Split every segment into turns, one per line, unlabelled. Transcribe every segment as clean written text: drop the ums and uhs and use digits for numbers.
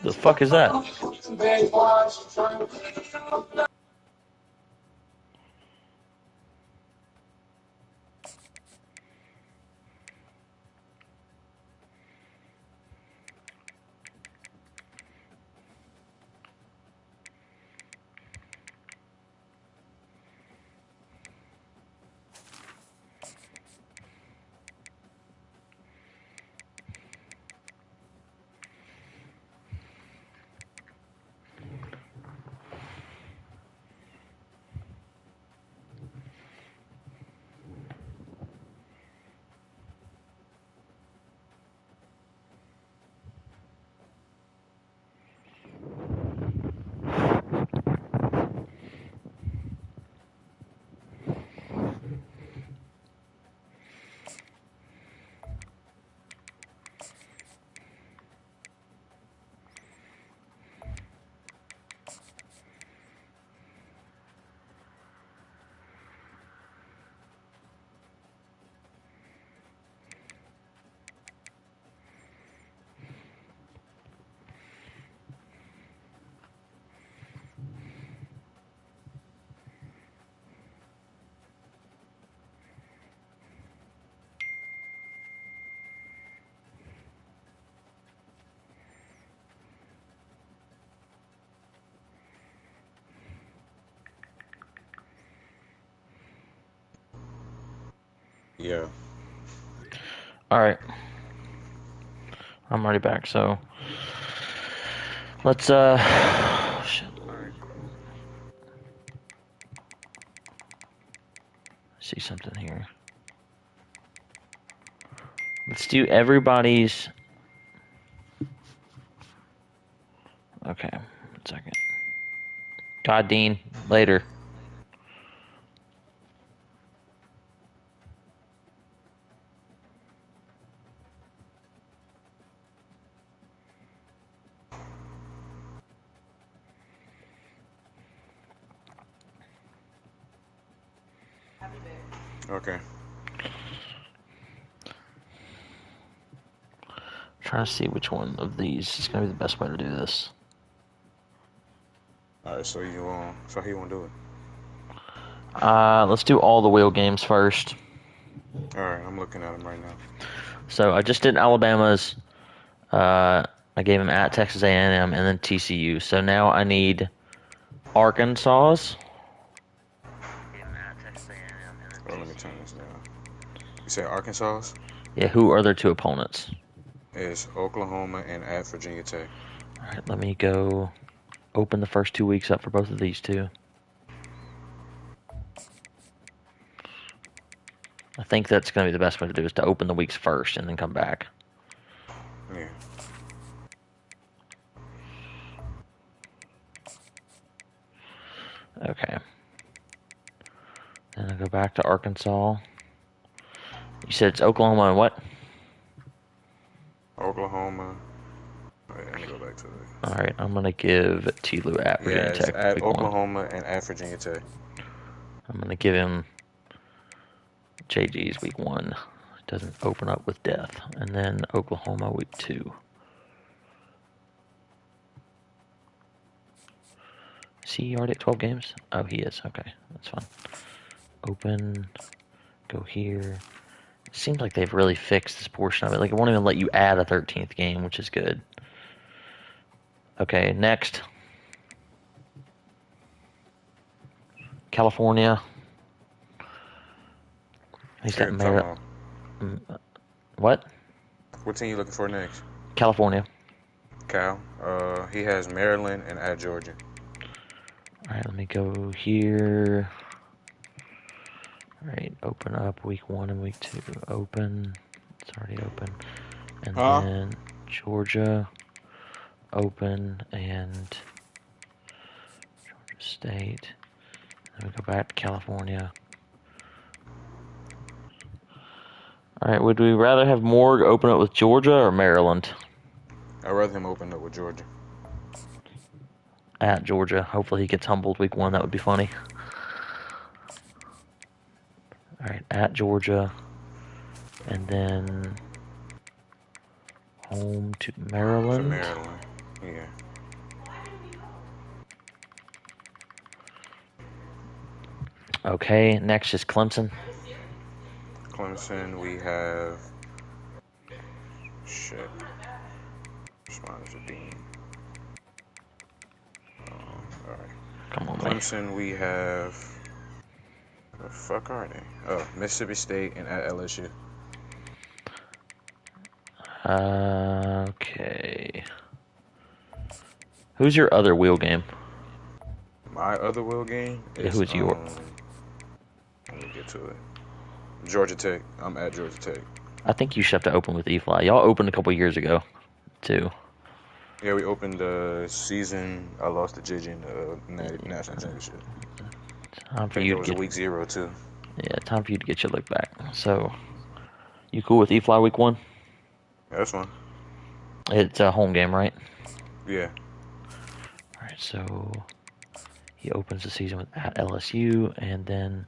The fuck is that?
Yeah.
Alright. I'm already back, so let's shit. See something here. Let's do everybody's. Okay, 1 second. God, Dean, later.
Okay.
Trying to see which one of these is gonna be the best way to do this.
All right. So how you want to do it?
Let's do all the wheel games first.
All right. I'm looking at them right now.
So I just did Alabama's. I gave him at Texas A&M and then TCU. So now I need Arkansas's.
Oh, let me turn this down. You said Arkansas
Yeah, who are their two opponents?
is Oklahoma and at Virginia Tech.
All right, let me go open the first 2 weeks up for both of these two. I think that's going to be the best way to do is to open the weeks first and then come back.
Yeah.
Okay. Then I go back to Arkansas. You said it's Oklahoma and what?
Oklahoma. Wait, let me go back to it.
All right, I'm going to give Tlu at Virginia
Yeah, it's
Tech
at
week 1.
Oklahoma and at Virginia Tech.
I'm going to give him JG's week 1. It doesn't open up with death. And then Oklahoma week 2. Is he already at 12 games? Oh, he is. Okay, that's fine. Open, go here. It seems like they've really fixed this portion of it. Like, it won't even let you add a 13th game, which is good. Okay, next. California. He's got Maryland. What?
What team you looking for next?
California.
Cal. He has Maryland and at Georgia.
All right, let me go here. All right, open up week 1 and week 2. Open. It's already open. And then Georgia. Open and Georgia State. Then we go back to California. All right, would we rather have Morg open up with Georgia or Maryland?
I'd rather him open up with Georgia.
At Georgia. Hopefully he gets humbled week 1. That would be funny. All right, at Georgia. And then home to
To
Maryland.
Maryland. Yeah.
Okay, next is Clemson.
Clemson, we have shit. Responders are Dean. All right.
Come on, man.
Clemson, we have. The fuck are they? Oh, Mississippi State and at LSU.
Okay. Who's your other wheel game?
My other will game
Yeah,
is
who's your?
Let me get to it. Georgia Tech. I'm at Georgia Tech.
I think you should have to open with E-Fly. Y'all opened a couple years ago, too.
Yeah, we opened the season. I lost to JJ in the national championship.
Time
I
for
think
you
that
to
was a
get.
week 0 too.
Yeah, time for you to get your look back. So, you cool with E-Fly week 1?
Yeah, that's fine.
It's a home game, right?
Yeah.
All right, so he opens the season with at LSU, and then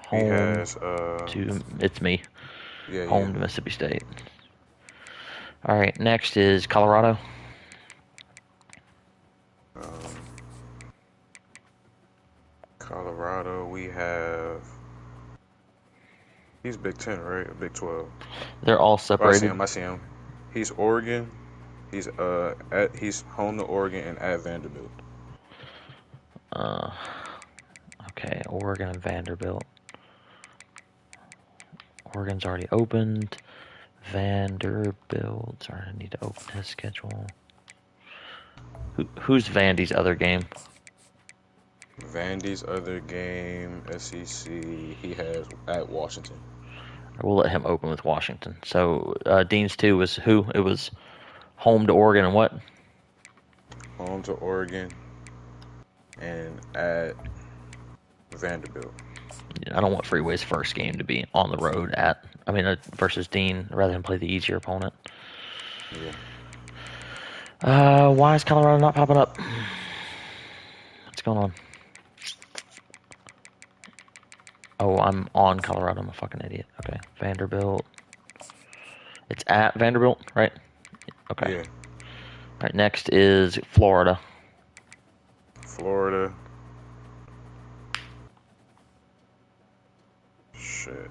He
home
has
to it's me,
yeah.
home to Mississippi State. All right, next is Colorado.
Um, Colorado. We have. He's Big 10, right? Or Big 12.
They're all
Oh, I see
separated.
him. I see him. He's Oregon. He's home to Oregon and at Vanderbilt.
Uh, okay, Oregon and Vanderbilt. Oregon's already opened. Vanderbilt. Sorry, I need to open his schedule. Who's Vandy's other game?
Vandy's other game, SEC. He has at Washington.
We'll let him open with Washington. So Dean's 2 was who? It was home to Oregon and what?
Home to Oregon and at Vanderbilt.
I don't want Freeway's first game to be on the road at. I mean, versus Dean, rather than play the easier opponent.
Yeah.
Why is Colorado not popping up? What's going on? Oh, I'm on Colorado. I'm a fucking idiot. Okay, Vanderbilt. It's at Vanderbilt, right? Okay.
Yeah.
All right, next is Florida.
Florida. Shit.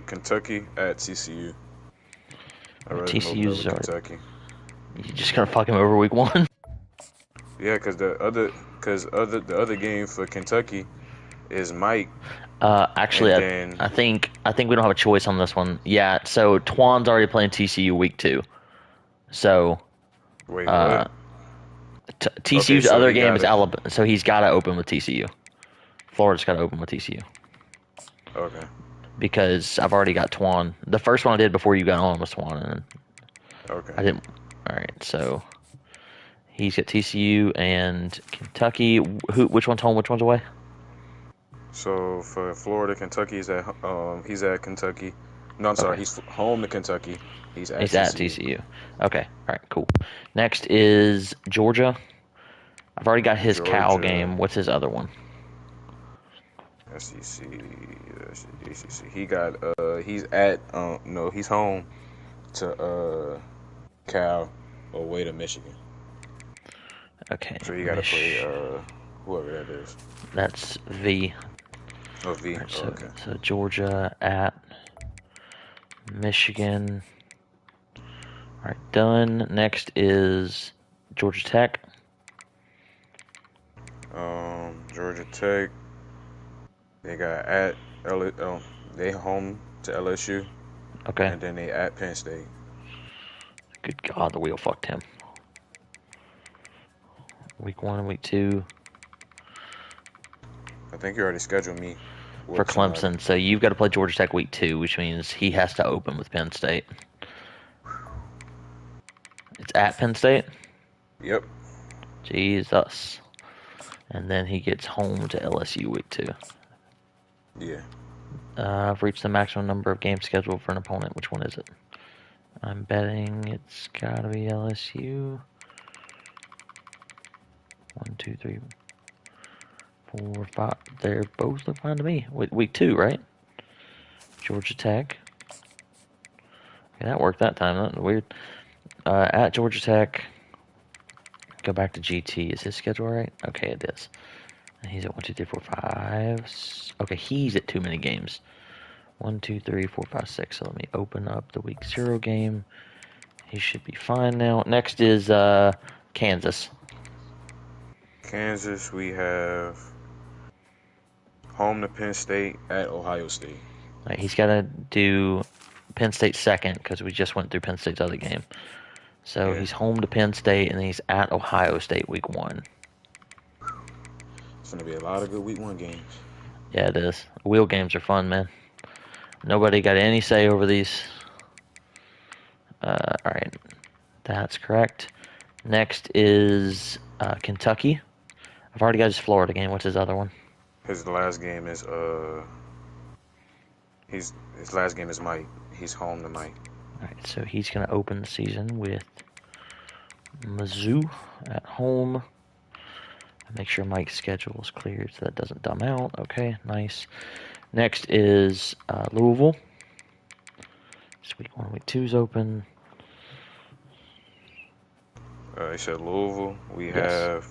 Kentucky at TCU. I'd rather him open up
TCU's
with
already.
Kentucky.
You just gonna fuck him over week 1?
Yeah, because the other game for Kentucky is Mike,
Actually,
and then
I think we don't have a choice on this one. Yeah, so Twan's already playing TCU week 2. So
wait,
uh,
what? Okay,
TCU's
so
other
he
game
got
is
it.
Alabama. So he's got to open with TCU. Florida's got to open with TCU
Okay,
because I've already got Twan. The first one I did before you got on was Twan, and
okay.
I didn't. All right, so he's got TCU and Kentucky. Which one's home? Which one's away?
So for Florida, he's at Kentucky. No, I'm sorry,
Okay,
he's home to Kentucky. He's at
he's at
TCU.
TCU. Okay, all right, cool. Next is Georgia. I've already got his Cal
Georgia,
game. What's his other one?
SEC, ACC. He got he's at no, he's home to Cal away to Michigan.
Okay,
So you got to play whoever that is.
That's V.
Oh, V.
All right,
Oh,
so
okay.
Georgia at Michigan. All right, done. Next is Georgia Tech.
Georgia Tech. They got they home to LSU,
Okay.
and then they at Penn State.
Good God, the wheel fucked him. Week 1 and week 2
I think you already scheduled me
for
with somebody.
Clemson. So you've got to play Georgia Tech week 2, which means he has to open with Penn State. It's at Penn State.
Yep.
Jesus. And then he gets home to LSU week 2.
Yeah.
I've reached the maximum number of games scheduled for an opponent. Which one is it? I'm betting it's gotta be LSU. 1, 2, 3, 4, 5. They're both look fine to me. Week 2, right? Georgia Tech. Okay, that worked that time. That was weird. At Georgia Tech. Go back to GT. Is his schedule right? Okay, it is. And he's at 1, 2, 3, 4, 5. Okay, he's at too many games. 1, 2, 3, 4, 5, 6. So let me open up the week 0 game. He should be fine now. Next is Kansas.
Kansas, we have home to Penn State at Ohio State.
Right, he's got to do Penn State second because we just went through Penn State's other game. So
Yeah.
he's home to Penn State and then he's at Ohio State week 1.
It's going to be a lot of good week 1 games.
Yeah, it is. Wheel games are fun, man. Nobody got any say over these. All right, that's correct. Next is Kentucky. I've already got his Florida game. What's his other one?
His last game is his last game is Mike. He's home to Mike.
All right, so he's going to open the season with Mizzou at home. Make sure Mike's schedule is cleared so that doesn't dumb out. Okay, nice. Next is Louisville. It's week 1, week 2's open.
He said Louisville. We
Yes.
have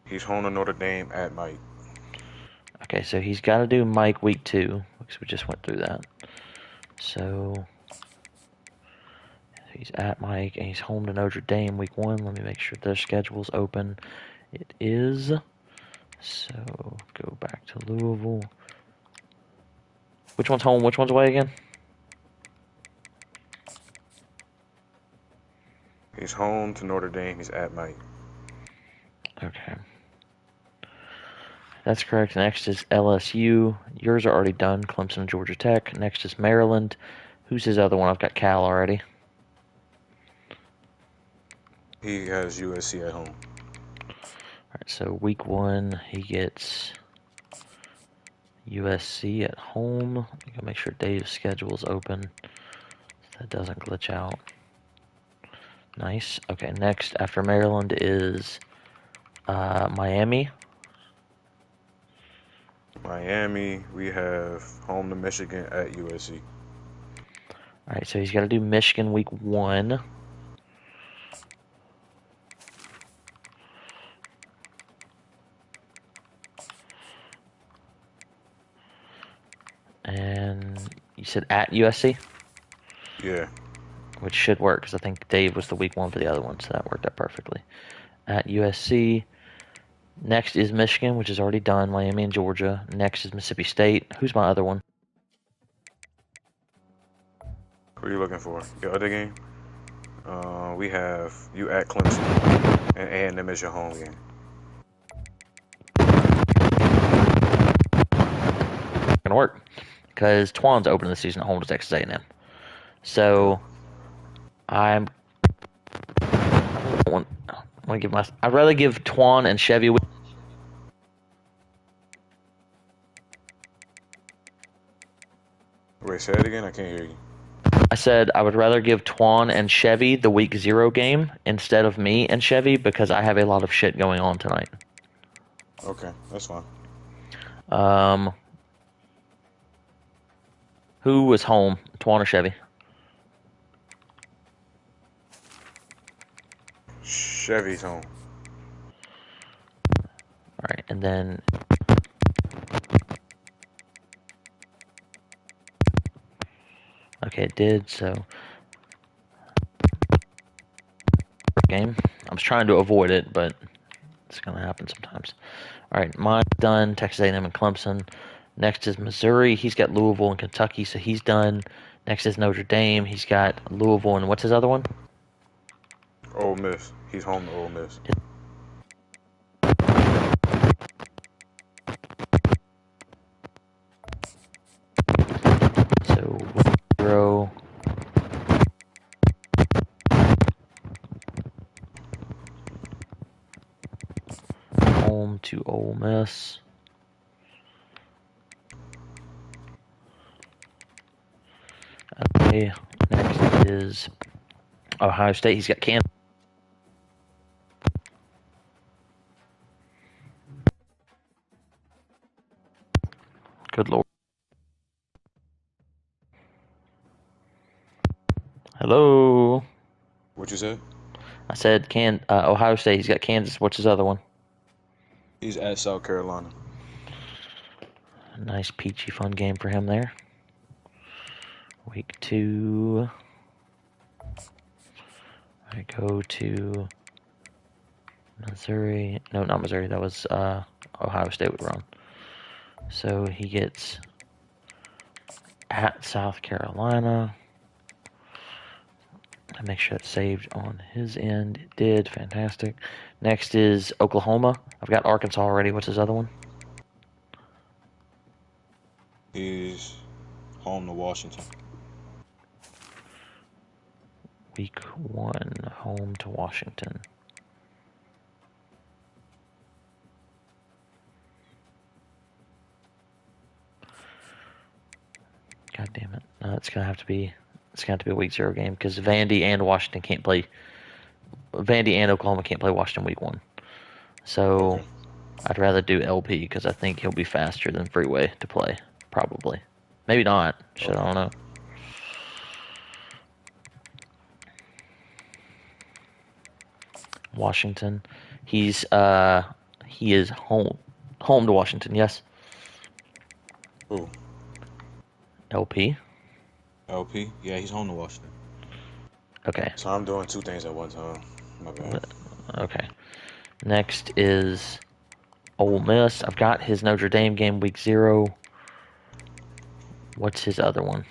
he's home to Notre Dame at Mike.
Okay, so he's got to do Mike week 2 because we just went through that. So he's at Mike and he's home to Notre Dame week 1. Let me make sure their schedule's open. It is. So go back to Louisville. Which one's home? Which one's away again?
He's home to Notre Dame. He's at Mike.
Okay. That's correct. Next is LSU. Yours are already done. Clemson, Georgia Tech. Next is Maryland. Who's his other one? I've got Cal already.
He has USC at home.
All right, so week 1, he gets USC at home. I'm going to make sure Dave's schedule is open so that doesn't glitch out. Nice. Okay, next after Maryland is Miami.
Miami, we have home to Michigan at USC.
All right, so he's got to do Michigan week 1. And you said at USC?
Yeah.
Which should work because I think Dave was the week 1 for the other one, so that worked out perfectly. At USC. Next is Michigan, which is already done. Miami and Georgia. Next is Mississippi State. Who's my other one?
Who are you looking for? Your other game? We have you at Clemson, and A&M is your home game.
Gonna work because Twan's opening the season at home to Texas A&M. So I want to give my. I'd rather give Twan and Chevy.
Wait, say it again. I can't hear you.
I said I would rather give Twan and Chevy the week 0 game instead of me and Chevy because I have a lot of shit going on tonight.
Okay, that's fine.
Who was home, Twan or Chevy?
Chevy's home.
All right, and then okay, it did. So game. I was trying to avoid it, but it's gonna happen sometimes. All right, mine's done. Texas A&M and Clemson. Next is Missouri. He's got Louisville and Kentucky, so he's done. Next is Notre Dame. He's got Louisville and what's his other one?
Ole Miss. He's home to Ole Miss.
So 0. Home to Ole Miss. Okay, next is Ohio State. He's got Kansas. Good Lord. Hello.
What you said?
I said Ohio State. He's got Kansas. What's his other one?
He's at South Carolina.
Nice peachy fun game for him there. Week 2. I go to Missouri. No, not Missouri. That was Ohio State would run. So he gets at South Carolina. I make sure that's saved on his end. It did. Fantastic. Next is Oklahoma. I've got Arkansas already. What's his other one?
He's home to Washington.
Week 1, home to Washington. God damn it! No, it's gonna have to be a week 0 game because Vandy and Washington can't play. Vandy and Oklahoma can't play Washington week 1. So
Okay.
I'd rather do LP because I think he'll be faster than Freeway to play. Probably, maybe not. Shit,
Okay.
I don't know. Washington. He is home to Washington. Yes.
Who?
LP.
LP? Yeah, he's home to Washington.
Okay.
So I'm doing 2 things at one time. My bad.
Okay. Next is Ole Miss. I've got his Notre Dame game week 0. What's his other one?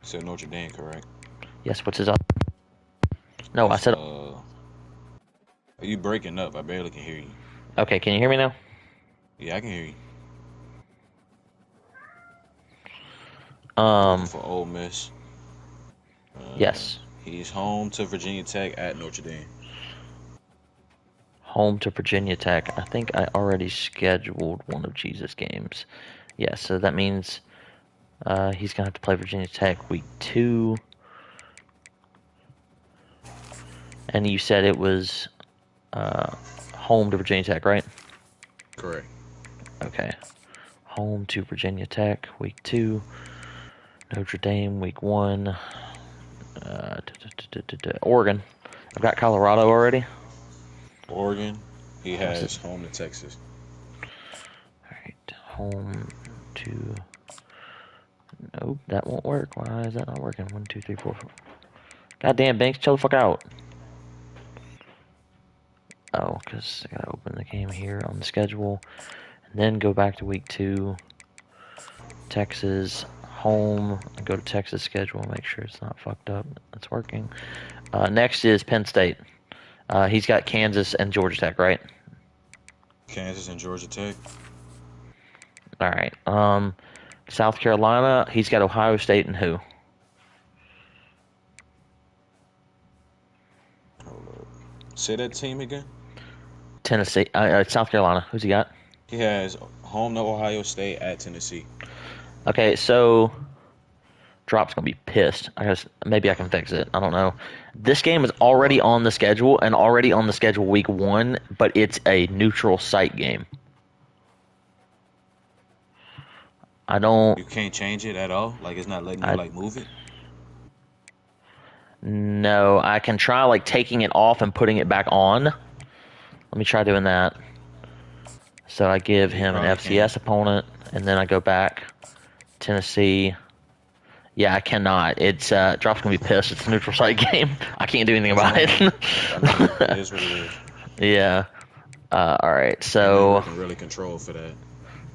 You said Notre Dame, correct?
Yes. What's his other? No, I
It's
said.
Are you breaking up? I barely can hear you.
Okay. Can you hear me now?
Yeah, I can hear you. I'm looking
Um.
for Ole Miss.
Yes.
He's home to Virginia Tech at Notre Dame.
Home to Virginia Tech. I think I already scheduled one of Jesus' games. Yeah. So that means he's gonna have to play Virginia Tech week 2. And you said it was home to Virginia Tech, right?
Correct.
Okay. Home to Virginia Tech, week 2. Notre Dame, week 1. Oregon. I've got Colorado already.
Oregon. He
What's it?
has home to Texas.
All right. Home to. Nope, that won't work. Why is that not working? 1, 2, 3, 4, 4. Goddamn, Banks, chill the fuck out. Oh, because I gotta open the game here on the schedule. And then go back to week 2. Texas, home. Go to Texas schedule. Make sure it's not fucked up. It's working. Next is Penn State. He's got Kansas and Georgia Tech, right?
Kansas and Georgia Tech.
All right. South Carolina. He's got Ohio State and who?
Hold up. Say that team again.
Tennessee. South Carolina. Who's he got?
He has home to Ohio State at Tennessee.
Okay, so Drop's gonna be pissed. I guess maybe I can fix it. I don't know. This game is already
What?
on the schedule and already on the schedule week 1, but it's a neutral site game. I don't.
You can't change it at all. Like it's not letting you
I
like move it.
No. I can try like taking it off and putting it back on. Let me try doing that. So I give
Yeah, you
him an
probably can't.
FCS opponent, and then I go back. Tennessee. Yeah, I cannot. It's Drop's gonna be pissed. It's a neutral site game. I can't do anything
That's
about
fine.
it.
I mean, it is what it is.
Yeah. All right.
Ain't nothing we
So
can really control for that.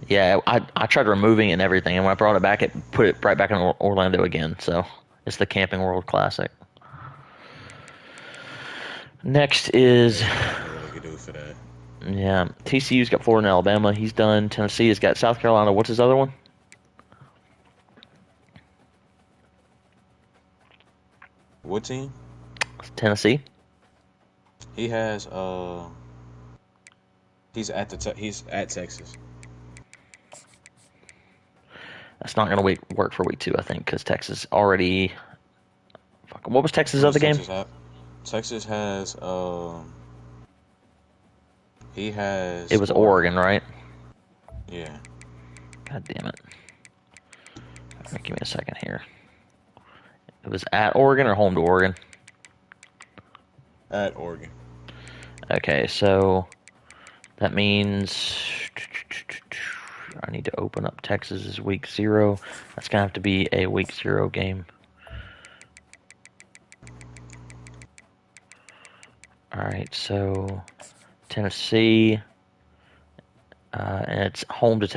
yeah, I tried removing it and everything, and when I brought it back, it put it right back in Orlando again. So it's the Camping World Classic. Next
Yeah,
is
ain't nothing we really can do for that.
yeah, TCU's got Florida and Alabama. He's done. Tennessee has got South Carolina. What's his other one?
What team?
Tennessee.
He has he's at Texas.
That's not going to work for week 2, I think, because Texas already. Fuck, what was Texas'
What does
other game?
Texas have? Texas has he has
It was Oregon, right?
Yeah.
God damn it. All right, give me a second here. It was at Oregon or home to Oregon?
At Oregon.
Okay, so that means I need to open up Texas's week 0. That's going to have to be a week 0 game. All right, so Tennessee, and it's home to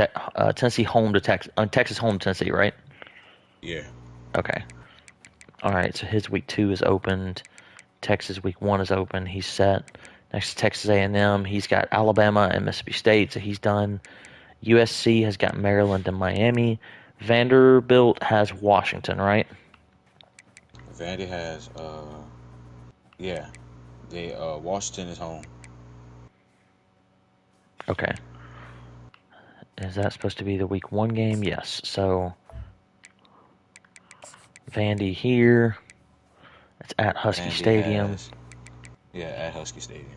Tennessee, home to Texas, Texas home to Tennessee, right?
Yeah.
Okay. All right, so his week 2 is opened. Texas week 1 is open. He's set. Next to Texas A&M, he's got Alabama and Mississippi State, so he's done. USC has got Maryland and Miami. Vanderbilt has Washington, right?
Vandy has yeah. They Washington is home.
Okay. Is that supposed to be the week 1 game? Yes. So Vandy here. It's at Husky
Vandy
Stadium.
has at Husky Stadium.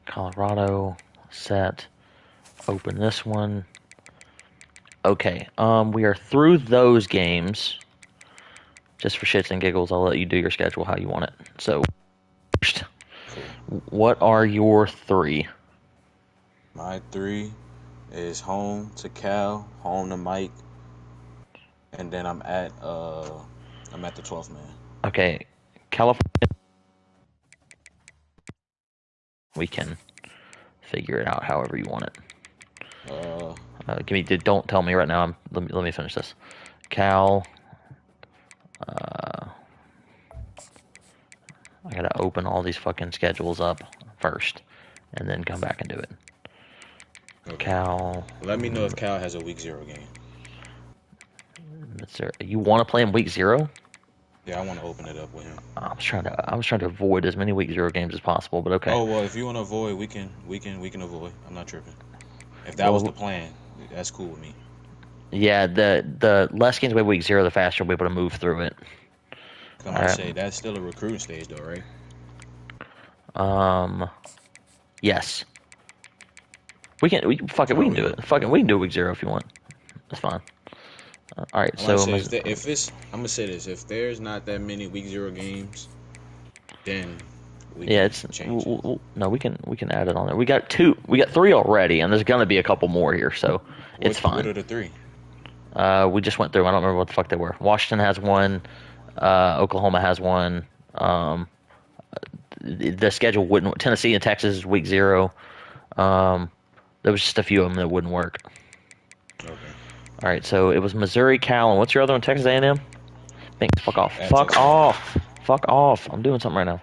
Colorado set. Open this one. Okay. We are through those games. Just for shits and giggles, I'll let you do your schedule how you want it. So, first,
Cool.
what are your 3?
My 3 is home to Cal, home to Mike, and then I'm at the 12th man.
Okay. California. We can figure it out however you want it. Don't tell me right now. Let me finish this. Cal. I gotta open all these fucking schedules up first, and then come back and do it.
Okay.
Cal.
Let me know if Cal has a week 0 game.
You want to play in week 0?
Yeah, I want to open it up with him.
I was trying to avoid as many week 0 games as possible, but okay.
Oh well, if you want to avoid, we can avoid. I'm not tripping. If that was the plan, that's cool with me.
Yeah, the less games we have week 0, the faster we'll be able to move through it.
I'm gonna say that's still a recruiting stage though, right?
Yes. We can do it. Fuck it, we can do it week 0 if you want. That's fine. All right, so
I'm gonna say this: if there's not that many week 0 games, then we can change it.
No, we can add it on there. We got 3 already, and there's gonna be a couple more here, so it's fine.
What are the 3?
We just went through. I don't remember what the fuck they were. Washington has 1. Oklahoma has 1. The schedule wouldn't. Tennessee and Texas is week 0. There was just a few of them that wouldn't work.
Okay.
All right, so it was Missouri, Cal, and what's your other one? Texas A&M. Thanks. Fuck off. Fuck off. I'm doing something right now.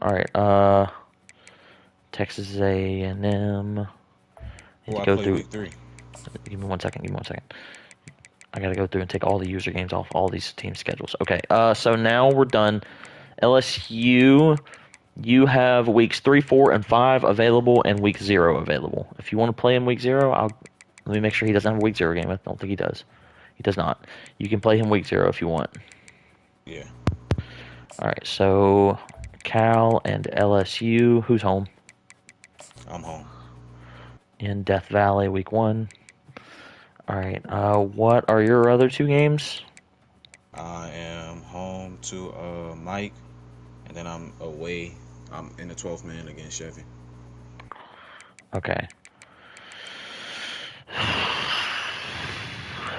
All right. Texas A&M.
I play week 3.
Give me one second. I gotta go through and take all the user games off all these team schedules. Okay. So now we're done. LSU. You have weeks 3, 4, and 5 available, and week 0 available. If you want to play in week 0, let me make sure he doesn't have a week 0 game. I don't think he does. He does not. You can play him week 0 if you want.
Yeah.
All right. So Cal and LSU. Who's home?
I'm home.
In Death Valley, week 1. All right. What are your other 2 games?
I am home to Mike, and then I'm away. I'm in the 12th man against Chevy.
Okay.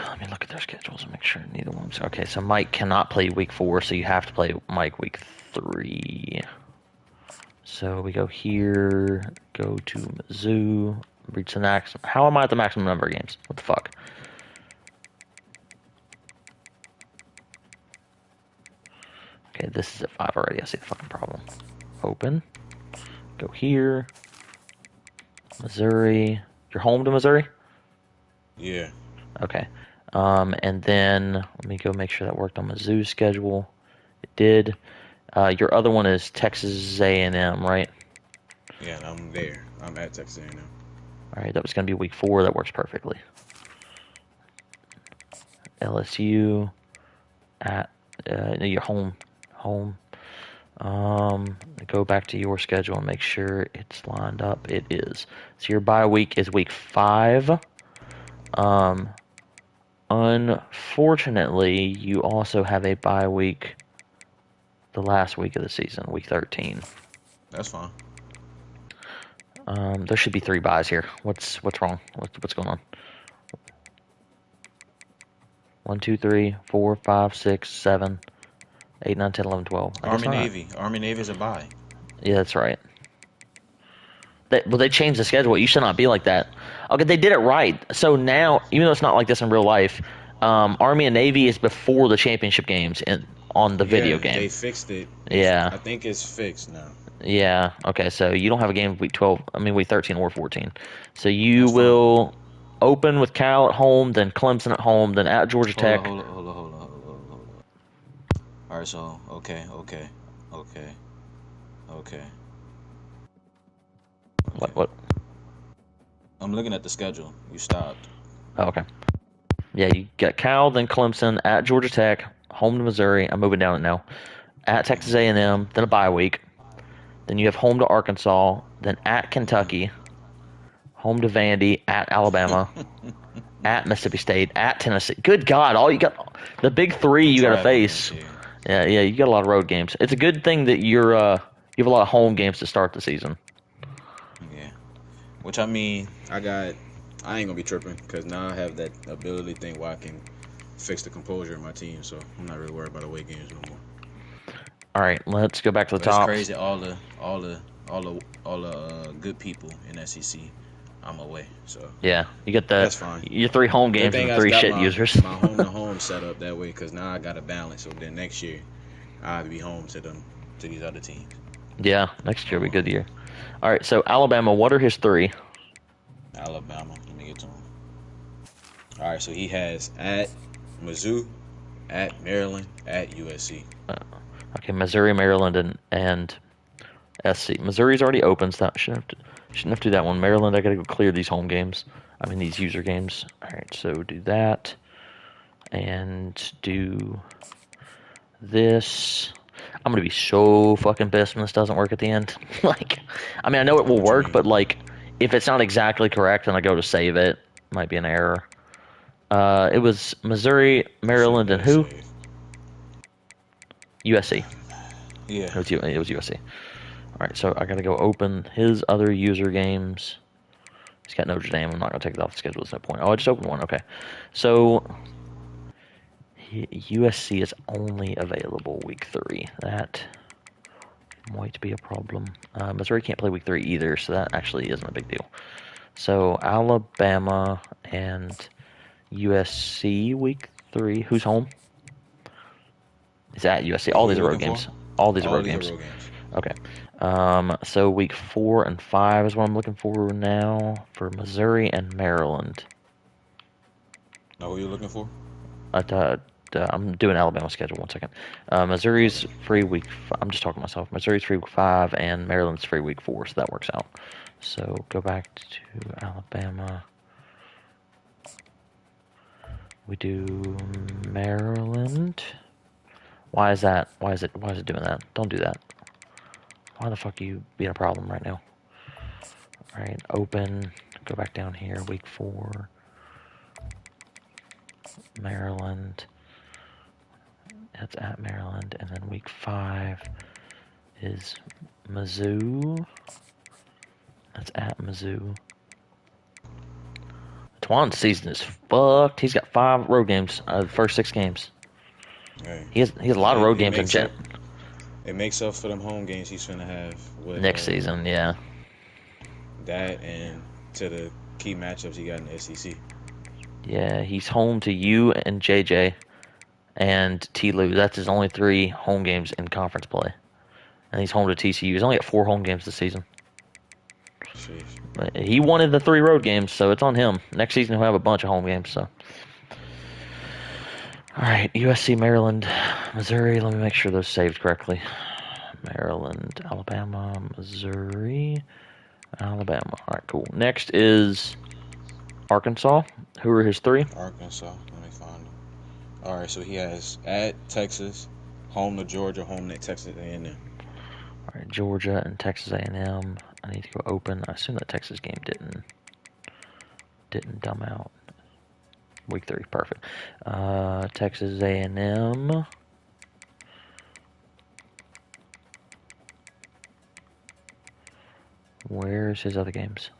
Let me look at their schedules and make sure neither one's... Okay, so Mike cannot play week 4, so you have to play Mike week 3. So we go here, go to Mizzou, reach the maximum... How am I at the maximum number of games? What the fuck? Okay, this is at 5 already. I see the fucking problem. Open. Go here. Missouri. You're home to Missouri?
Yeah.
Okay. And then let me go make sure that worked on Mizzou's schedule. It did. Your other one is Texas A&M, right?
Yeah, I'm there. I'm at Texas A&M.
All right, that was going to be week 4. That works perfectly. LSU at your home. Go back to your schedule and make sure it's lined up. It is. So your bye week is week 5. Unfortunately, you also have a bye week the last week of the season, week 13.
That's fine.
There should be 3 byes here. What's wrong? What's going on? 1, 2, 3, 4, 5, 6, 7, 8, 9, 10, 11, 12. I guess
Army
not.
Navy. Army Navy is a bye.
Yeah, that's right. They changed the schedule. It used to not be like that. Okay, they did it right. So now, even though it's not like this in real life, Army and Navy is before the championship games on the video
Yeah,
game.
they fixed it.
Yeah.
I think it's fixed now.
Yeah. Okay, so you don't have a game week 12. I mean, week 13 or 14. So you
That's fine.
will open with Cal at home, then Clemson at home, then at Georgia
Hold up,
Tech.
hold up, hold up, hold up, hold up, hold up. All right, so okay, okay.
What?
I'm looking at the schedule. You stopped.
Oh, okay. Yeah, you got Cal, then Clemson, at Georgia Tech, home to Missouri. I'm moving down it now. At Texas A&M, then a bye week. Then you have home to Arkansas, then at Kentucky, home to Vandy, at Alabama, at Mississippi State, at Tennessee. Good God, all you got, the big 3 you got to
Travel games
face.
here.
Yeah, you got a lot of road games. It's a good thing that you have a lot of home games to start the season.
Yeah. Which I mean, I ain't gonna be tripping because now I have that ability thing where I can fix the composure of my team, so I'm not really worried about away games no more.
All right, let's go back to the
But it's
top.
crazy, all the good people in SEC, I'm away, so
Yeah, you get
that's fine.
your 3 home
Good
games and
thing
the
I
3
got
shit
my
users.
my home to home set up that way because now I got a balance. So then next year I'll be home to these other teams.
Yeah, next year will be
Oh,
a good year. All right, so Alabama, what are his 3?
Alabama. Let me get to him. All right, so he has at Mizzou, at Maryland, at USC.
Okay, Missouri, Maryland, and SC. Missouri's already open, so that shouldn't have to do that one. Maryland, I gotta go clear these home games. I mean these user games. All right, so do that, and do this. I'm gonna be so fucking pissed when this doesn't work at the end. Like, I mean, I know it will
What you
work,
mean?
but like, if it's not exactly correct and I go to save it, might be an error. It was Missouri,
You should
Maryland,
be
and
able to
who?
save.
USC.
Yeah.
It was USC. All right, so I gotta go open his other user games. He's got Notre Dame. I'm not gonna take it off the schedule. There's no point. Oh, I just opened one. Okay, so USC is only available week 3. That might be a problem. Missouri can't play week 3 either, so that actually isn't a big deal. So Alabama and USC week 3. Who's home? It's at USC. All
Who are
these
you
are road
looking for?
games. All these are
All
road
these are
games.
road games.
Okay. So week 4 and 5 is what I'm looking for now for Missouri and Maryland.
Know who you looking for?
I'm doing Alabama schedule. 1 second. Missouri's
Okay.
free week. I'm just talking to myself. Missouri's free week 5 and Maryland's free week 4, so that works out. So go back to Alabama. We do Maryland. Why is that? Why is it doing that? Don't do that. Why the fuck are you being a problem right now? All right, open. Go back down here. Week 4. Maryland. That's at Maryland, and then week 5 is Mizzou. That's at Mizzou. Twan's season is fucked. He's got 5 road games. The first 6 games.
Hey,
He has a lot of road
it
games in
makes up. It makes up for them home games he's finna have with
next season. Yeah,
that and to the key matchups he got in the SEC.
yeah. He's home to you and JJ and T. Lou. That's his only 3 home games in conference play, and he's home to TCU. He's only got 4 home games this season.
Sheesh.
But he wanted the 3 road games, so it's on him. Next season he'll have a bunch of home games. So, all right, USC, Maryland, Missouri. Let me make sure those saved correctly. Maryland, Alabama, Missouri, Alabama. All right, cool. Next is Arkansas. Who are his 3?
Arkansas. Let me find him. All right, so he has at Texas, home to Georgia, home to Texas A&M.
All right, Georgia and Texas A&M. I need to go open. I assume that Texas game didn't dumb out. Week 3, perfect. Texas A&M. Where's his other games?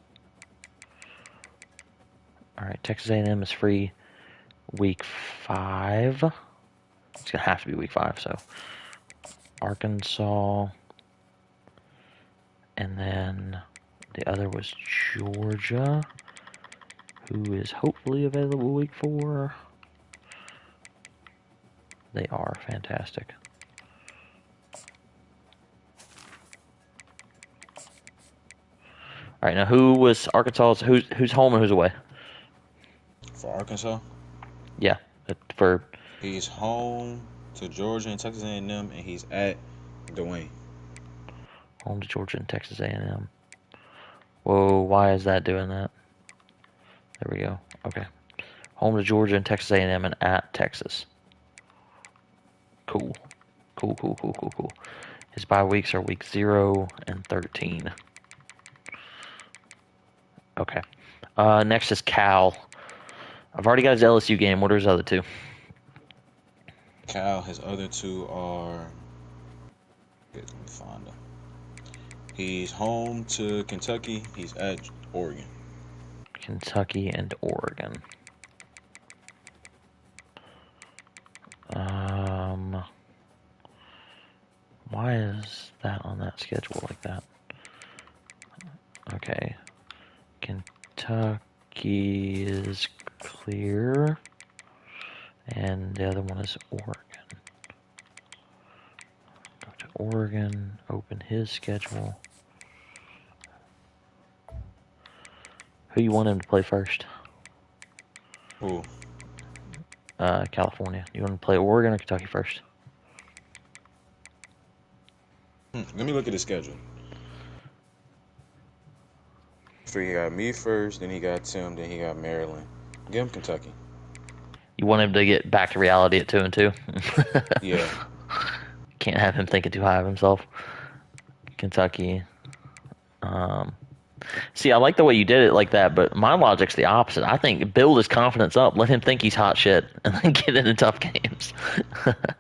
All right, Texas A&M is free week 5. It's gonna have to be week 5. So Arkansas, and then the other was Georgia, who is hopefully available week 4. They are fantastic. All right, now who was Arkansas's? Who's home and who's away?
For Arkansas,
Yeah, for
he's home to Georgia and Texas A&M, and he's at Dwayne.
home to Georgia and Texas A&M. Whoa, why is that doing that? There we go. Okay, home to Georgia and Texas A&M, and at Texas. Cool. His bye weeks are week 0 and 13. Okay. Next is Cal. I've already got his LSU game. What are his other 2?
Cal, his other 2 are. Let me find them. He's home to Kentucky. He's at Oregon.
Kentucky and Oregon. Why is that on that schedule like that? Okay. Kentucky is clear. And the other one is Oregon. Go to Oregon, open his schedule. Who you want him to play first?
Who?
California. You want to play Oregon or Kentucky first?
Let me look at his schedule. So he got me first, then he got Tim, then he got Maryland. Give him Kentucky.
You want him to get back to reality at 2-2?
Yeah.
Can't have him thinking too high of himself. Kentucky. See, I like the way you did it like that, but my logic's the opposite. I think build his confidence up, let him think he's hot shit, and then get into tough games.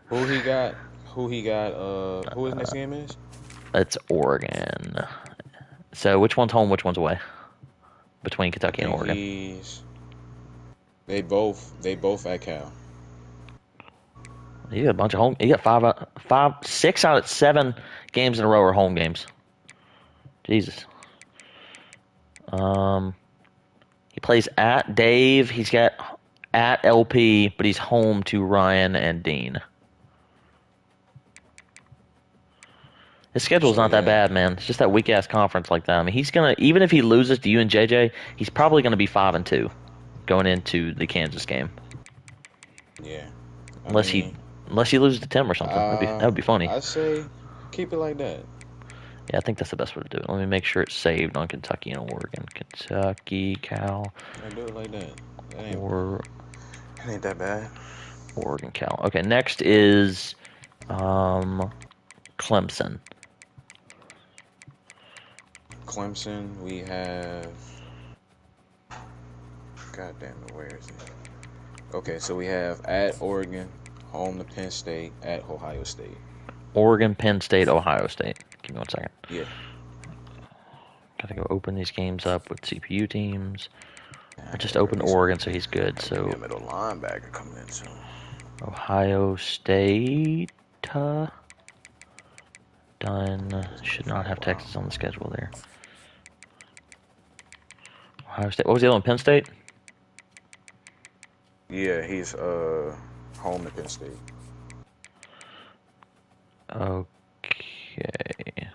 Who he got? Who his next game is?
It's Oregon. So which one's home, which one's away? Between
I
Kentucky and
think
Oregon.
they both at Cal.
You got a bunch of home. You got 6 out of 7 games in a row are home games. Jesus. He plays at Dave. He's got at LP, but he's home to Ryan and Dean. His schedule's
So
not that
yeah,
bad, man. It's just that weak ass conference like that. I mean, he's gonna, even if he loses to you and JJ, he's probably gonna be 5-2 going into the Kansas game.
yeah. I
Unless he
mean,
unless he loses to Tim or something. That would be funny.
I say keep it like that.
Yeah, I think that's the best way to do it. Let me make sure it's saved on Kentucky and Oregon. Kentucky, Cal,
I do it like that.
or
It ain't that bad.
Oregon, Cal. Okay, next is Clemson.
Clemson, we have. God damn it, where is it? Okay, so we have at Oregon, home to Penn State, at Ohio State.
Oregon, Penn State, Ohio State. Give me 1 second.
Yeah.
Gotta go open these games up with CPU teams. I just
Gotta
opened
get me some-
Oregon, so he's good.
gotta get me
So
a middle linebacker coming in soon.
Ohio State done. Should not have Texas on the schedule there. Ohio State. What was the other one? Penn State.
Yeah, he's home to Penn State.
Okay.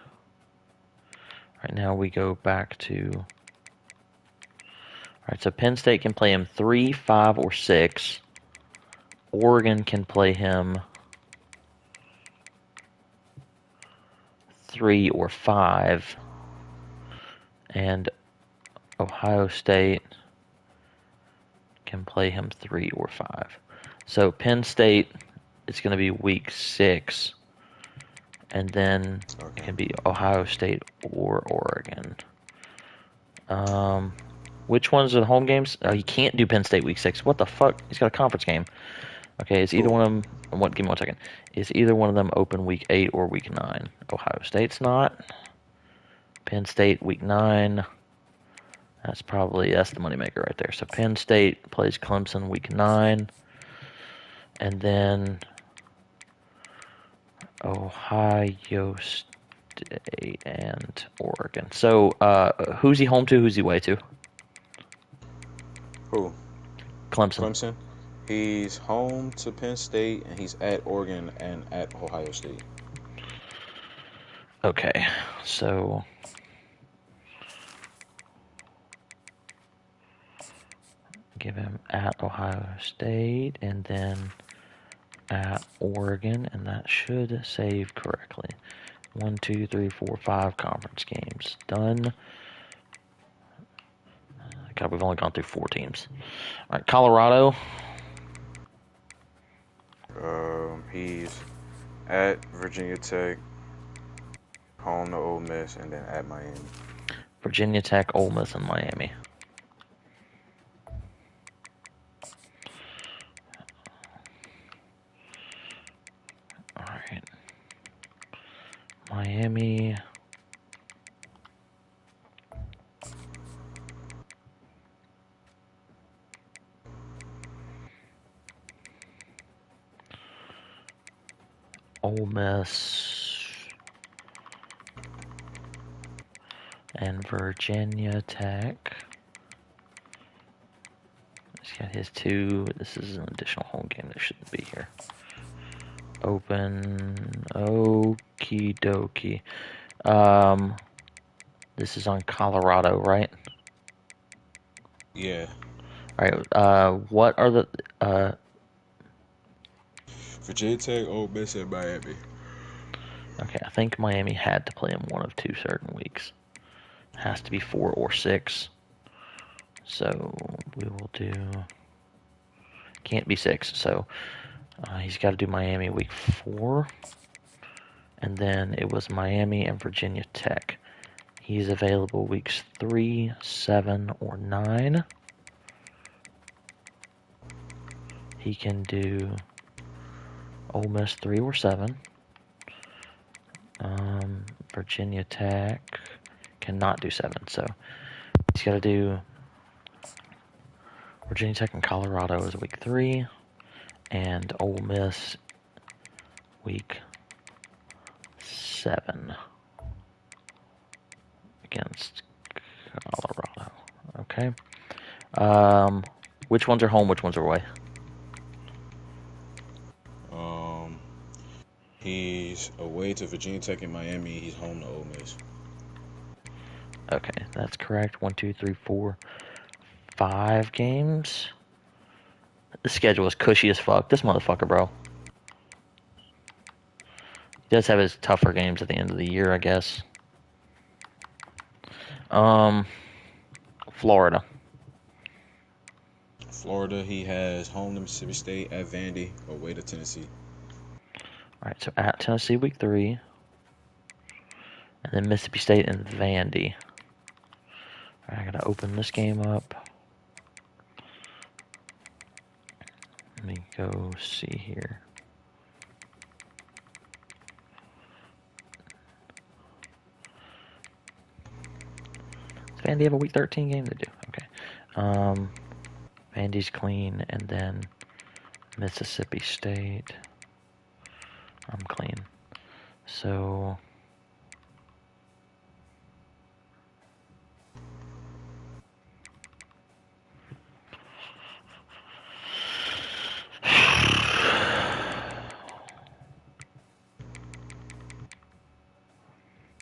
Right now we go back to. All right, so Penn State can play him 3, 5, or 6. Oregon can play him 3 or 5. And Ohio State can play him 3 or 5. So Penn State is going to be week 6. And then it can be Ohio State or Oregon. Which ones are the home games? Oh, he can't do Penn State week 6. What the fuck? He's got a conference game. Okay, is either
Cool.
one of them? What? Give me 1 second. Is either one of them open week 8 or week 9? Ohio State's not. Penn State week 9. That's the moneymaker right there. So Penn State plays Clemson week 9, and then Ohio State and Oregon. So who's he home to? Who's he away to?
Who?
Clemson.
Clemson. He's home to Penn State, and he's at Oregon and at Ohio State.
Okay, so give him at Ohio State and then at Oregon, and that should save correctly. 1, 2, 3, 4, 5 conference games done. God, we've only gone through 4 teams. All right, Colorado.
He's at Virginia Tech, home to Ole Miss, and then at Miami.
Virginia Tech, Ole Miss, and Miami. All right. Miami. Ole Miss. And Virginia Tech. He's got his 2. This is an additional home game that shouldn't be here. Open. Okie dokie. This is on Colorado, right?
Yeah.
All right. What are the
Virginia Tech, Ole Miss, and Miami.
Okay, I think Miami had to play him one of 2 certain weeks. Has to be 4 or 6. So we will do. Can't be 6. So he's got to do Miami week 4, and then it was Miami and Virginia Tech. He's available weeks 3, 7, or 9. He can do Ole Miss 3 or 7. Virginia Tech cannot do 7, so he's got to do Virginia Tech and Colorado is week 3, and Ole Miss week 7 against Colorado. Okay. Which ones are home? Which ones are away?
He's away to Virginia Tech and Miami. He's home to Ole Miss.
Okay, that's correct. 1, 2, 3, 4, 5 games. The schedule is cushy as fuck. This motherfucker, bro. He does have his tougher games at the end of the year, I guess. Florida.
Florida, he has home to Mississippi State, at Vandy, away to Tennessee.
All right, so at Tennessee week 3, and then Mississippi State and Vandy. All right, I gotta open this game up. Let me go see here. Does Vandy have a week 13 game? They do. Okay. Vandy's clean, and then Mississippi State. I'm clean. So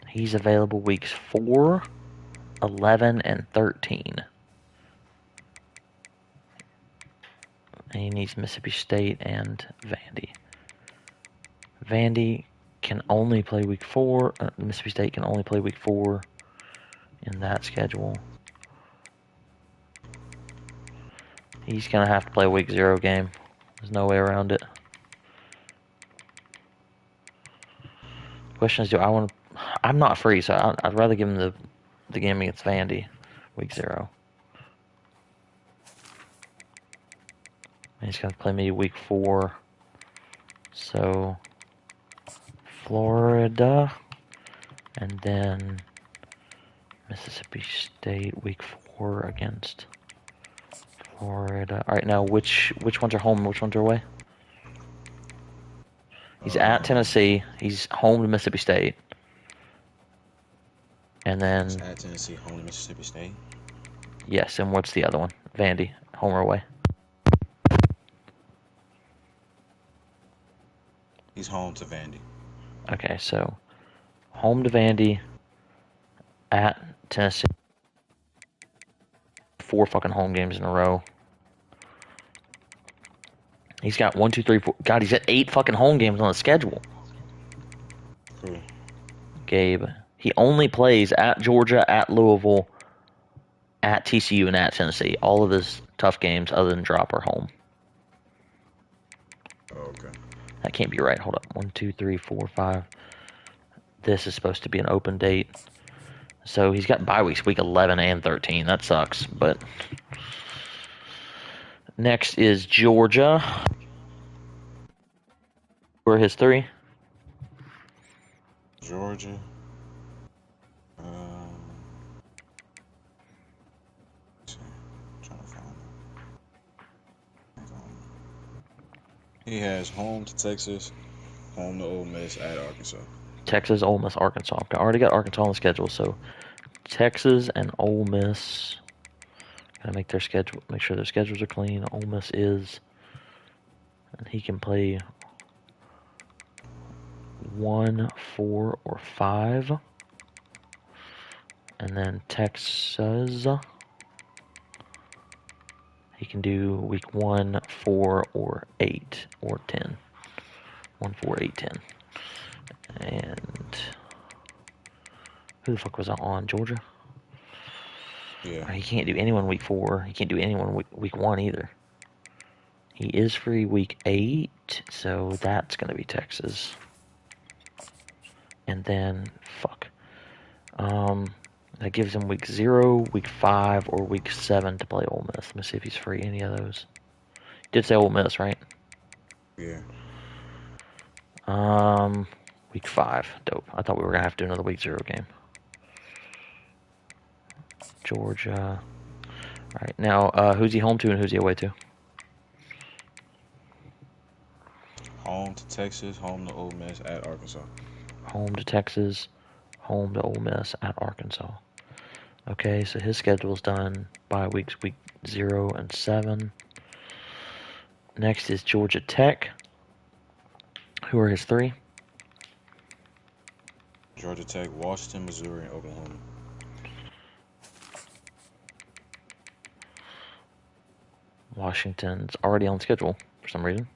he's available weeks 4, 11, and 13. And he needs Mississippi State and Vandy. Vandy can only play week 4. Mississippi State can only play week 4 in that schedule. He's going to have to play a week 0 game. There's no way around it. The question is, I'm not free, so I'd rather give him the game against Vandy, week 0. He's going to play me week 4. So, Florida. And then Mississippi State week 4 against Florida. All right, now which ones are home and which ones are away? He's at Tennessee. He's home to Mississippi State. And then
He's at Tennessee, home to Mississippi State.
Yes, and what's the other one? Vandy, home or away?
He's home to Vandy.
Okay, so home to Vandy, at Tennessee. 4 fucking home games in a row. He's got 1, 2, 3, 4. God, he's got 8 fucking home games on the schedule.
Cool.
Gabe. He only plays at Georgia, at Louisville, at TCU, and at Tennessee. All of his tough games, other than drop, are home.
Oh, okay.
That can't be right. Hold up. 1, 2, 3, 4, 5. This is supposed to be an open date. So he's got bye weeks, week 11 and 13. That sucks, but... Next is Georgia. Who are his 3?
Georgia. Trying to find it. He has home to Texas, home to Ole Miss, at Arkansas.
Texas, Ole Miss, Arkansas. I already got Arkansas on the schedule, so Texas and Ole Miss. Gotta make sure their schedules are clean. Ole Miss is, and he can play 1, 4, or 5. And then Texas, he can do week 1, 4, or 8, or 10. 1, 4, 8, 10. And who the fuck was I on? Georgia?
Yeah.
He can't do anyone week 4. He can't do anyone week 1 either. He is free week 8, so that's going to be Texas. And then, fuck. That gives him week 0, week 5, or week 7 to play Ole Miss. Let me see if he's free any of those. Did say Ole Miss, right?
Yeah.
Week 5. Dope. I thought we were going to have to do another week 0 game. Georgia. Alright, now, who's he home to and who's he away to?
Home to Texas, home to Ole Miss, at Arkansas.
Home to Texas, home to Ole Miss, at Arkansas. Okay, so his schedule's done by week 0 and 7. Next is Georgia Tech. Who are his 3?
Georgia Tech, Washington, Missouri, and Oklahoma.
Washington's already on schedule for some reason.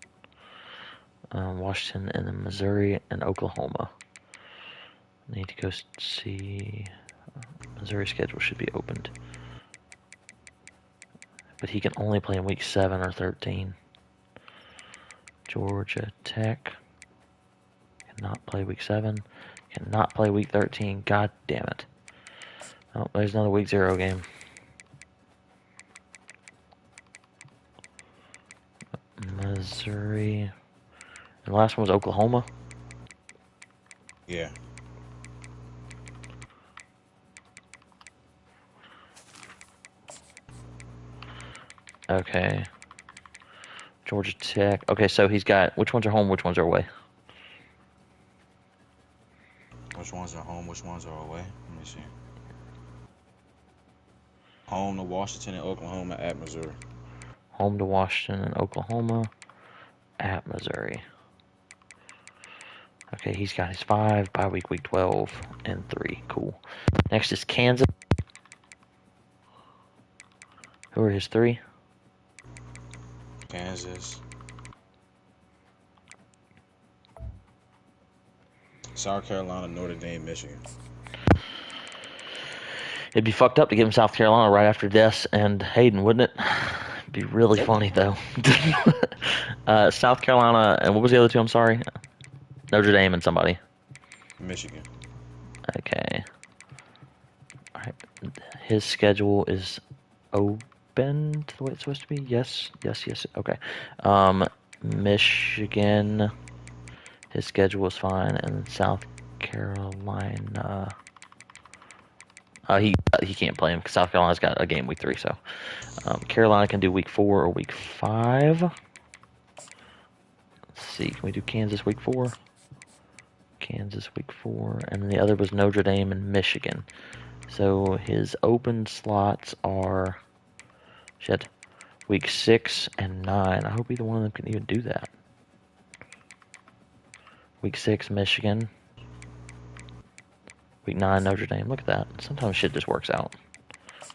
Washington and then Missouri and Oklahoma. Need to go see. Missouri schedule should be opened. But he can only play in week 7 or 13. Georgia Tech cannot play week 7. Cannot play week 13. God damn it. Oh, there's another week 0 game. Missouri. And the last one was Oklahoma.
Yeah.
Okay. Georgia Tech. Okay, so he's got, which ones are home, which ones are away?
Which ones are home, which ones are away? Let me see. Home to Washington and Oklahoma, at Missouri.
Home to Washington and Oklahoma, at Missouri. Okay, he's got his 5, bye week 12, and 3. Cool. Next is Kansas. Who are his 3?
Kansas. South Carolina, Notre Dame, Michigan.
It'd be fucked up to give him South Carolina right after Des and Hayden, wouldn't it? It'd be really funny, though. South Carolina, and what was the other 2? I'm sorry. Notre Dame and somebody.
Michigan.
Okay. All right. His schedule is open. been the way it's supposed to be? Yes. Okay. Michigan, his schedule was fine, and South Carolina. He can't play him because South Carolina's got a game week 3. So Carolina can do week 4 or week 5. Let's see. Can we do Kansas week 4? Kansas week 4, and then the other was Notre Dame and Michigan. So his open slots are week 6 and 9. I hope either one of them can even do that. Week 6 Michigan. Week 9 Notre Dame. Look at that. Sometimes shit just works out.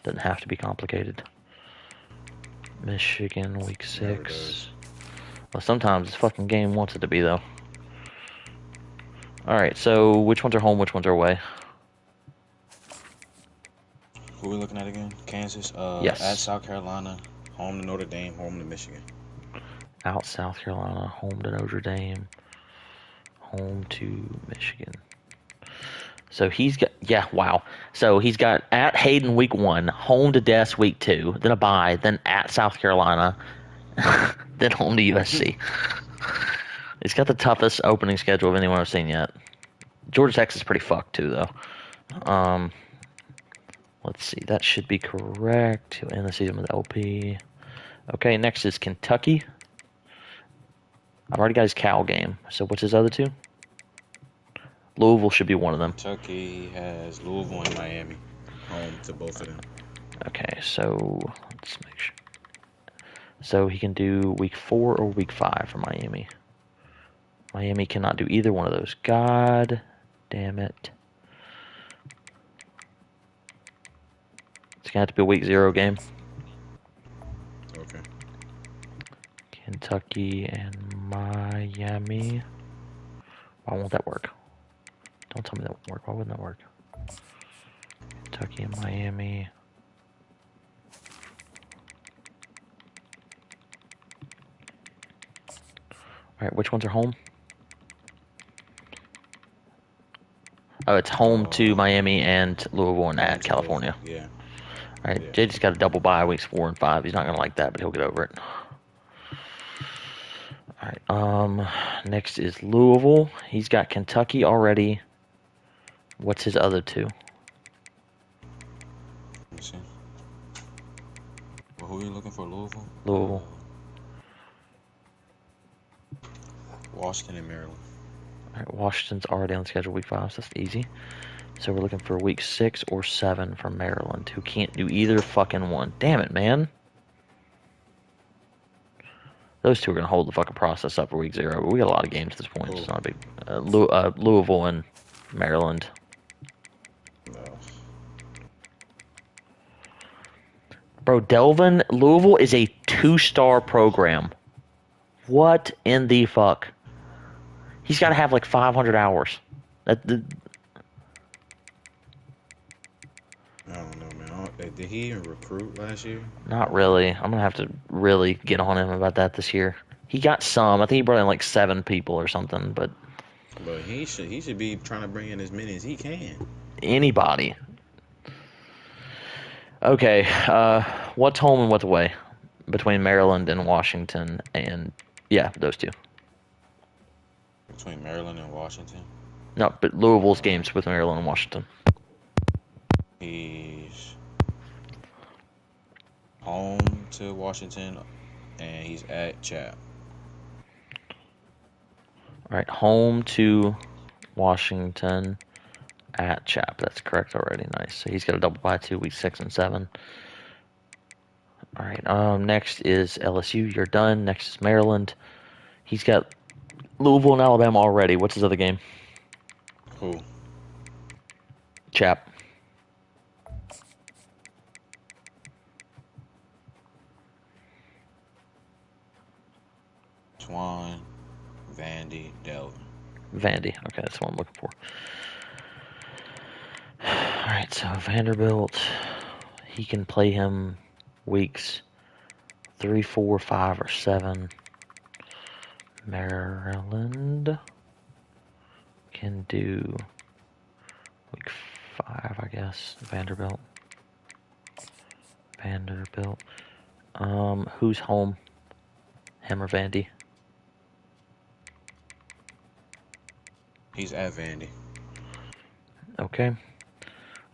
Doesn't have to be complicated. Michigan week 6. Well, sometimes this fucking game wants it to be though. Alright, so which ones are home, which ones are away?
Who are we looking at again? Kansas?
Yes.
At South Carolina, home to Notre Dame, home to Michigan.
Out South Carolina, home to Notre Dame, home to Michigan. So he's got, So he's got at Hayden week 1, home to Des week 2, then a bye, then at South Carolina, then home to USC. He's got the toughest opening schedule of anyone I've seen yet. Georgia Tech's is pretty fucked too, though. Let's see, that should be correct. He'll end the season with LP. Okay, next is Kentucky. I've already got his Cal game. So what's his other two? Louisville should be one of them.
Kentucky has Louisville and Miami, home to both of them.
Okay, so let's make sure. So he can do week 4 or week 5 for Miami. Miami cannot do either one of those. God damn it. It's going to have to be a week 0 game.
Okay.
Kentucky and Miami. Why won't that work? Don't tell me that won't work. Why wouldn't that work? Kentucky and Miami. Alright, which ones are home? Oh, it's home to Miami and Louisville and at California.
Yeah.
Alright, yeah. Jay just got a double bye weeks 4 and 5. He's not going to like that, but he'll get over it. Alright, next is Louisville. He's got Kentucky already. What's his other two?
Let me see. Well, who are you looking for, Louisville?
Louisville.
Washington and Maryland.
Alright, Washington's already on schedule week 5, so that's easy. So we're looking for week 6 or 7 from Maryland, who can't do either fucking one. Damn it, man. Those two are going to hold the fucking process up for week 0, but we got a lot of games at this point. It's not a big... Louisville and Maryland.
No.
Bro, Delvin, Louisville is a 2-star program. What in the fuck? He's got to have like 500 hours.
I don't know, man. Did he even recruit last year?
Not really. I'm going to have to really get on him about that this year. He got some. I think he brought in like 7 people or something, but
he should be trying to bring in as many as he can.
Anybody. Okay, what's home and what's away between Maryland and Washington? And yeah, those two.
Between Maryland and Washington?
No, but Louisville's games with Maryland and Washington.
He's home to Washington, and he's at Chap.
All right, home to Washington, at Chap. That's correct already. Nice. So he's got a double bye too, week 6 and 7. All right. Next is LSU. You're done. Next is Maryland. He's got Louisville and Alabama already. What's his other game?
Who?
Chap.
Twan, Vandy, Delvin.
Vandy. Okay, that's what I'm looking for. All right, so Vanderbilt, he can play him weeks 3, 4, 5, or 7. Maryland can do week 5, I guess. Vanderbilt. Who's home? Him or Vandy?
He's at Vandy.
Okay.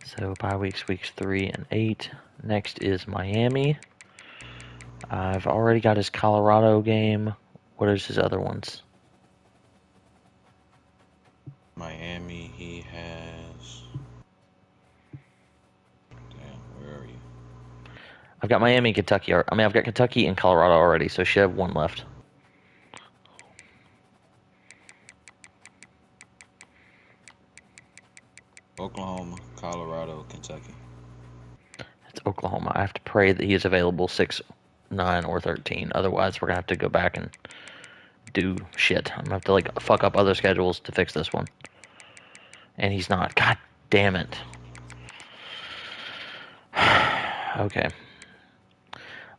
So bye weeks 3 and 8. Next is Miami. I've already got his Colorado game. What is his other ones?
Miami, he has. Damn, where are you?
I've got Miami and Kentucky. I've got Kentucky and Colorado already, so should have one left.
Oklahoma, Colorado, Kentucky.
It's Oklahoma. I have to pray that he is available 6, 9, or 13. Otherwise, we're going to have to go back and do shit. I'm going to have to fuck up other schedules to fix this one. And he's not. God damn it. Okay.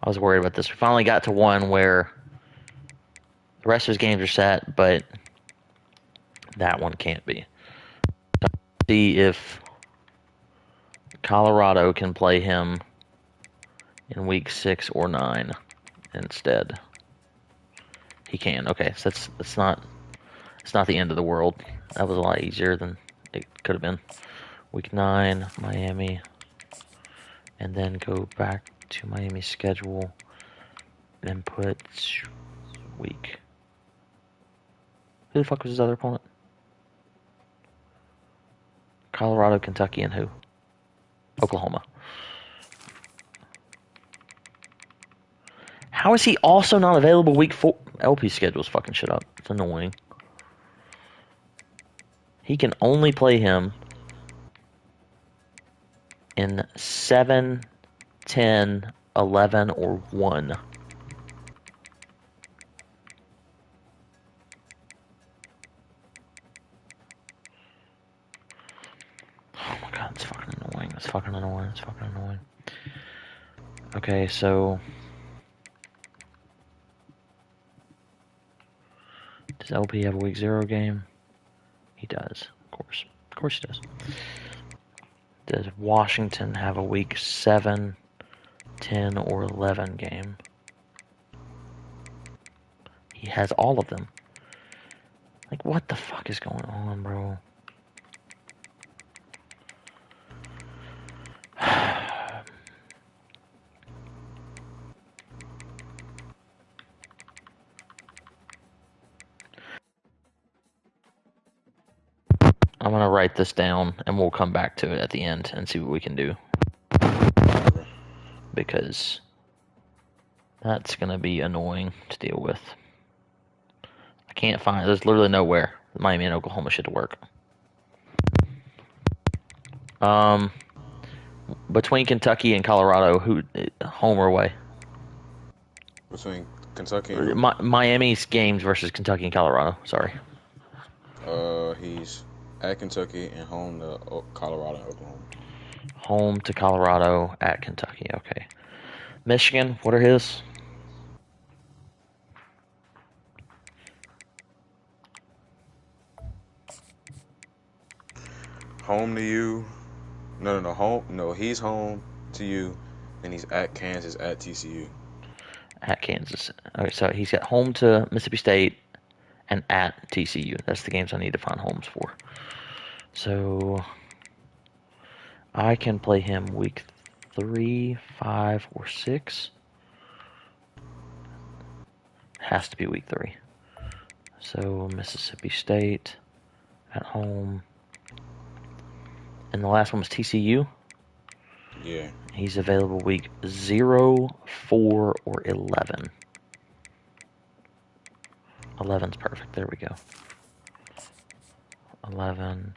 I was worried about this. We finally got to one where the rest of his games are set, but that one can't be. See if Colorado can play him in week 6 or 9 instead. He can. Okay, so it's not the end of the world. That was a lot easier than it could have been. Week 9, Miami, and then go back to Miami's schedule and put week. Who the fuck was his other opponent? Colorado, Kentucky, and who? Oklahoma. How is he also not available week 4? LP schedule's fucking shit up. It's annoying. He can only play him in 7, 10, 11, or 1. Oh my god, it's fucking annoying. It's fucking annoying. It's fucking annoying. Okay, so does LP have a week 0 game? He does, of course. Of course he does. Does Washington have a week 7, 10, or 11 game? He has all of them. Like, what the fuck is going on, bro? I'm going to write this down, and we'll come back to it at the end and see what we can do. Because that's going to be annoying to deal with. I can't find... There's literally nowhere Miami and Oklahoma should work. Between Kentucky and Colorado, who home or away?
Between Kentucky and
Miami's games versus Kentucky and Colorado. Sorry.
He's at Kentucky and home to Colorado and Oklahoma.
Home to Colorado, at Kentucky. Okay. Michigan, what are his?
Home to you. No. Home. No, he's home to you, and he's at Kansas at TCU.
At Kansas. Okay, so he's got home to Mississippi State and at TCU. That's the games I need to find homes for. So I can play him week 3, 5, or 6. Has to be week 3. So Mississippi State at home. And the last one was TCU?
Yeah.
He's available week 0, 4, or 11. 11's perfect. There we go. 11.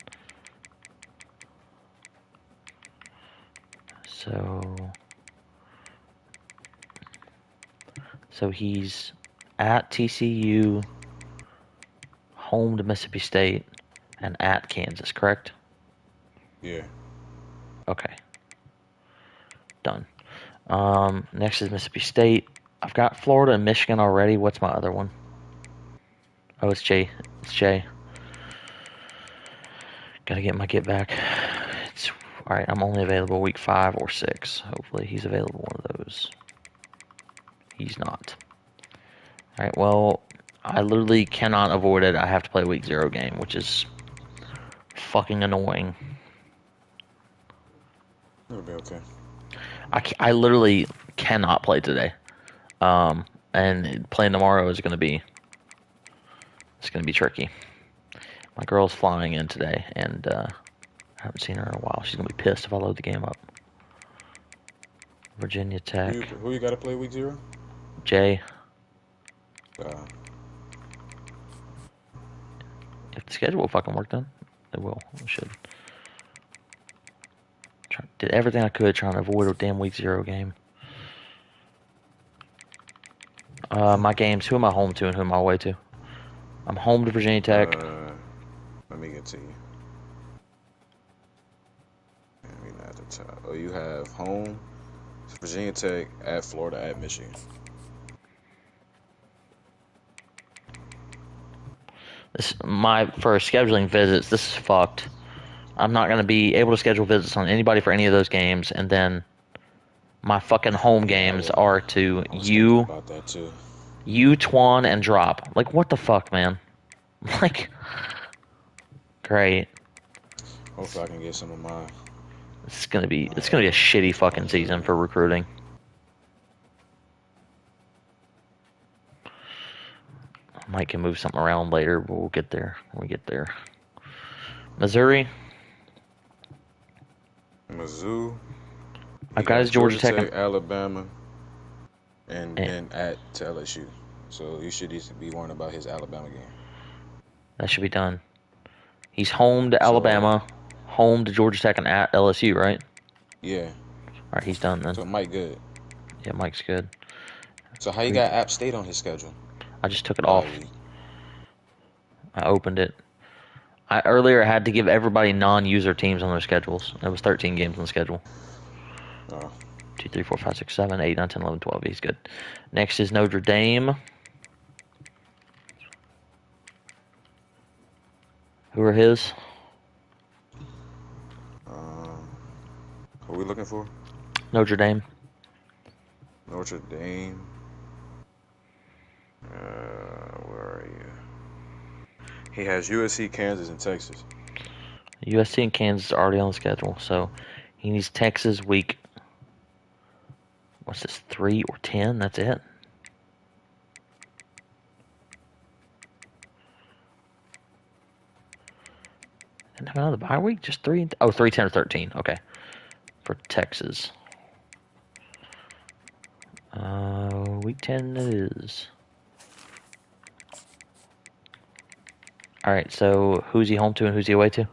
So he's at TCU, home to Mississippi State, and at Kansas, correct?
Yeah.
Okay. Done. Next is Mississippi State. I've got Florida and Michigan already. What's my other one? Oh, it's Jay. It's Jay. Gotta get my get back. Alright, I'm only available week 5 or 6. Hopefully he's available one of those. He's not. All right, well, I literally cannot avoid it. I have to play week 0 game, which is fucking annoying.
It'll be okay.
I literally cannot play today. And playing tomorrow is gonna be tricky. My girl's flying in today, and I haven't seen her in a while. She's gonna be pissed if I load the game up. Virginia Tech.
Who you got to play week 0?
Jay.
Uh,
If the schedule will fucking work, then it will. It should. Did everything I could trying to avoid a damn week 0 game. My games. Who am I home to and who am I away to? I'm home to Virginia Tech.
let me get to you. Maybe not at the top. Oh, you have home, Virginia Tech, at Florida, at Michigan.
For scheduling visits, this is fucked. I'm not gonna be able to schedule visits on anybody for any of those games, and then my fucking home games are to you,
about that too.
you, Twan, and Drop. Like, what the fuck, man? Like, great.
Hopefully, I can get some of mine.
It's gonna be a shitty fucking season for recruiting. I might can move something around later, but we'll get there when we get there. Missouri.
Mizzou.
I've got his Georgia Tech,
Alabama, and then at to LSU. So you should be worrying about his Alabama game.
That should be done. He's home to Alabama, home to Georgia Tech, and at LSU, right?
Yeah.
All right, he's done then.
So Mike good.
Yeah, Mike's good.
So how you got App State on his schedule?
I just took it off. I opened it. I earlier had to give everybody non-user teams on their schedules. It was 13 games on the schedule. 2, 3, 4, 5, 6, 7, 8, 9, 10, 11, 12. He's good. Next is Notre Dame. Who are his?
Who are we looking for?
Notre Dame.
Notre Dame. Where are you? He has USC, Kansas, and Texas.
USC and Kansas are already on the schedule, so he needs Texas week. What's this? 3 or 10? That's it. Didn't have another bye week. Just 3. Oh, 3, 10, or 13. Okay, for Texas. Week 10 it is. All right, so who's he home to and who's he away to?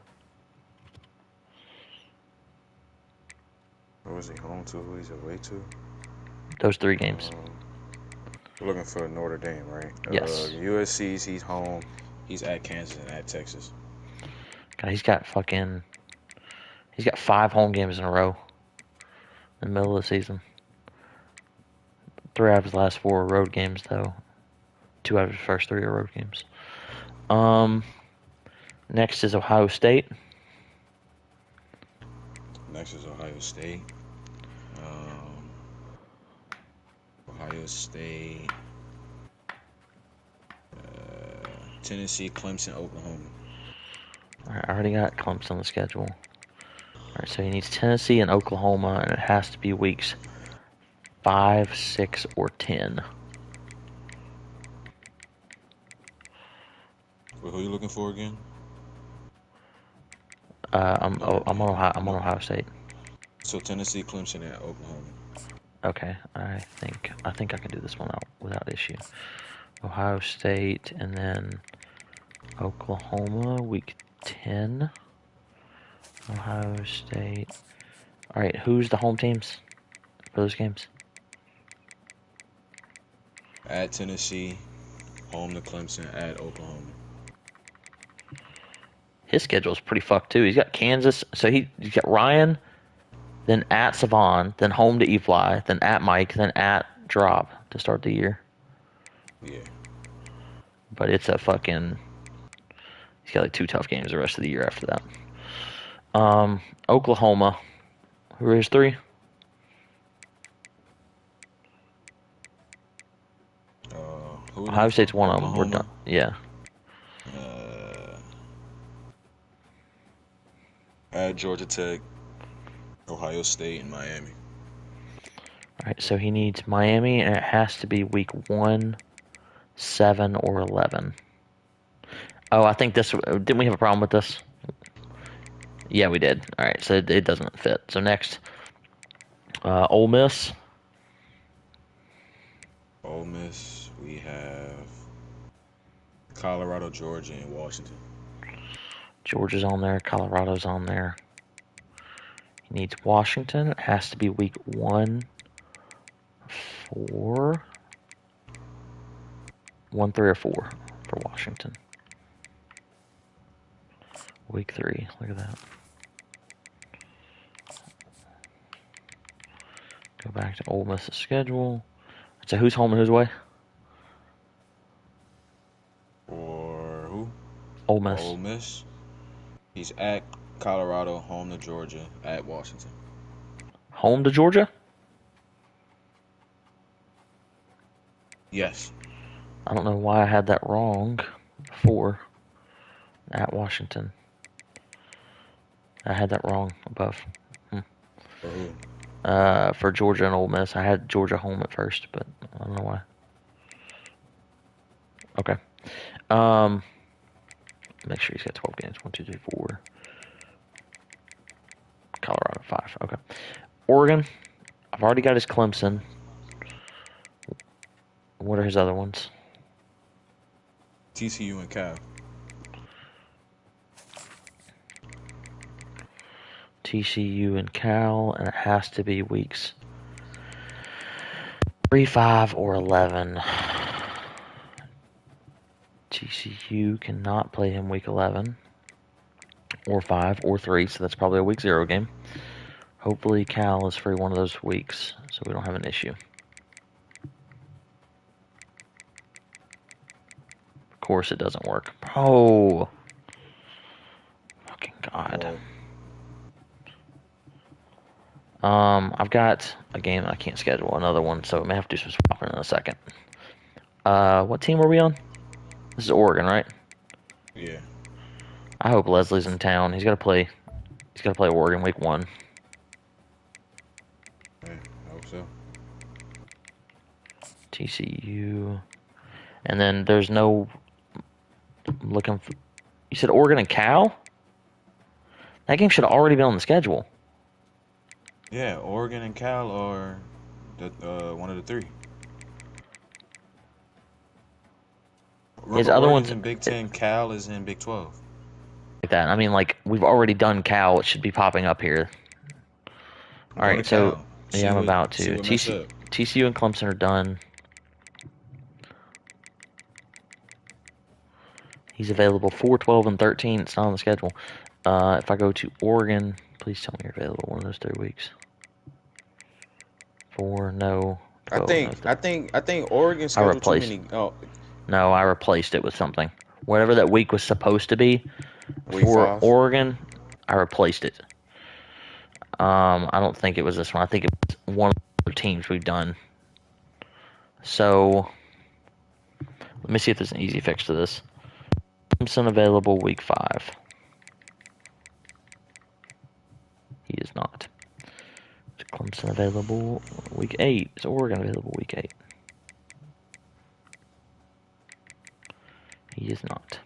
Who is he home to? Who he's away to?
Those 3 games.
We're looking for Notre Dame, right?
Yes.
USC's he's home. He's at Kansas and at Texas.
God, he's got 5 home games in a row in the middle of the season. 3 out of his last 4 are road games, though. 2 out of his first 3 are road games. Next is Ohio State.
Next is Ohio State. Ohio State. Tennessee, Clemson, Oklahoma.
Alright, I already got Clemson on the schedule. Alright, so he needs Tennessee and Oklahoma, and it has to be weeks 5, 6, or 10.
Who are you looking for again?
I'm on Ohio State.
So Tennessee, Clemson, and Oklahoma.
Okay, I think I can do this one out without issue. Ohio State and then Oklahoma week 10. Ohio State. All right, who's the home teams for those games?
At Tennessee, home to Clemson, at Oklahoma.
His schedule's pretty fucked too. He's got Kansas, so he's got Ryan, then at Savon, then home to E-Fly, then at Mike, then at Drop to start the year.
Yeah.
But it's a fucking... He's got like 2 tough games the rest of the year after that. Oklahoma. Who are his 3?
Who we
Ohio
done
State's
for?
one of them. We're done.
Oklahoma.
Yeah.
At Georgia Tech, Ohio State, and Miami.
All right. So he needs Miami, and it has to be week 1, 7, or 11. Oh, I think this. Didn't we have a problem with this? Yeah, we did. All right. So it doesn't fit. So next, Ole Miss.
Ole Miss, we have Colorado, Georgia, and Washington.
Georgia's on there. Colorado's on there. He needs Washington. It has to be week 1, 4, 1, 3, or 4 for Washington. Week 3. Look at that. Go back to Ole Miss's schedule. So who's home and who's away?
For who?
Ole
For
Miss.
Ole Miss, he's at Colorado, home to Georgia, at Washington.
Home to Georgia?
Yes.
I don't know why I had that wrong before. At Washington. I had that wrong above.
For who?
For Georgia and Ole Miss. I had Georgia home at first, but I don't know why. Okay. Make sure he's got 12 games. 1, 2, 3, 4. Colorado 5. Okay. Oregon. I've already got his Clemson. What are his other ones?
TCU and Cal.
TCU and Cal, and it has to be weeks 3, 5, or 11. TCU cannot play him week 11, or 5, or 3, so that's probably a week 0 game. Hopefully Cal is free one of those weeks, so we don't have an issue. Of course it doesn't work. Oh! Fucking God. I've got a game I can't schedule, another one, so I may have to do some swapping in a second. What team are we on? This is Oregon, right?
Yeah.
I hope Leslie's in town. He's got to play Oregon week 1.
Yeah, I hope so.
TCU. And then there's no looking for, you said Oregon and Cal? That game should have already been on the schedule.
Yeah, Oregon and Cal are the one of the 3.
His
Remember,
other
Oregon's
ones
in Big 10, Cal is in Big 12.
like that. I mean, like, we've already done Cal. It should be popping up here. All
Go to
right, so
Cal.
yeah, I'm about
See
to.
what messed up.
TCU and Clemson are done. He's available 4, 12, and 13. It's not on the schedule. If I go to Oregon, please tell me you're available one of those 3 weeks. 4, no. 12, no.
I think Oregon
I
scheduled too
replaced.
many. Oh,
No, I replaced it with something. Whatever that week was supposed to be
week
for
5.
Oregon, I replaced it. I don't think it was this one. I think it was one of the other teams we've done. So let me see if there's an easy fix to this. Clemson available week 5. He is not. Is Clemson available week 8? Is Oregon available week 8? He is not.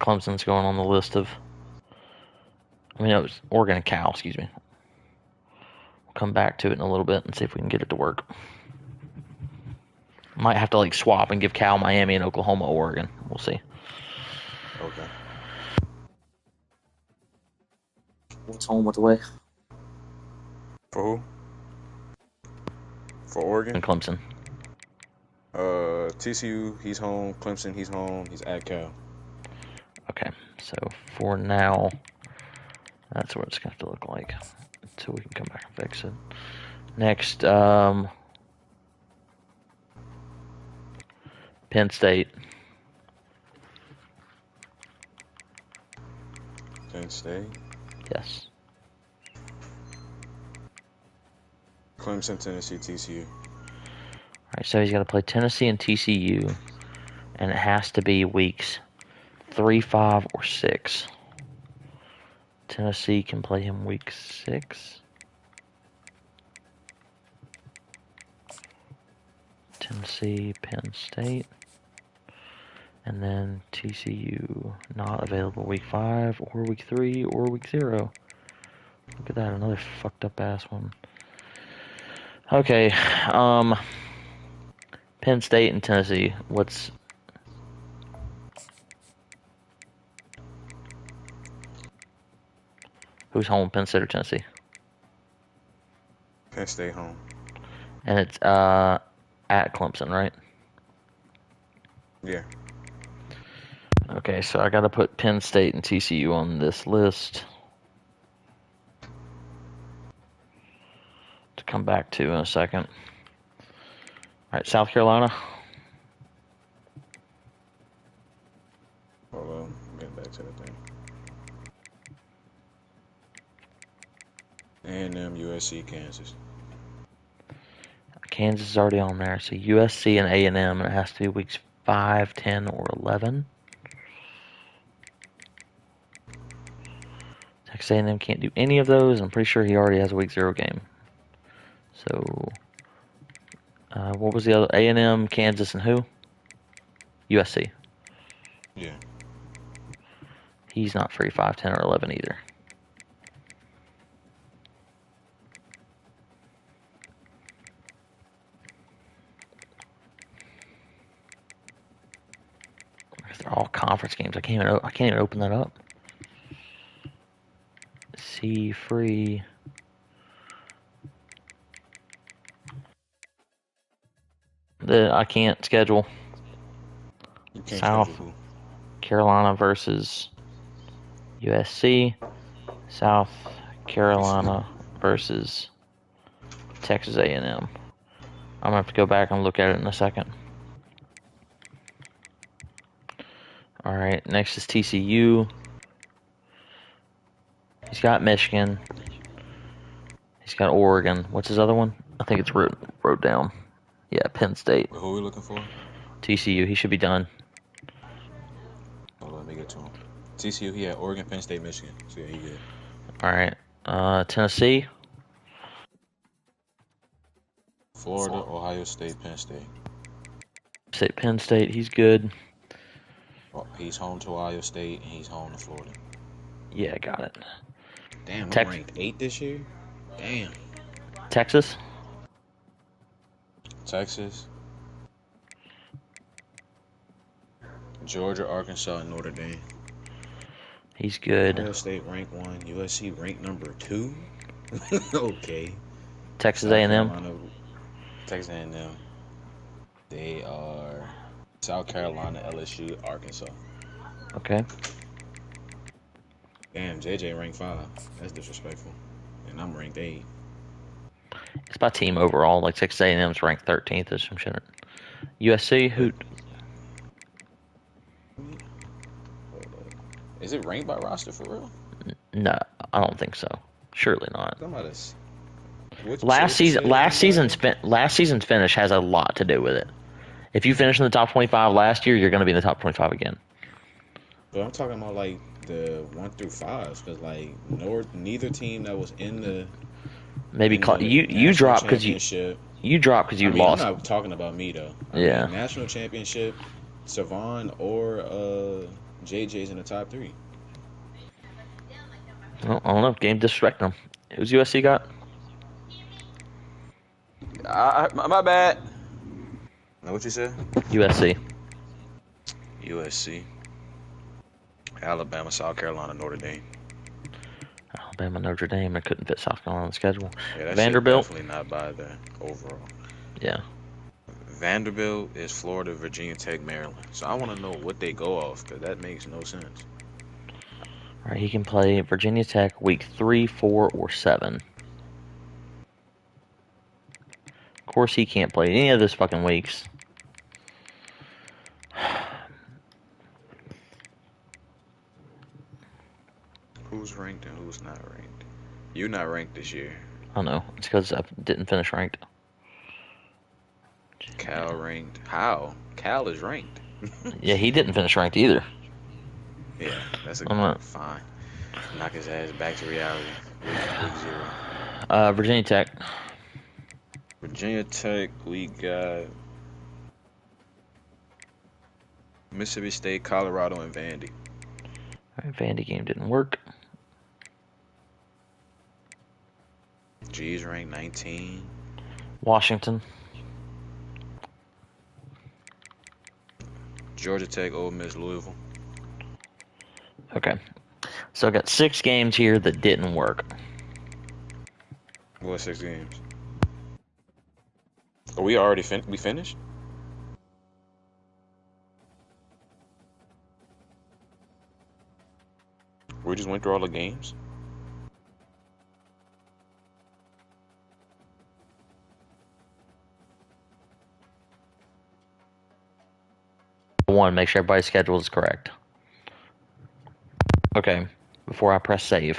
Clemson's going on the list of. I mean, it was Oregon and Cal, excuse me. We'll come back to it in a little bit and see if we can get it to work. Might have to like swap and give Cal, Miami, and Oklahoma, Oregon. We'll see.
Okay.
What's home, what's away?
For who? For Oregon?
And Clemson.
TCU, he's home. Clemson, he's home. He's at Cal.
Okay, so for now, that's what it's going to have to look like until we can come back and fix it. Next, Penn State.
Penn State.
Yes.
Clemson, Tennessee, TCU.
All right, so he's got to play Tennessee and TCU, and it has to be weeks 3, 5, or 6. Tennessee can play him week 6. Tennessee, Penn State. And then TCU not available week 5 or week 3 or week 0. Look at that, another fucked up ass one. Okay, Penn State and Tennessee. Who's home, Penn State or Tennessee?
Penn State home.
And it's at Clemson, right?
Yeah.
Okay, so I got to put Penn State and TCU on this list to come back to in a second. All right, South Carolina.
Hold on, I'm getting back to the thing. A&M, USC, Kansas.
Kansas is already on there. So USC and A&M, and it has to be weeks 5, 10, or 11. Texas A&M can't do any of those. I'm pretty sure he already has a week 0 game. So, what was the other? A&M, Kansas, and who? USC.
Yeah.
He's not free 5, 10, or 11 either. They're all conference games. I can't even open that up. See free. I can't schedule.
You can't
South
schedule who?
Carolina versus USC. South Carolina versus Texas A&M. I'm gonna have to go back and look at it in a second. All right, next is TCU. He's got Michigan. He's got Oregon. What's his other one? I think it's wrote down. Yeah, Penn State.
Who are we looking for?
TCU. He should be done.
Hold on, let me get to him. TCU, he had Oregon, Penn State, Michigan. So yeah, he good.
All right. Tennessee.
Florida, Ohio State, Penn State.
Penn State. He's good.
He's home to Ohio State, and he's home to Florida.
Yeah, got it.
Damn, I'm ranked 8 this year? Damn.
Texas.
Texas. Georgia, Arkansas, and Notre Dame.
He's good.
Ohio State ranked 1. USC ranked number 2. Okay.
Texas A&M.
Texas A&M. They are South Carolina, LSU, Arkansas.
Okay.
Damn, JJ ranked 5. That's disrespectful. And I'm ranked 8.
It's by team overall. Like Texas A&M's ranked 13th or some shit. USC. Who?
Is it ranked by roster for real?
No, I don't think so. Surely not.
Last
season's finish has a lot to do with it. If you finish in the top 25 last year, you're going to be in the top 25 again.
But I'm talking about like the 1 through 5s, because like neither team that was in the
you dropped because you dropped because you lost.
I'm not talking about me though. I mean, national championship, Savon or JJ's in the top 3.
Well, I don't know. Game disrespecting them. Who's USC got?
My bad. Know what you said?
USC.
USC. Alabama, South Carolina, Notre Dame.
Alabama, Notre Dame. It couldn't fit South Carolina on the schedule.
Yeah,
Vanderbilt.
Definitely not by the overall.
Yeah.
Vanderbilt is Florida, Virginia Tech, Maryland. So I want to know what they go off, because that makes no sense.
All right, he can play Virginia Tech week 3, 4, or 7. Of course, he can't play any of those fucking weeks.
Who's ranked and who's not ranked? You're not ranked this year.
I know. It's because I didn't finish ranked.
Cal ranked. How? Cal is ranked.
Yeah, he didn't finish ranked either.
Yeah, that's a
I'm not.
fine. Knock his ass back to reality. Week 0.
Virginia Tech.
Virginia Tech. We got Mississippi State, Colorado, and Vandy.
All right, Vandy game didn't work.
G's ranked 19.
Washington.
Georgia Tech, Ole Miss, Louisville.
Okay. So I got 6 games here that didn't work.
What 6 games? Are we already we finished? We just went through all the games.
One, make sure everybody's schedule is correct. Okay, before I press save.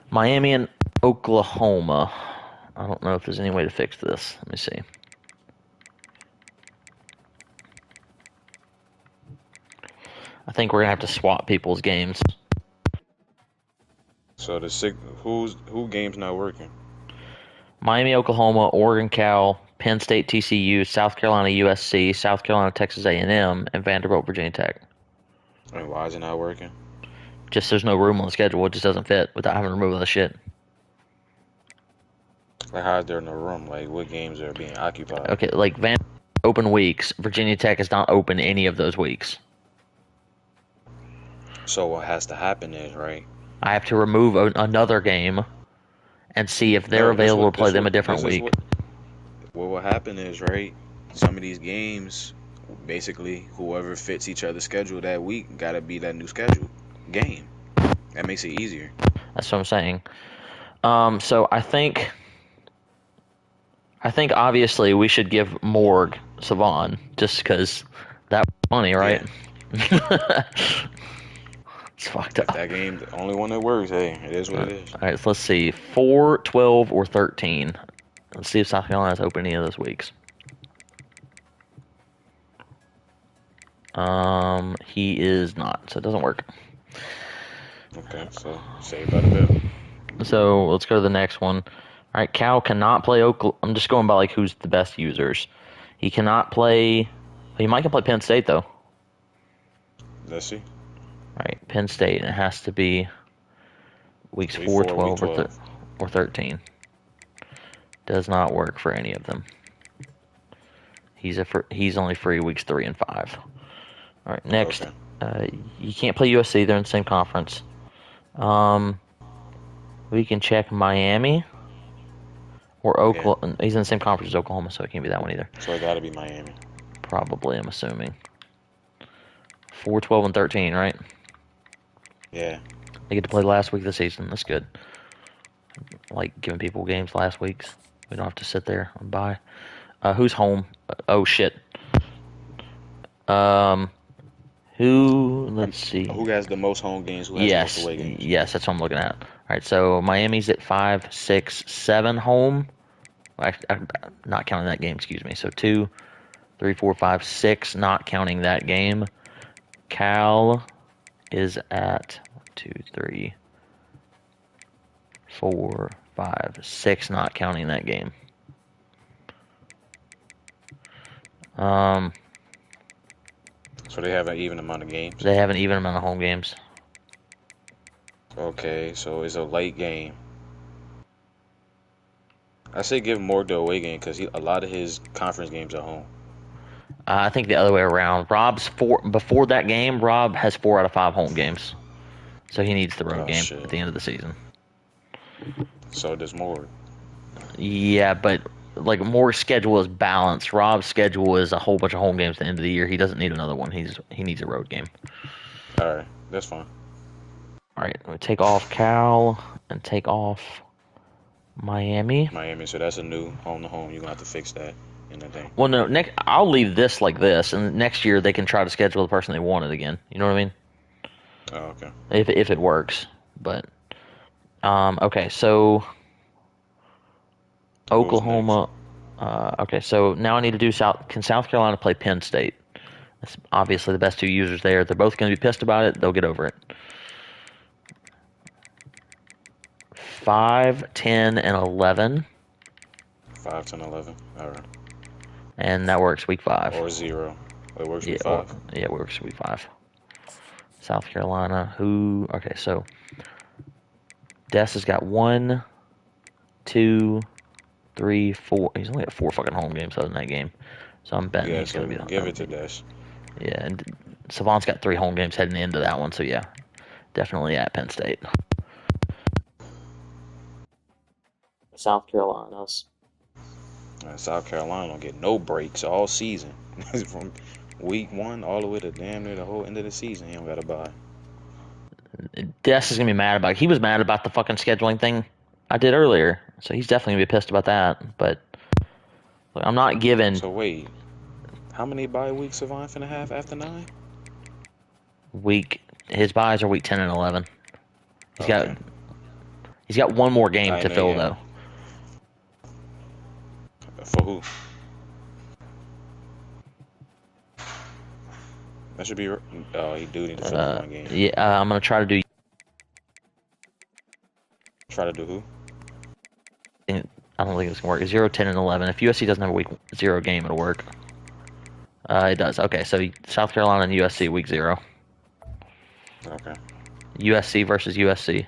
Miami and Oklahoma. I don't know if there's any way to fix this. Let me see. I think we're gonna have to swap people's games.
So the 6 who game's not working?
Miami, Oklahoma, Oregon, Cal, Penn State, TCU, South Carolina, USC, South Carolina, Texas A&M, and Vanderbilt, Virginia Tech.
And why is it not working?
Just there's no room on the schedule. It just doesn't fit without having to remove all the shit.
Like, how is there no room? Like, what games are being occupied?
Okay, like open weeks. Virginia Tech is not open any of those weeks.
So what has to happen is, right?
I have to remove another game and see if they're available to play them a different week.
What will happen is, right? Some of these games, basically, whoever fits each other's schedule that week got to be that new schedule game. That makes it easier.
That's what I'm saying. So I think obviously we should give Morg Savan just because that was funny, right? Yeah. It's fucked up.
If that game, the only one that works, hey, it is what it is.
All right, so let's see. 4, 12, or 13. Let's see if South Carolina's open any of those weeks. He is not, so it doesn't work.
Okay, so saved by the bell.
So let's go to the next one. All right, Cal cannot play Oklahoma. I'm just going by like who's the best users. He cannot play. He might can play Penn State though.
Let's see.
All right, Penn State. It has to be weeks 4, 12, or 13. Does not work for any of them. He's only free weeks 3 and 5. All right, next. Okay. You can't play USC. They're in the same conference. We can check Miami or Oklahoma. Yeah. He's in the same conference as Oklahoma, so it can't be that one either.
So it got to be Miami.
Probably, I'm assuming. 4, 12, and 13, right?
Yeah.
They get to play last week of the season. That's good. Like giving people games last week's. We don't have to sit there and buy. Who's home? Oh shit. Let's see.
Who has the most home games? Who has the most away games?
Yes, that's what I'm looking at. All right, so Miami's at 5, 6, 7 home. I'm not counting that game, excuse me. So 2, 3, 4, 5, 6, not counting that game. Cal is at 1, 2, 3, 4, 5, 6, not counting that game.
So they have an even amount of games?
They have an even amount of home games.
Okay, so it's a late game. I say give Morg the away game because a lot of his conference games are home.
I think the other way around. Before that game, Rob has 4 out of 5 home games. So he needs the road game at the end of the season.
So does Morg.
Yeah, but like Morg's schedule is balanced. Rob's schedule is a whole bunch of home games at the end of the year. He doesn't need another one. He needs a road game.
All right, that's fine.
All right, we take off Cal and take off Miami.
So that's a new home-to-home. You're gonna have to fix that in the thing.
Well, no, I'll leave this like this, and next year they can try to schedule the person they wanted again. You know what I mean?
Oh, okay.
If it works, but okay, so
Who's next?
Oklahoma. Okay, so now I need to do South. Can South Carolina play Penn State? That's obviously the best two users there. They're both going to be pissed about it. They'll get over it. 5, 10, and 11.
5, 10, 11. All right.
And that works week 5.
Or 0. It works
Yeah,
week 5.
yeah, it works week 5. South Carolina, who? Okay, so Des has got 1, 2, 3, 4. He's only got 4 fucking home games other than that game. So I'm betting
Yeah,
he's going to
so
be
give it to Dash.
yeah, and Savant's got 3 home games heading into that one, so yeah, definitely at Penn State. South Carolina's.
South Carolina don't get no breaks all season. From week 1 all the way to damn near the whole end of the season, he don't got to buy.
Des is gonna be mad about. He was mad about the fucking scheduling thing I did earlier, so he's definitely gonna be pissed about that. But look, I'm not giving
So wait, how many bye weeks Savant finna have after 9?
week. His buys are week 10 and 11. He's got
Okay.
he's got one more game
I
to
know he
fill
had
though.
For who? That should be. Oh, he do need to fill in one game.
Yeah, I'm gonna try to do.
Try to do who?
I don't think it's gonna work. 0, 10, and 11. If USC doesn't have a week 0 game, it'll work. It does. Okay, so South Carolina and USC week 0.
Okay.
USC versus USC.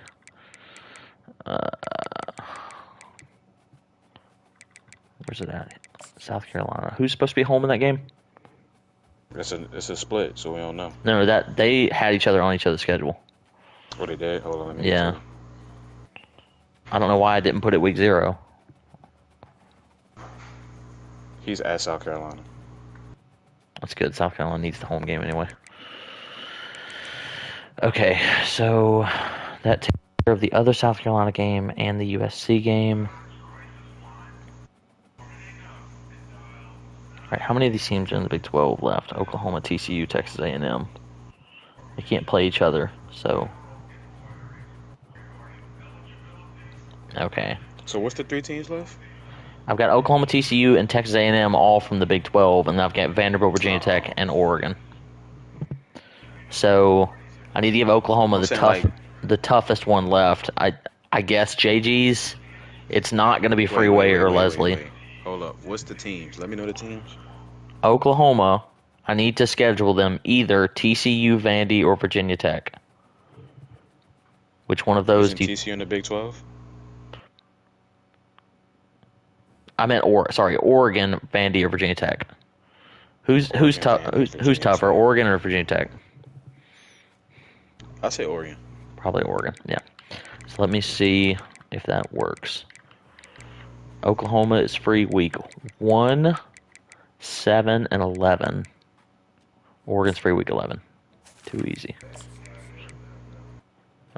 Where's it at? South Carolina. Who's supposed to be home in that game?
It's a split, so we don't know.
No, that they had each other on each other's schedule.
What they did? Hold on, let me get
Yeah.
to it.
I don't know why I didn't put it week 0.
He's at South Carolina.
That's good. South Carolina needs the home game anyway. Okay, so that takes care of the other South Carolina game and the USC game. All right, how many of these teams are in the Big 12 left? Oklahoma, TCU, Texas A&M. They can't play each other, so okay.
So what's the 3 teams left?
I've got Oklahoma, TCU, and Texas A&M all from the Big 12, and I've got Vanderbilt, Virginia Tech, and Oregon. So I need to give Oklahoma the toughest one left. I guess JG's. It's not going to be Freeway or Leslie.
Wait. Hold up. What's the teams? Let me know the teams.
Oklahoma, I need to schedule them either TCU, Vandy, or Virginia Tech. Which one of those
Isn't TCU in the Big 12?
I meant Oregon, Vandy, or Virginia Tech. Who's tough? Who's tougher, Oregon or Virginia Tech?
I say Oregon.
Probably Oregon. Yeah. So let me see if that works. Oklahoma is free week 1, 7, and 11. Oregon's free week 11. Too easy.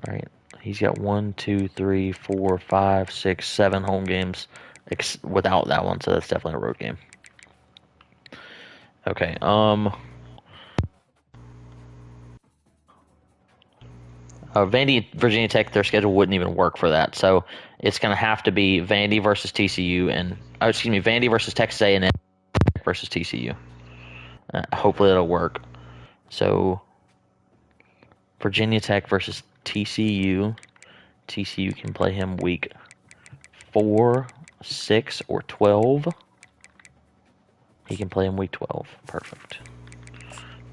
All right. He's got 1, 2, 3, 4, 5, 6, 7 home games without that one, so that's definitely a road game. Okay. Vandy, Virginia Tech, their schedule wouldn't even work for that. So it's going to have to be Vandy versus TCU Vandy versus Texas A&M versus TCU. Hopefully that'll work. So Virginia Tech versus TCU. TCU can play him week 4, 6, or 12. He can play him week 12. Perfect.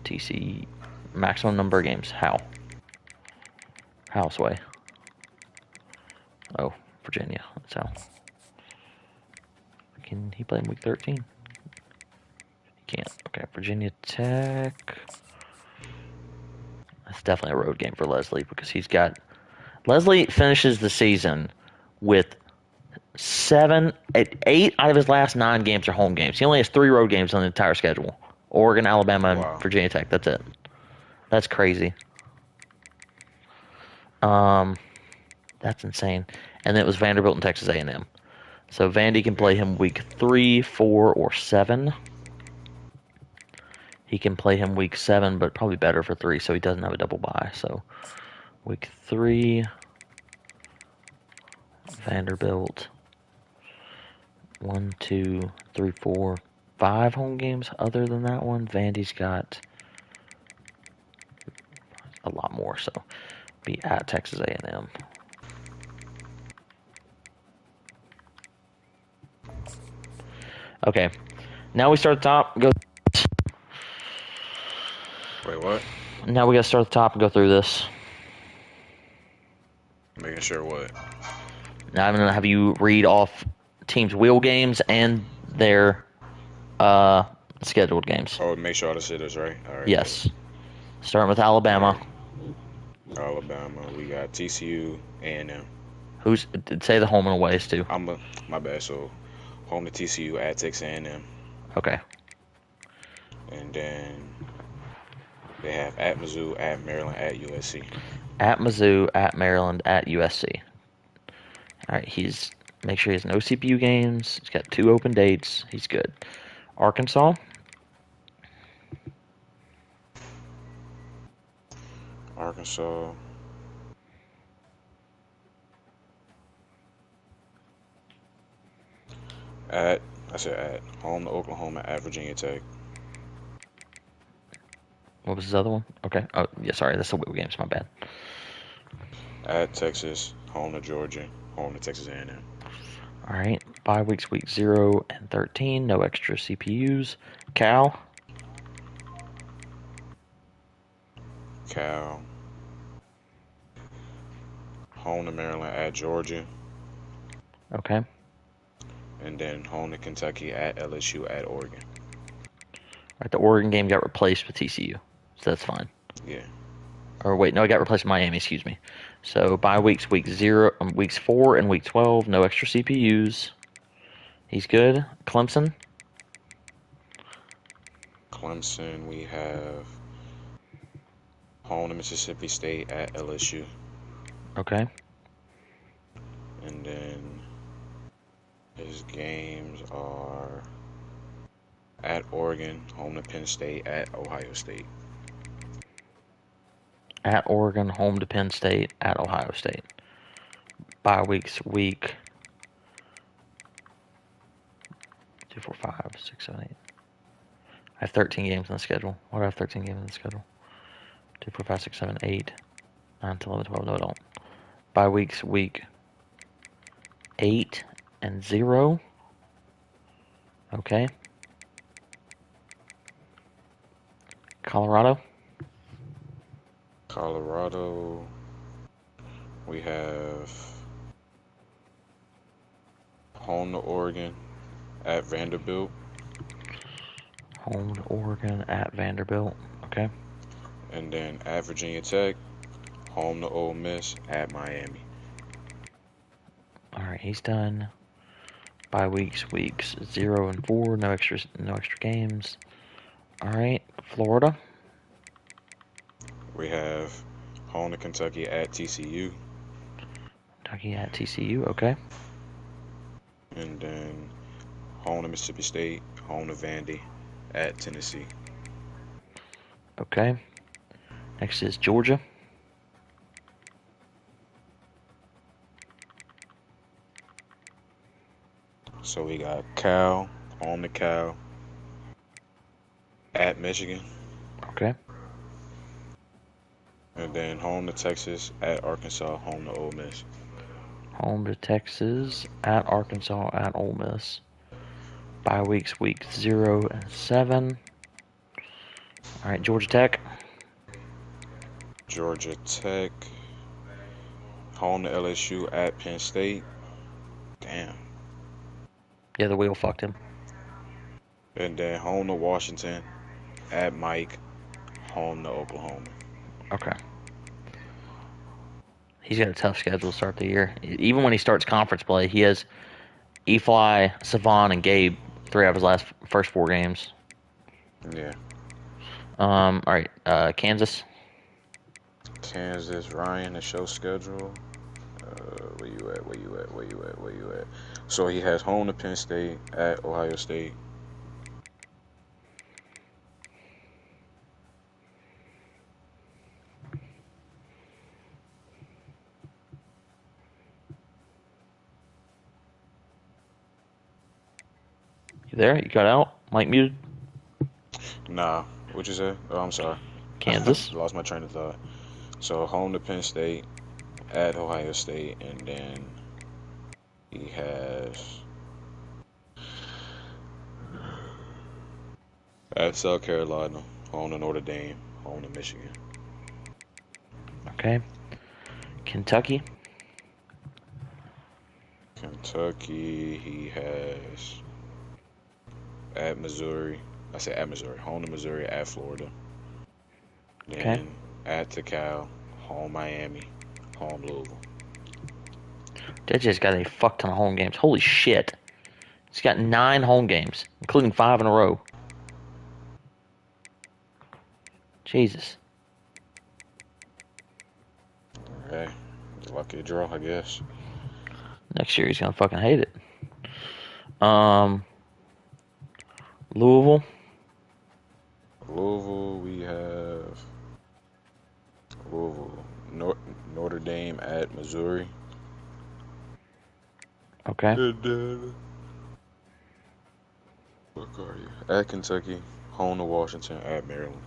TCU maximum number of games. Houseway. Oh, Virginia. That's how. Can he play in week 13? He can't. Okay, Virginia Tech. That's definitely a road game for Leslie because he's got. Leslie finishes the season with 8 out of his last 9 games are home games. He only has 3 road games on the entire schedule. Oregon, Alabama, and Virginia Tech. That's it. That's crazy. That's insane. And then it was Vanderbilt and Texas A&M. So Vandy can play him week 3, 4, or 7. He can play him week 7, but probably better for 3, so he doesn't have a double bye. So week 3, Vanderbilt. 1, 2, 3, 4, 5 home games other than that one. Vandy's got a lot more, so be at Texas A&M. Okay, now we start at the top. Go.
Wait, what?
Now we got to start at the top and go through this.
Making sure what?
Now I'm gonna have you read off teams' wheel games and their scheduled games.
Oh, make sure all the shit is right. All right.
Yes. Starting with Alabama.
Right. Alabama. We got TCU, A&M.
Who's say the home and aways too?
My bad. So, home to TCU, at Texas A&M,
Okay.
and then they have at Mizzou, at Maryland, at USC.
At Mizzou, at Maryland, at USC. All right. Make sure he has no CPU games. He's got 2 open dates. He's good. Arkansas.
Arkansas. I said at home to Oklahoma, at Virginia Tech.
What was his other one? Okay. Oh, yeah, sorry. That's the wheel games. My bad.
At Texas, home to Georgia, home to Texas A&M.
All right. Bye weeks, week 0 and 13. No extra CPUs. Cal.
Cal. Home to Maryland, at Georgia.
Okay.
And then home to Kentucky, at LSU, at Oregon.
All right. The Oregon game got replaced with TCU, so that's fine.
Yeah.
Or wait, no, it got replaced with Miami. Excuse me. So bye weeks, weeks 4 and week 12. No extra CPUs. He's good. Clemson.
Clemson, we have home to Mississippi State, at LSU.
Okay.
And then his games are at Oregon, home to Penn State, at Ohio State.
At Oregon, home to Penn State, at Ohio State. Bye weeks, week 2, 4, 5, 6, 7, 8. I have 13 games on the schedule. Why do I have 13 games on the schedule? 2, 4, 5, 6, 7, 8, 9, 10, 11, 12. No, I don't. Bye weeks, week 8 and 0. Okay. Colorado.
Colorado, we have home to Oregon, at Vanderbilt.
Home to Oregon, at Vanderbilt. Okay.
And then at Virginia Tech, home to Ole Miss, at Miami.
All right, he's done. Bye weeks 0 and 4. No extra games. All right, Florida.
We have home to Kentucky, at TCU.
Kentucky at TCU. Okay.
And then home to Mississippi State, home to Vandy, at Tennessee.
Okay. Next is Georgia.
So we got Cal, home to Cal, at Michigan.
Okay.
And then home to Texas, at Arkansas, home to Ole Miss.
Home to Texas, at Arkansas, at Ole Miss. Bye weeks, week 0 and 7. All right, Georgia Tech.
Georgia Tech, home to LSU, at Penn State. Damn.
Yeah, the wheel fucked him.
And then home to Washington, at Mike, home to Oklahoma.
Okay. He's got a tough schedule to start the year. Even when he starts conference play, he has E-Fly, Savon, and Gabe 3 out of his first 4 games.
Yeah.
All right, Kansas.
Kansas, Ryan, the show schedule. Where you at? So he has home to Penn State, at Ohio State.
You there? You got out? Mic muted?
Nah, what you say? Oh, I'm sorry.
Kansas.
Lost my train of thought. So home to Penn State, at Ohio State, and then he has at South Carolina, home to Notre Dame, home to Michigan.
Okay. Kentucky.
Kentucky, he has at Missouri. I say at Missouri, home to Missouri, at Florida.
Okay.
Then at to Cal, home Miami, home Louisville.
That just got a fuck ton of home games. Holy shit. He's got 9 home games, including 5 in a row. Jesus.
Hey, lucky draw, I guess.
Next year he's gonna fucking hate it. Louisville.
Louisville, we have Louisville, Notre Dame at Missouri.
Okay.
And then, what are you? At Kentucky, home to Washington, at Maryland.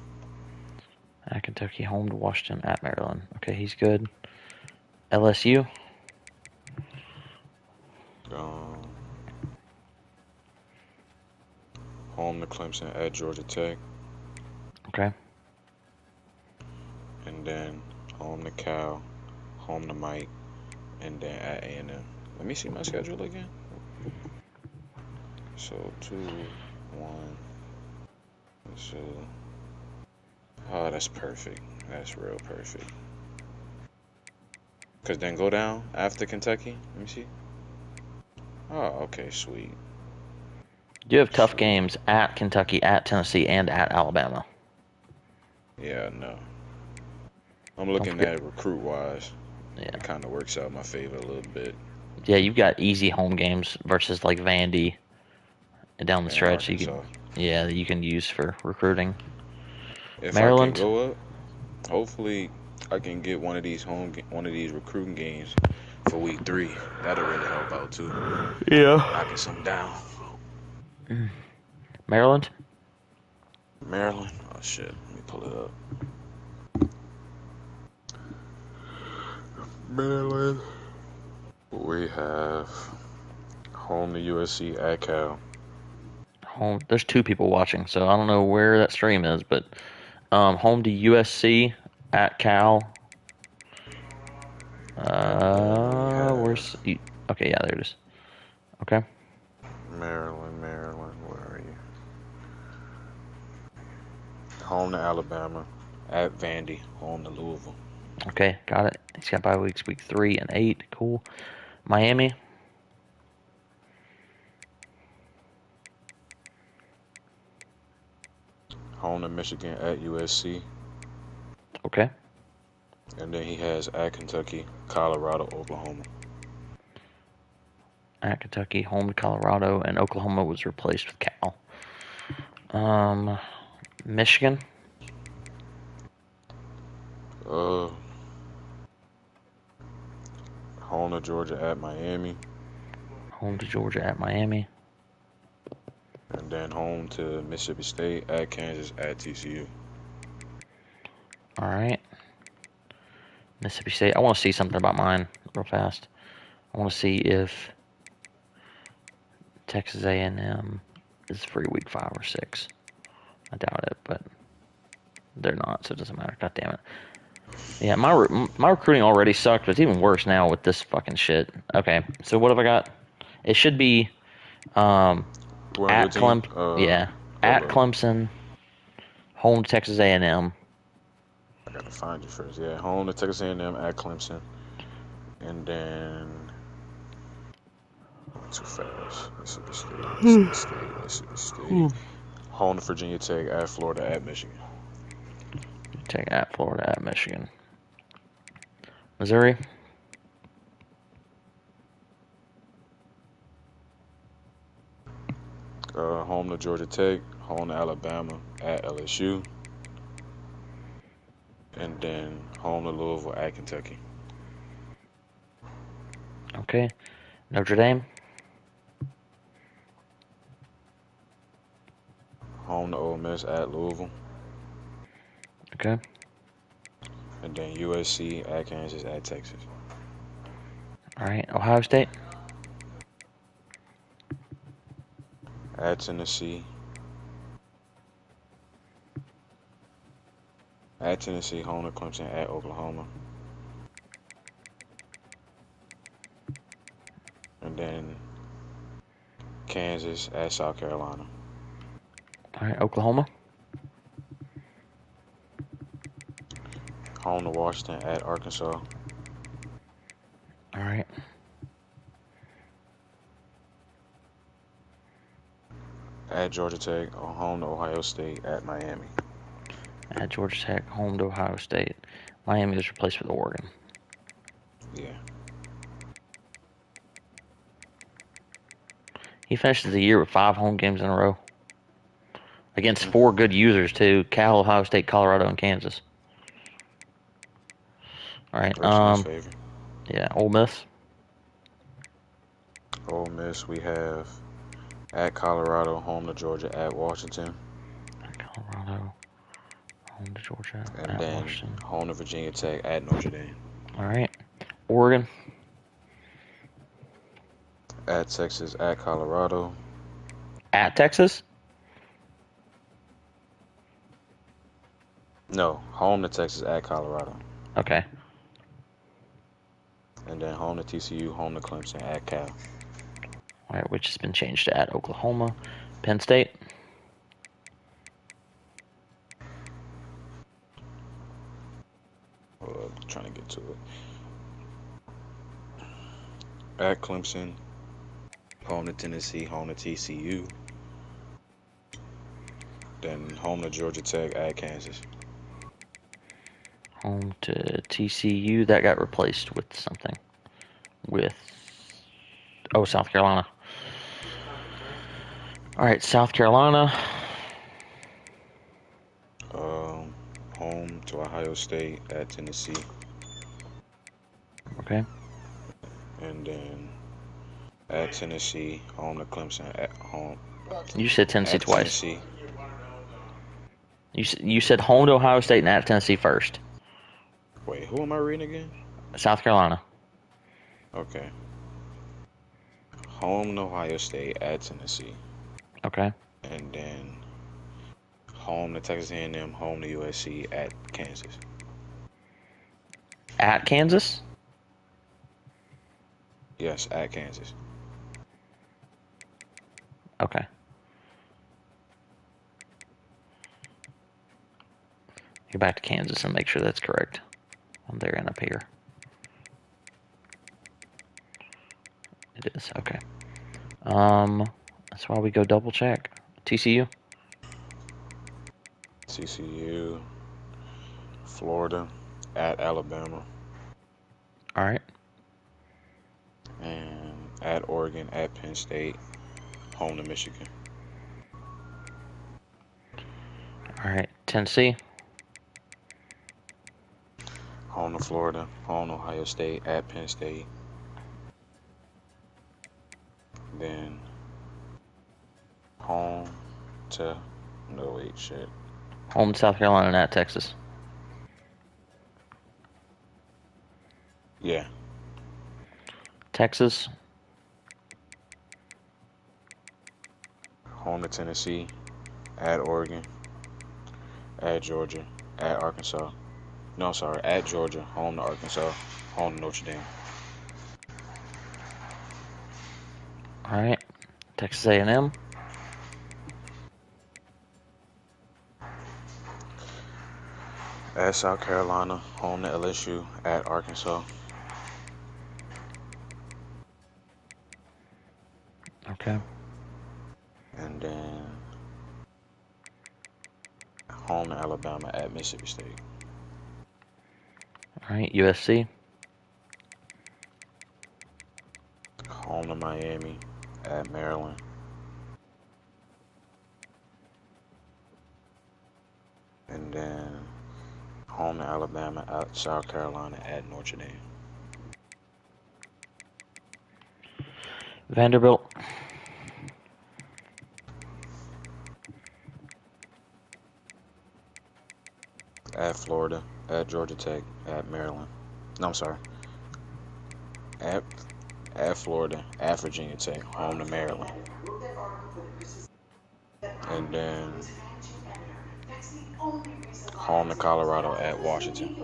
At Kentucky, home to Washington, at Maryland. Okay, he's good. LSU.
Um, home to Clemson, at Georgia Tech.
Okay.
And then home to Cal, home to Mike, and then at A&M. Let me see my schedule again. So 2, 1, 2. Oh, that's perfect. That's real perfect. Cause then go down after Kentucky. Let me see. Oh, okay, sweet.
You have tough
Sweet.
games at Kentucky, at Tennessee, and at Alabama.
Yeah, no. I'm
Don't
looking
forget.
at it recruit wise.
Yeah.
It kind of works out in my favor a little bit.
Yeah, you've got easy home games versus like Vandy down the
And
stretch. You can,
Arkansas.
yeah, you can use for recruiting.
If I can
Maryland.
go up, hopefully I can get one of these recruiting games for week 3. That'll really help out too.
Yeah.
Knocking some down.
Maryland.
Maryland. Oh shit. Let me pull it up. Maryland. We have home to USC at Cal.
Home. There's 2 people watching, so I don't know where that stream is, but home to USC, at Cal.
And then we have
Where's? Okay, yeah, there it is. Okay.
Maryland. Where are you? Home to Alabama. At Vandy. Home to Louisville.
Okay, got it. He's got bye weeks, week 3 and 8. Cool. Miami.
Home to Michigan at USC.
Okay.
And then he has at Kentucky, Colorado, Oklahoma.
At Kentucky, home to Colorado, and Oklahoma was replaced with Cal. Michigan.
Uh, Home to Georgia at Miami.
Home to Georgia, at Miami.
And then home to Mississippi State, at Kansas, at TCU.
All right. Mississippi State. I want to see something about mine real fast. I want to see if Texas A&M is free week 5 or 6. I doubt it, but they're not, so it doesn't matter. God damn it. Yeah, my recruiting already sucked, but it's even worse now with this fucking shit. Okay, so what have I got? It should be
Your
at
team?
yeah,
Hold
at
up.
Clemson, home to Texas A&M.
I gotta find you first. Yeah, home to Texas A&M, at Clemson. And then too fast. Mississippi State. Home to Virginia Tech, at Florida, at Michigan.
Take at Florida, at Michigan. Missouri.
Home to Georgia Tech, home to Alabama, at LSU, and then home to Louisville, at Kentucky.
Okay. Notre Dame.
home to Ole Miss at Louisville.
Okay.
And then USC at Kansas at Texas.
All right. Ohio State.
At Tennessee. At Tennessee, home to Clemson at Oklahoma. And then Kansas at South Carolina.
All right. Oklahoma.
Home to Washington at Arkansas.
All right.
At Georgia Tech, home to Ohio State at Miami.
At Georgia Tech, home to Ohio State. Miami was replaced with Oregon.
Yeah.
He finishes the year with 5 home games in a row against 4 good users too: Cal, Ohio State, Colorado, and Kansas. All right.
Works in his favor.
Yeah. Ole Miss.
Ole Miss, we have at Colorado, home to Georgia at Washington.
At Colorado, home to Georgia,
And
at
then
Washington.
home to Virginia Tech at Notre Dame.
All right. Oregon.
At Texas, at Colorado.
At Texas.
No, home to Texas at Colorado.
Okay.
And then home to TCU, home to Clemson at Cal.
All right, which has been changed to at Oklahoma. Penn State.
Trying to get to it. At Clemson, home to Tennessee, home to TCU. Then home to Georgia Tech at Kansas.
Home to TCU. That got replaced with something. With South Carolina. All right, South Carolina.
Home to Ohio State at Tennessee.
Okay.
And then at Tennessee, home to Clemson at home.
You said Tennessee
At
twice.
Tennessee.
You said home to Ohio State and at Tennessee first.
Wait, who am I reading again?
South Carolina.
Okay. Home to Ohio State at Tennessee.
Okay.
And then home to Texas A&M, home to USC at Kansas.
At Kansas?
Yes, at Kansas.
Okay. Go back to Kansas and make sure that's correct. I'm there and up here. It is. Okay. That's why we go double check. TCU?
TCU, Florida, at Alabama.
All right.
And at Oregon, at Penn State, home to Michigan.
All right. Tennessee?
Home to Florida, home to Ohio State, at Penn State. Then home to, no wait, shit.
Home to South Carolina and at Texas.
Yeah.
Texas?
Home to Tennessee, at Oregon, at Georgia, at Arkansas. No, sorry, at Georgia, home to Arkansas, home to Notre Dame.
All right. Texas A&M?
At South Carolina, home to LSU, at Arkansas.
Okay.
And then home to Alabama, at Mississippi State.
All right. USC?
Home to Miami, at Maryland. And then home to Alabama, at South Carolina, at Notre Dame.
Vanderbilt?
at Florida, at Georgia Tech, at Maryland. No, I'm sorry. At at Florida, at Virginia Tech, home to Maryland, and then home to Colorado at Washington.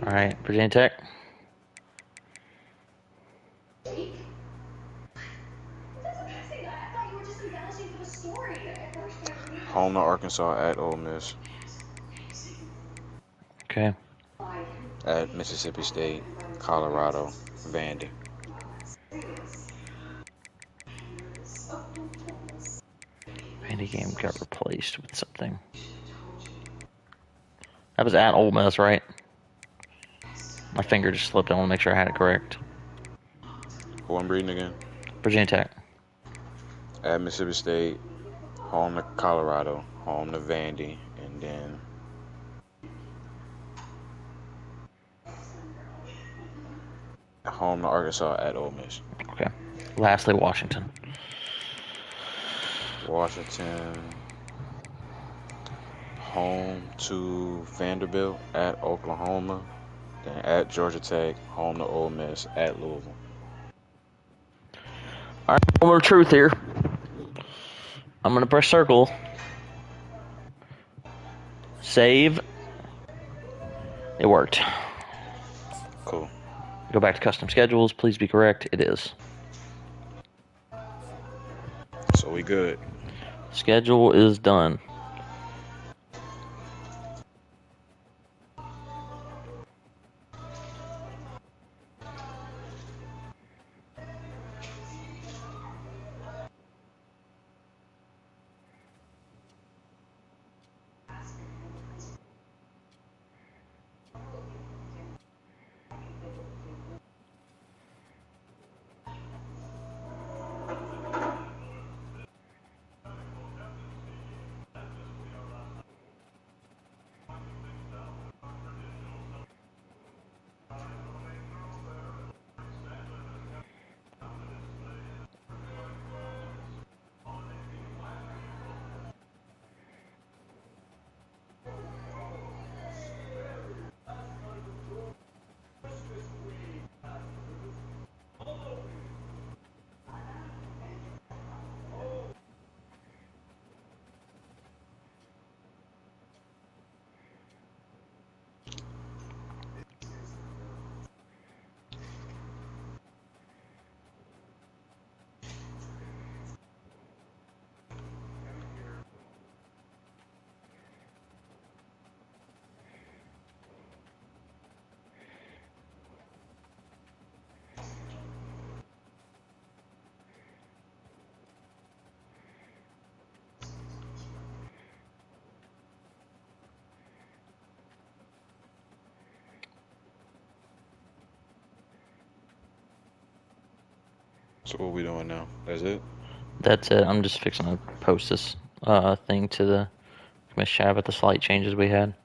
All right, Virginia Tech.
Home to Arkansas at Ole Miss.
Okay.
At Mississippi State, Colorado, Vandy.
Vandy game got replaced with something. That was at Ole Miss, right? My finger just slipped. I want to make sure I had it correct.
Who I'm reading again?
Virginia Tech.
At Mississippi State, home to Colorado, home to Vandy, and then home to Arkansas at Ole Miss.
Okay. Lastly, Washington.
Washington, home to Vanderbilt, at Oklahoma, then at Georgia Tech, home to Ole Miss, at Louisville.
All right, moment of truth here. I'm going to press circle. Save. It worked.
Cool.
Go back to custom schedules. Please be correct. It is.
So we good.
Schedule is done.
So what we doing now? That's it?
That's it. I'm just fixing to post this thing to the commission chat with the slight changes we had.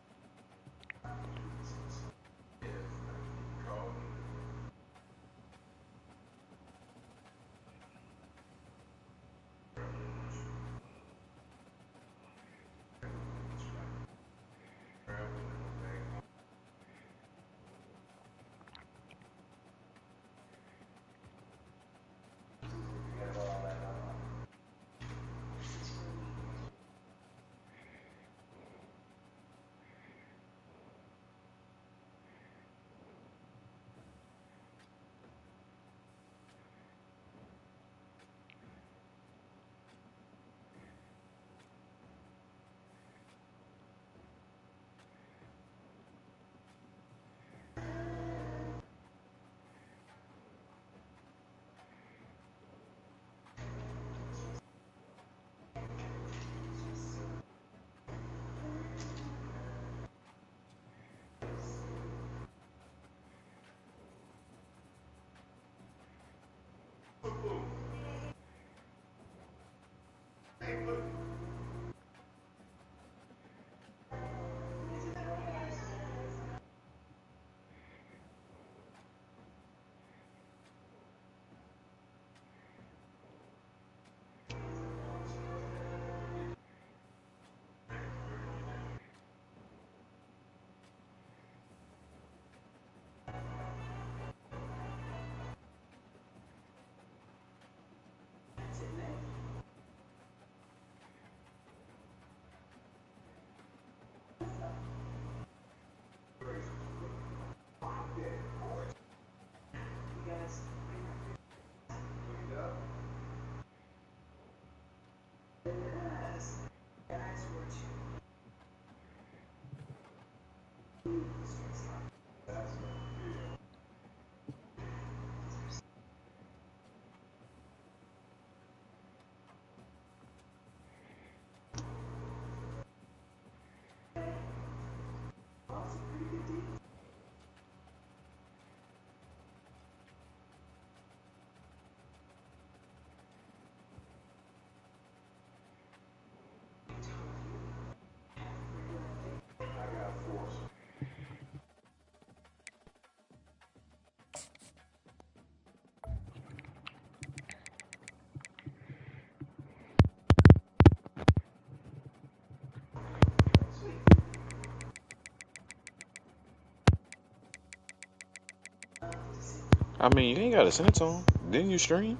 I mean, you ain't gotta send it to him. Didn't you stream?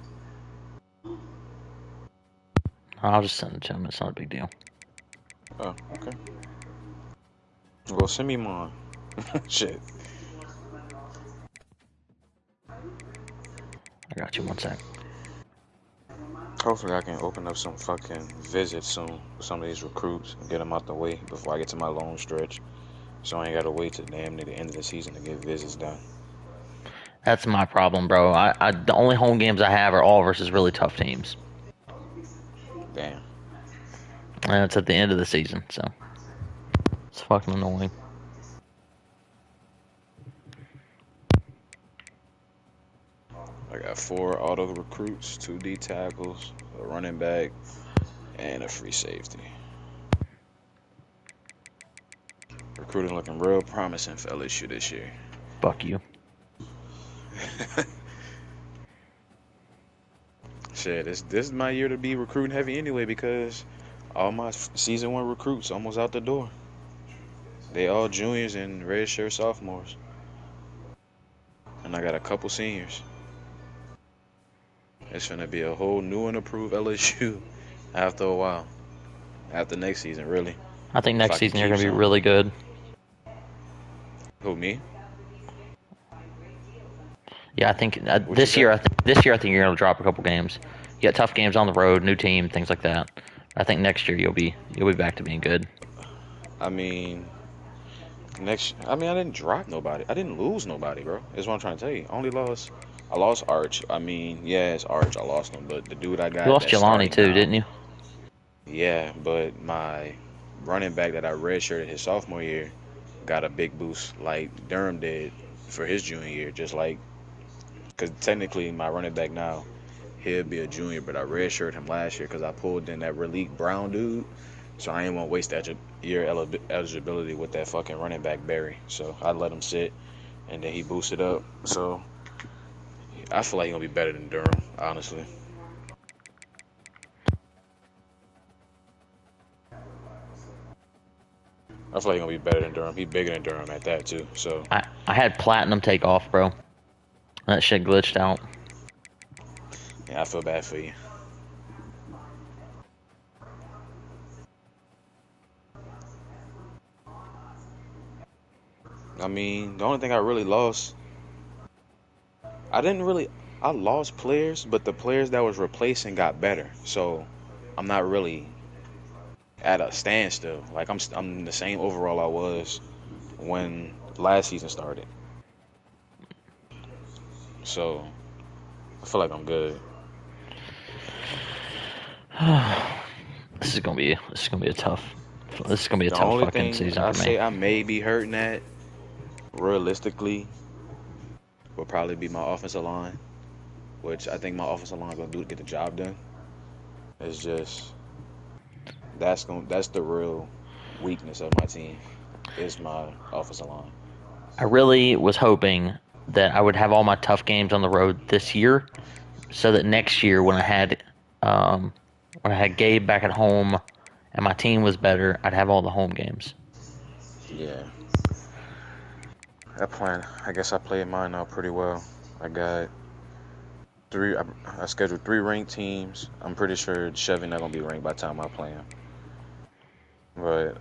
I'll just send it to him. It's not a big deal.
Oh, okay. Well, send me mine. Shit.
I got you. One sec.
Hopefully, I can open up some fucking visits soon with some of these recruits and get them out the way before I get to my long stretch. So I ain't gotta wait till damn near the end of the season to get visits done.
That's my problem, bro. The only home games I have are all versus really tough teams,
Damn.
and it's at the end of the season, so it's fucking annoying.
I got 4 auto recruits, 2 D tackles, a running back, and a free safety. Recruiting looking real promising for LSU this year.
Fuck you.
Shit, this is my year to be recruiting heavy anyway because all my season 1 recruits almost out the door. They all juniors and redshirt sophomores, and I got a couple seniors. It's gonna be a whole new and improved LSU after a while. After next season, really.
I think
If
next
I can
season you're
keep
gonna be
some.
really good.
Who, me?
Yeah, I think
What you
this
say?
year. I think you're gonna drop a couple games. You got tough games on the road, new team, things like that. I think next year you'll be back to being good.
I mean, I didn't drop nobody. I didn't lose nobody, bro. That's what I'm trying to tell you. I lost Arch. I mean, yeah, it's Arch. I lost him, but the dude I
You
got
lost
that's
Jelani
starting
too,
now,
didn't you?
yeah, but my running back that I redshirted his sophomore year got a big boost like Durham did for his junior year, just like, because technically my running back now, he'll be a junior, but I redshirted him last year because I pulled in that Relique Brown dude. So I ain't want to waste that year eligibility with that fucking running back Barry. So I let him sit, and then he boosted up. So I feel like he's gonna be better than Durham, honestly. I feel like he's gonna be better than Durham. He's bigger than Durham at that too. So
I had Platinum take off, bro. That shit glitched out.
yeah, I feel bad for you. I mean, the only thing I really lost, I didn't really, I lost players, but the players that was replacing got better. So I'm not really at a standstill. Like I'm the same overall I was when last season started. So I feel like I'm good.
This is gonna be a tough. This is gonna be a
The
tough
only
fucking
thing
season
I
for me.
say I may be hurting at, realistically, will probably be my offensive line, which I think my offensive line gonna do to get the job done. It's just that's the real weakness of my team is my offensive line.
I really was hoping that I would have all my tough games on the road this year, so that next year um, when I had Gabe back at home and my team was better, I'd have all the home games.
Yeah, that plan. I guess I played mine out pretty well. I got three. I scheduled 3 ranked teams. I'm pretty sure Chevy not gonna be ranked by the time I play him. But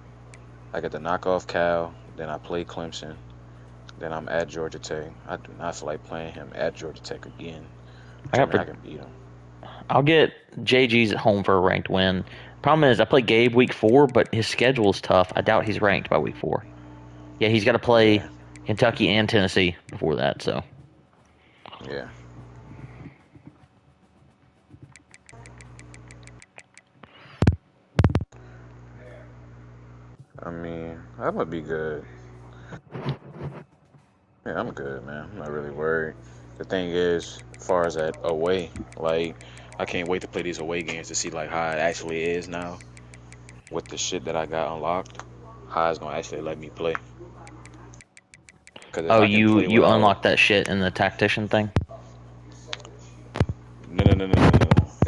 I get to knock off Cal. Then I play Clemson. Then I'm at Georgia Tech. I do not feel like playing him at Georgia Tech again.
I
Which I
got
mean I can beat him.
I'll get JG's at home for a ranked win. Problem is, I play Gabe week 4, but his schedule is tough. I doubt he's ranked by week 4. Yeah, he's got to play
Yeah,
Kentucky and Tennessee before that. So
yeah. I mean, that would be good. Yeah, I'm good, man. I'm not really worried. The thing is, as far as that away, like, I can't wait to play these away games to see like how it actually is now with the shit that I got unlocked. How it's gonna actually let me play. Cause if
oh,
I can
you
play
you
without,
unlock that shit in the tactician thing.
no.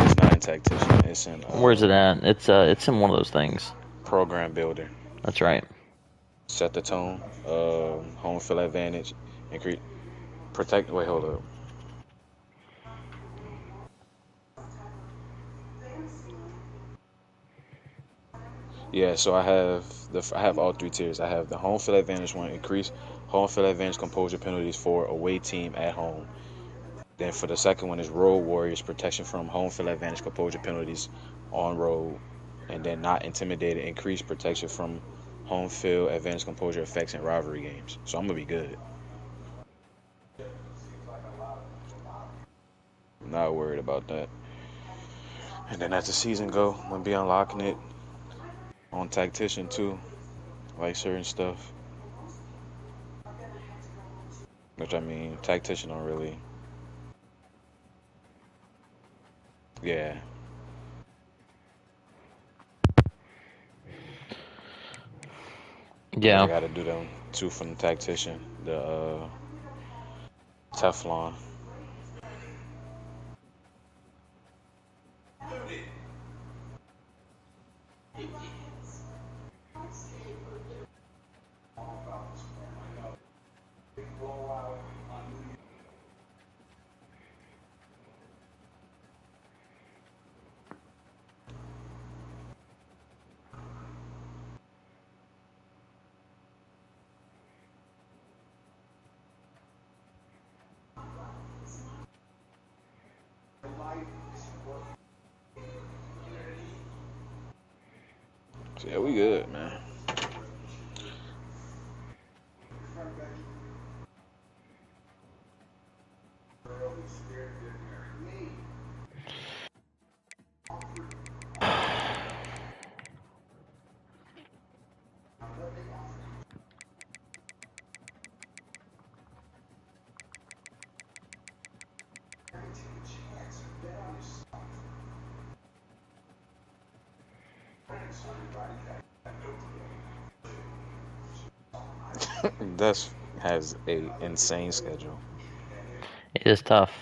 It's not in tactician. It's in
Where's it at? It's in one of those things.
program builder.
That's right.
Set the tone. Home field advantage. Increase. Protect. Wait, hold up. Yeah, so I have all three tiers. I have the home field advantage one, increase home field advantage composure penalties for away team at home. Then for the second one is road warriors protection from home field advantage composure penalties on road, and then not intimidated increased protection from home field advantage composure effects in rivalry games. So I'm gonna be good. Not worried about that. And then as the season go, I'm gonna be unlocking it on tactician too, like certain stuff. Which I mean, tactician don't really. Yeah, because I
Yeah.
got to do them two from the tactician, the Teflon. So yeah, we good, man. Dust has a insane schedule.
It is tough.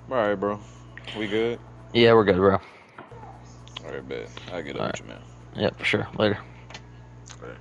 All right, bro. We good?
Yeah, we're good, bro.
All right, bet. I'll get
All
up
right.
with you, man.
Yep, for sure. Later.
All right.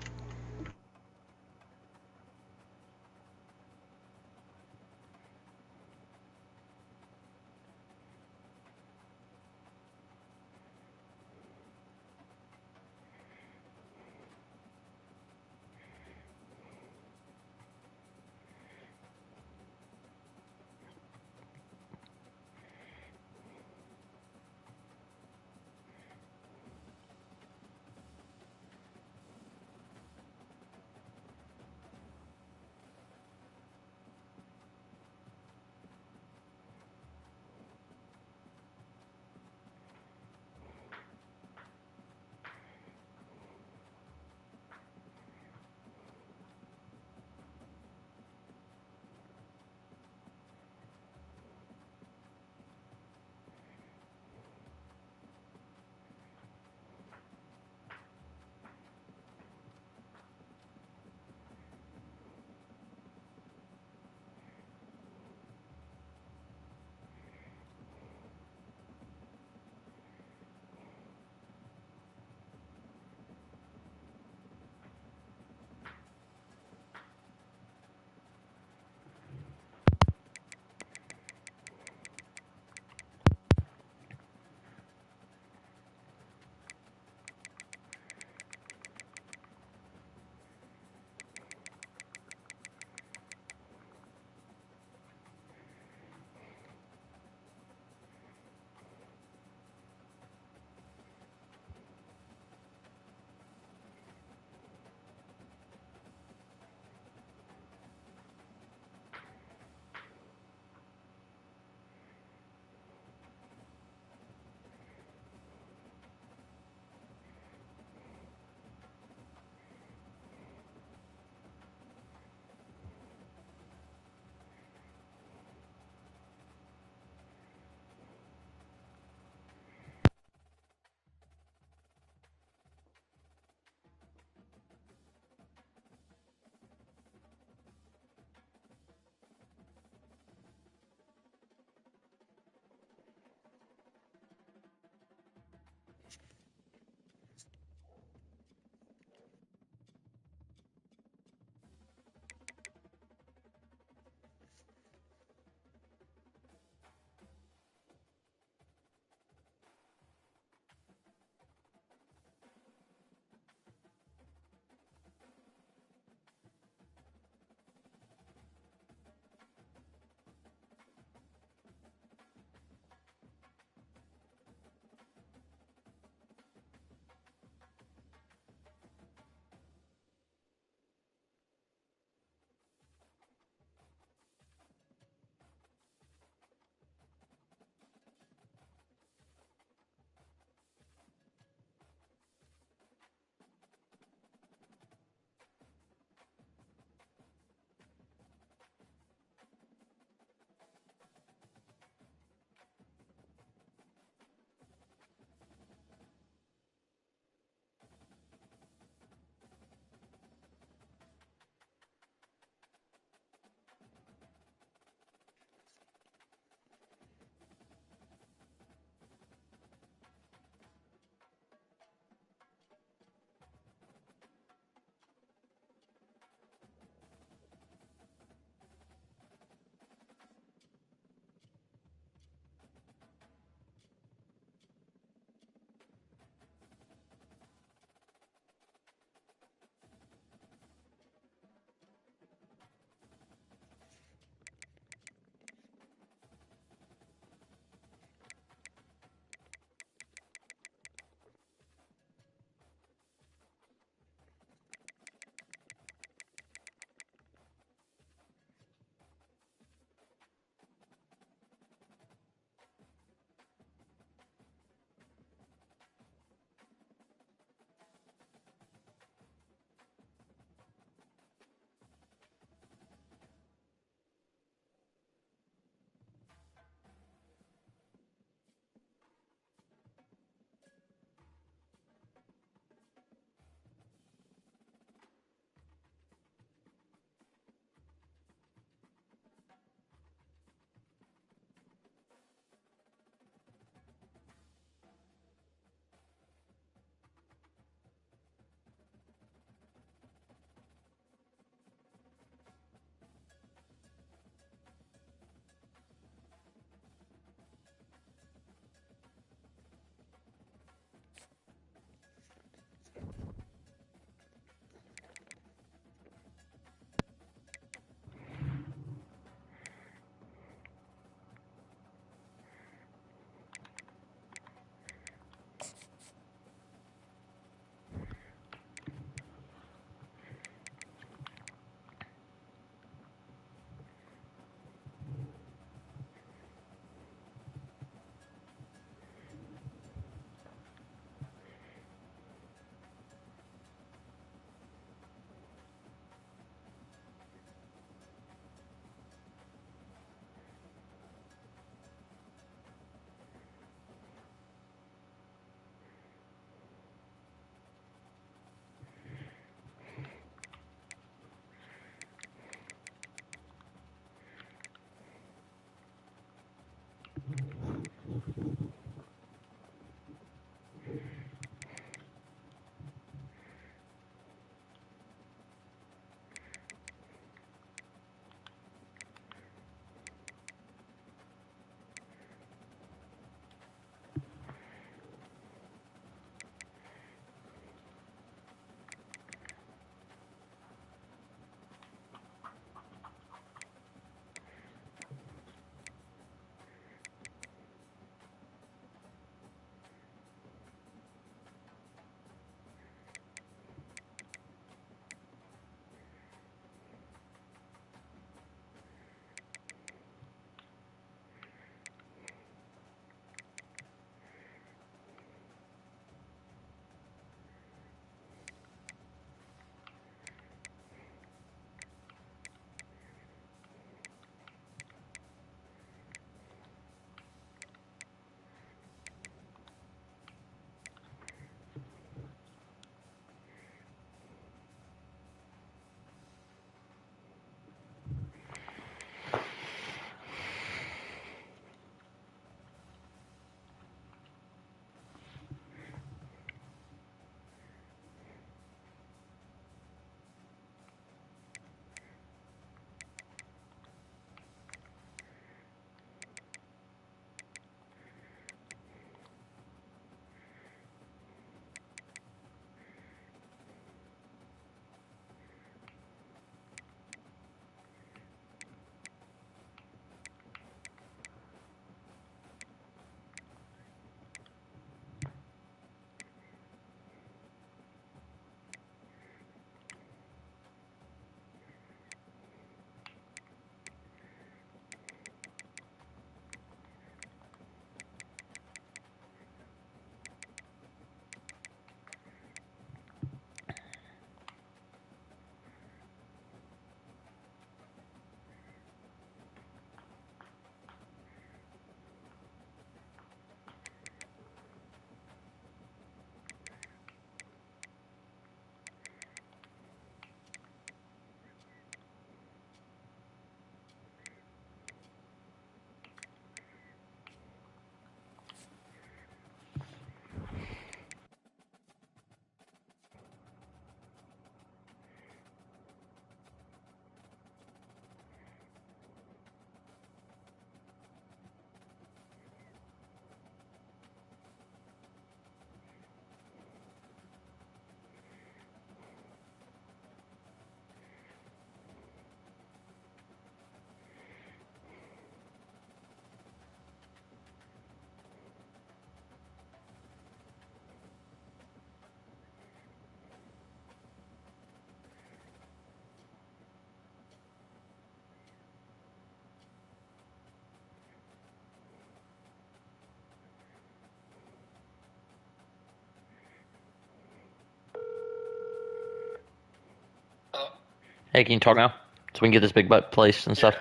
Hey, can you talk now? So we can get this big bet placed and stuff.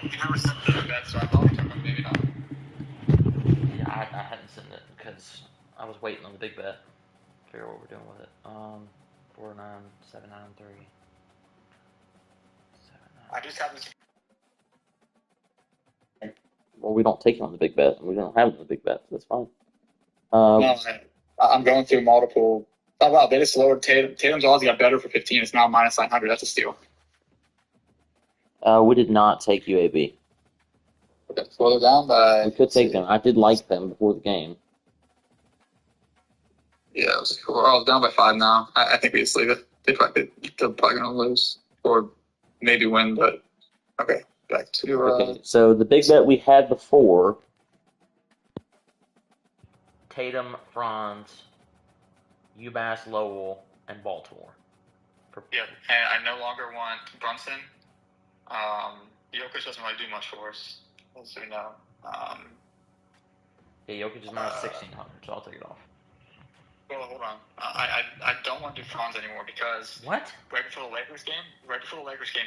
You never sent the bet, so I thought we were talking about maybe not.
Yeah, I hadn't sent it because I was waiting on the big bet. Figure out what we're doing with it. 49793.
I just haven't.
Well, we don't take it on the big bet. We don't have it on the big bet, so that's fine.
No, I'm going through multiple. Oh wow, they just lowered Tatum. Tatum's odds got better for 15. It's now minus 900. That's a steal.
We did not take UAB.
Okay, slow down by.
We could take them. I did like them before the game.
Yeah, it was cool. I was down by 5 now. I think we just leave it. They're probably gonna lose or maybe win, but okay. Back to.
Okay, so the big bet we had before. Tatum, Franz, UMass, Lowell, and Baltimore.
Yeah, and I no longer want Brunson. Jokic doesn't really do much for us, as we know.
Yeah, Jokic is minus 1,600, so I'll take it off.
Well, hold on. I don't want to do Franz anymore because
what?
Right before the Lakers game,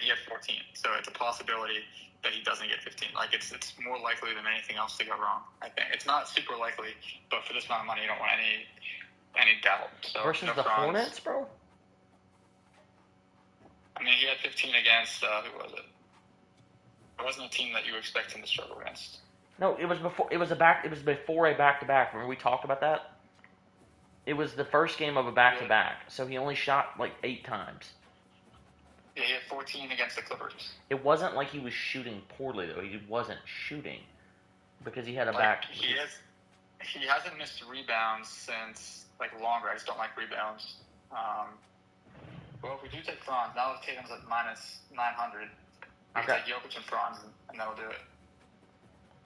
he had 14. So it's a possibility that he doesn't get 15. Like it's more likely than anything else to go wrong. I think it's not super likely, but for this amount of money, you don't want any doubt. So
versus the Franz. Hornets, bro.
I mean, he had 15 against who was it? It wasn't a team that you were expecting to struggle against.
No, it was before. It was before a back-to-back. Remember we talked about that? It was the first game of a back-to-back, so he only shot like 8 times.
Yeah, he had 14 against the Clippers.
It wasn't like he was shooting poorly though. He wasn't shooting because he had a back.
He hasn't missed rebounds since longer. I just don't like rebounds. Well, if we do take Franz, now Tatum's at minus 900. We can take Jokic and Franz, and that'll do it.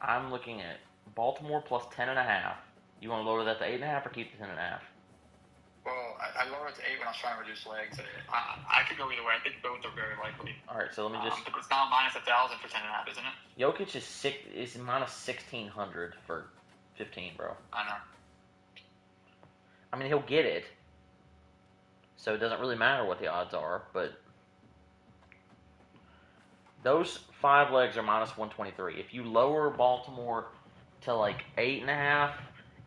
I'm looking at Baltimore plus 10.5. You want to lower that to 8.5 or keep the 10.5?
Well, I lowered it to 8 when I was trying to reduce legs. I could go either way. I think both are very likely.
All right, so let me just.
But it's now minus 1,000 for 10.5, isn't it?
Jokic is minus 1,600 for 15, bro.
I know.
I mean, he'll get it. So it doesn't really matter what the odds are, but those 5 legs are minus 123. If you lower Baltimore to 8.5,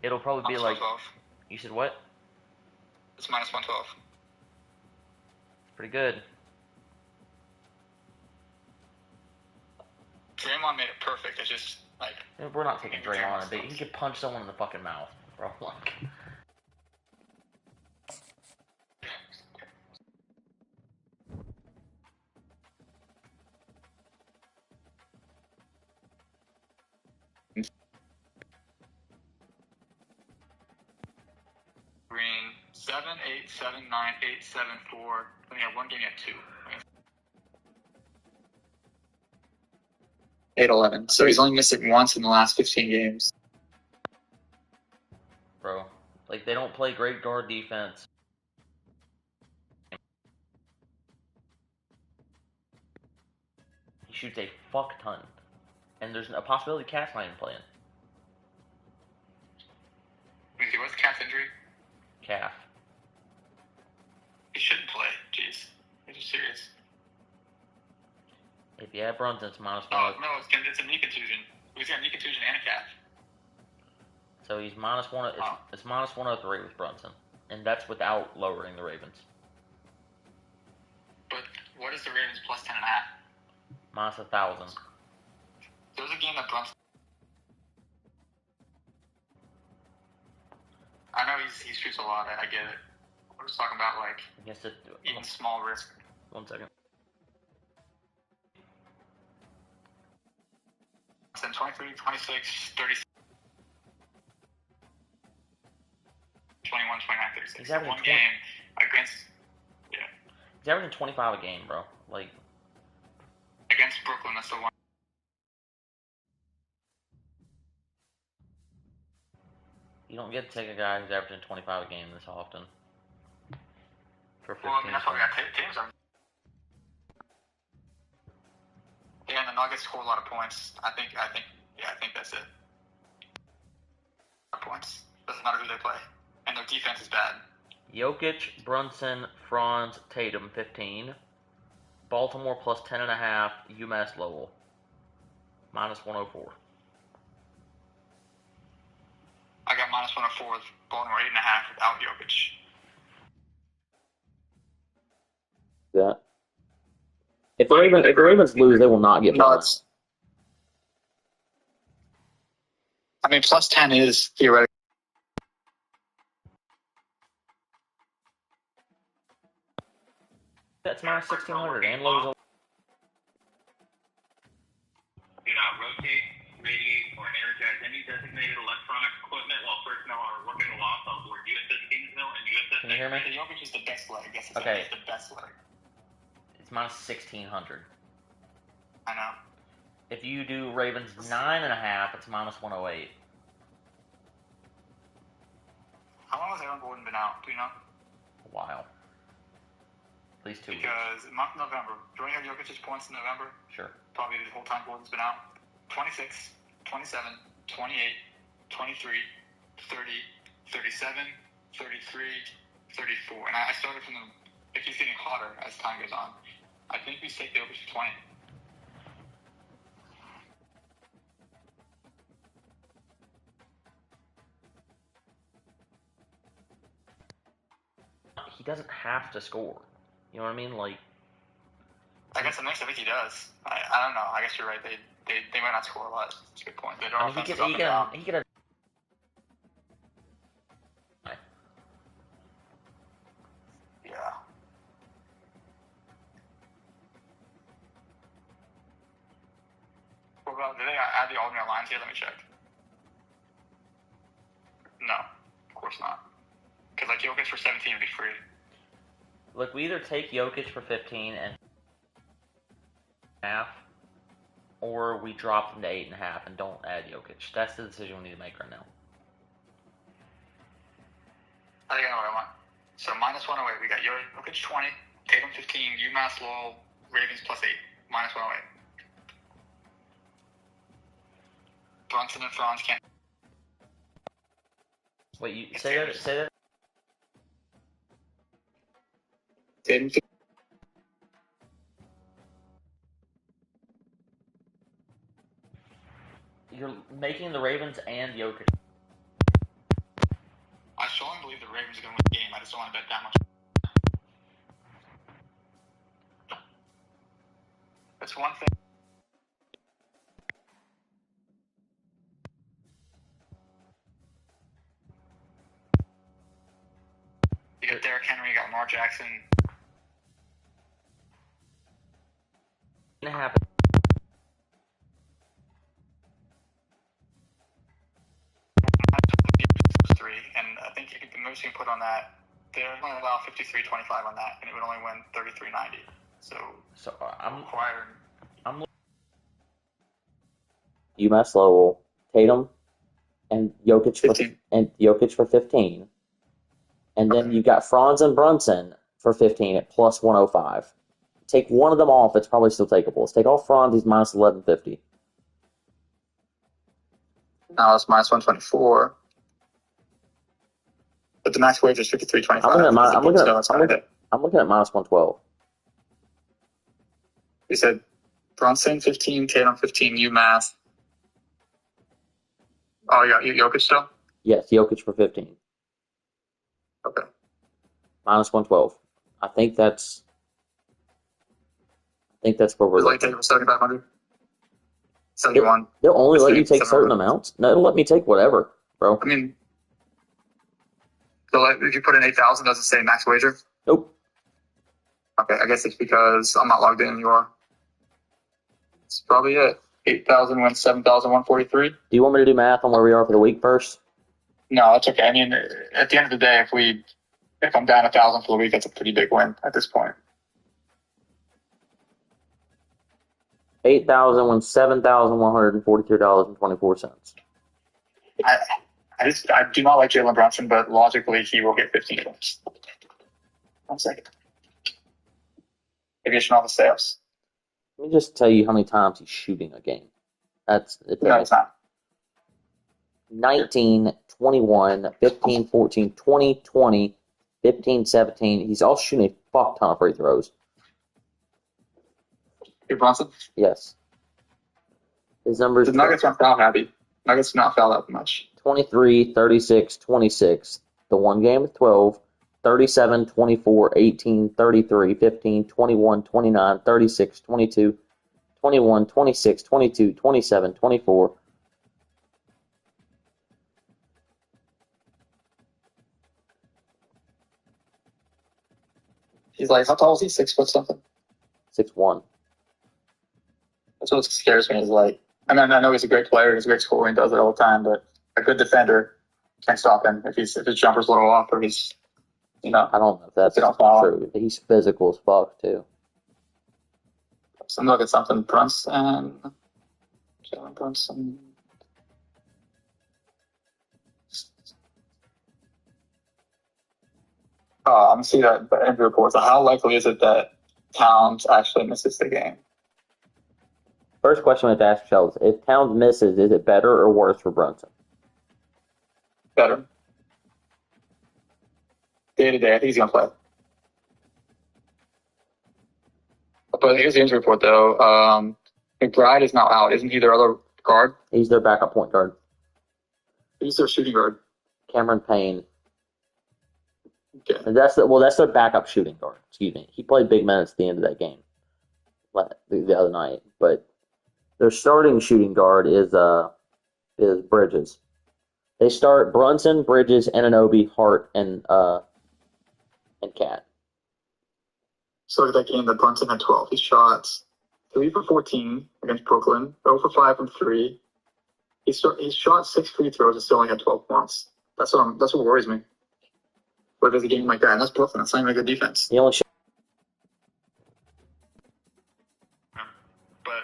it'll probably be like.
12.
You said what?
It's minus 112.
Pretty good.
Draymond made it perfect. It's just
we're not taking Draymond. He could punch someone in the fucking mouth, bro.
Green 7, 8, 7, 9, 8, 7, 4. Then we have one game at 2. 8-11. So he's only missed it once in the last 15 games.
Bro, they don't play great guard defense. He shoots a fuck ton. And there's a possibility Cat's not even playing.
What's Cat's injury?
Calf.
He shouldn't play. Jeez. Are you serious?
If you have Brunson, it's minus 1.
Oh, no, it's a knee contusion. He's got a knee contusion and a calf.
So he's minus 1. It's minus 103 with Brunson. And that's without lowering the Ravens.
But what is the Ravens plus 10.5?
Minus 1,000.
There's a game that Brunson. I know he shoots a lot. I get it. We're just talking about even small risk.
1 second.
23, 26, 36, 21, 29, 36.
He's averaging
one game against. Yeah.
He's averaging 25 a game, bro.
Against Brooklyn, that's the one.
You don't get to take a guy who's averaging 25 a game this often. For 15.
Well, I mean, that's why we got teams on. Yeah, and the Nuggets score a lot of points. I think that's it. Points. Doesn't matter who they play. And their defense is bad.
Jokic, Brunson, Franz, Tatum, 15. Baltimore plus 10.5. UMass Lowell minus 104.
I got minus 104 with Baltimore 8.5 without Jokic.
Yeah. If the Ravens lose, they will not get blown out.
I mean, plus 10 is theoretical.
That's minus 1,600 and lose.
Do not rotate, radiate, or energize any designated electronic equipment while personnel are working aloft on board USS Kingsville and USS.
Can you hear me?
Jokic is the best leg. Yes,
okay.
It's the best leg.
It's minus 1,600.
I know.
If you do Ravens 9.5, it's minus 108.
How long has Aaron Gordon been out? Do you know?
A while. At least 2 weeks.
Because month of November, do you have Jokic's points in November?
Sure.
Probably the whole time Gordon's been out. 26, 27, 28, 23, 30, 37, 33, 34. And I started from the, it keeps getting hotter as time goes on. I think we take Jokic to 20.
He doesn't have to score. You know what I mean? Like,
I guess I think he does. I don't know. I guess you're right. They might not score a lot. That's a good point.
I mean, he could have.
Yeah. What about, did they add the alternate lines here? Let me check. No, of course not. Because like Jokic for 17 would be free.
Look, we either take Jokic for 15 and half, or we drop him to 8.5 and don't add Jokic. That's the decision we need to make right now.
I think I know what I want. So minus 108, we got Jokic 20, Tatum 15, UMass Lowell, Ravens plus 8, minus 108. Brunson and Franz can't.
Wait, you say that?
Tatum.
You're making the Ravens and Jokic.
I strongly believe the Ravens are going to win the game. I just don't want to bet that much. That's one thing. You got Derrick Henry, you got Lamar Jackson.
Gonna happen.
And I think the most you can put on that, they're going to allow 53.25 on that, and it would only win 33.90. So
I'm
UMass Lowell, Tatum, and Jokic for 15. And then you got Franz and Brunson for 15 at plus 105. Take one of them off, it's probably still takeable. Let's take off Franz, he's minus 1150.
Now it's minus 124. But the max wage is 53.25.
I'm looking at minus 112.
You said Brunson 15, Tatum 15, UMass. Oh, yeah, Jokic still?
Yes, Jokic for 15.
Okay.
Minus 112. I think that's where we're
looking. Like 7,500? 71.
They'll only let you take certain amounts? No, they'll let me take whatever, bro.
I mean, so if you put in 8,000, does it say max wager?
Nope.
Okay, I guess it's because I'm not logged in. You are. That's probably it. 8,000 wins 7,143.
Do you want me to do math on where we are for the week first?
No, that's okay. I mean, at the end of the day, if I'm down 1,000 for the week, that's a pretty big win at this point.
8,000 wins $7,143.24.
I do not like Jalen Brunson, but logically he will get 15 points. 1 second. Addition all the sales.
Let me just tell you how many times he's shooting a game.
No, it's not.
19, 21, 15, 14, 20, 20, 15, 17. He's also shooting a fuck ton of free throws.
Brunson?
Yes. His numbers.
The Nuggets aren't foul happy. Nuggets do not foul that much.
23, 36, 26. The one game with 12. 37, 24, 18, 33, 15, 21, 29, 36, 22, 21, 26, 22, 27, 24.
He's like, how tall is he? 6 foot something?
6'1".
That's what scares me is like, I mean, I know he's a great player, he's a great scorer, he does it all the time, but a good defender can't stop him if his jumper's a little off or he's,
I don't know if that's true. He's physical as fuck, too.
So look at something. Jalen Brunson. I'm going to see that the injury report. So how likely is it that Towns actually misses the game?
First question I have to ask yourselves, if Towns misses, is it better or worse for Brunson?
Better. Day to day, I think he's going to play. But here's the injury report, though. McBride is now out. Isn't he their other guard?
He's their backup point guard.
He's their shooting guard.
Cameron Payne.
Okay.
And that's their backup shooting guard. Excuse me. He played big minutes at the end of that game the other night. But their starting shooting guard is Bridges. They start Brunson, Bridges, Anunoby, Hart, and Cat.
So look at that game that Brunson had 12. He shot 3 for 14 against Brooklyn, 0 for 5 from 3. He shot 6 free throws and still only had 12 points. That's what worries me. But there's a game like that, and that's Brooklyn. That's not even a good defense.
He only shot.
But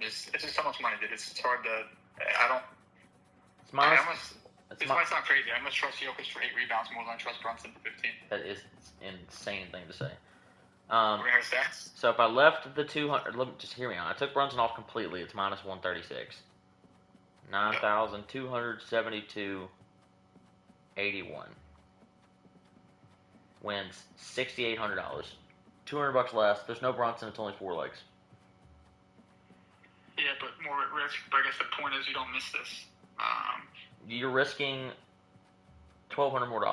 it's just so much money, dude. It's hard to. I don't. This might sound crazy. I must trust Jokic for 8 rebounds more than I trust Brunson for 15.
That is an insane thing to say.
We're gonna have stats.
So if I left the 200, just hear me out. I took Brunson off completely. It's minus 136. 9,272.81. Wins $6,800. $200 less. There's no Brunson. It's only 4 legs.
Yeah, but more at risk. But I guess the point is you don't miss this.
You're risking $1,200 more. Do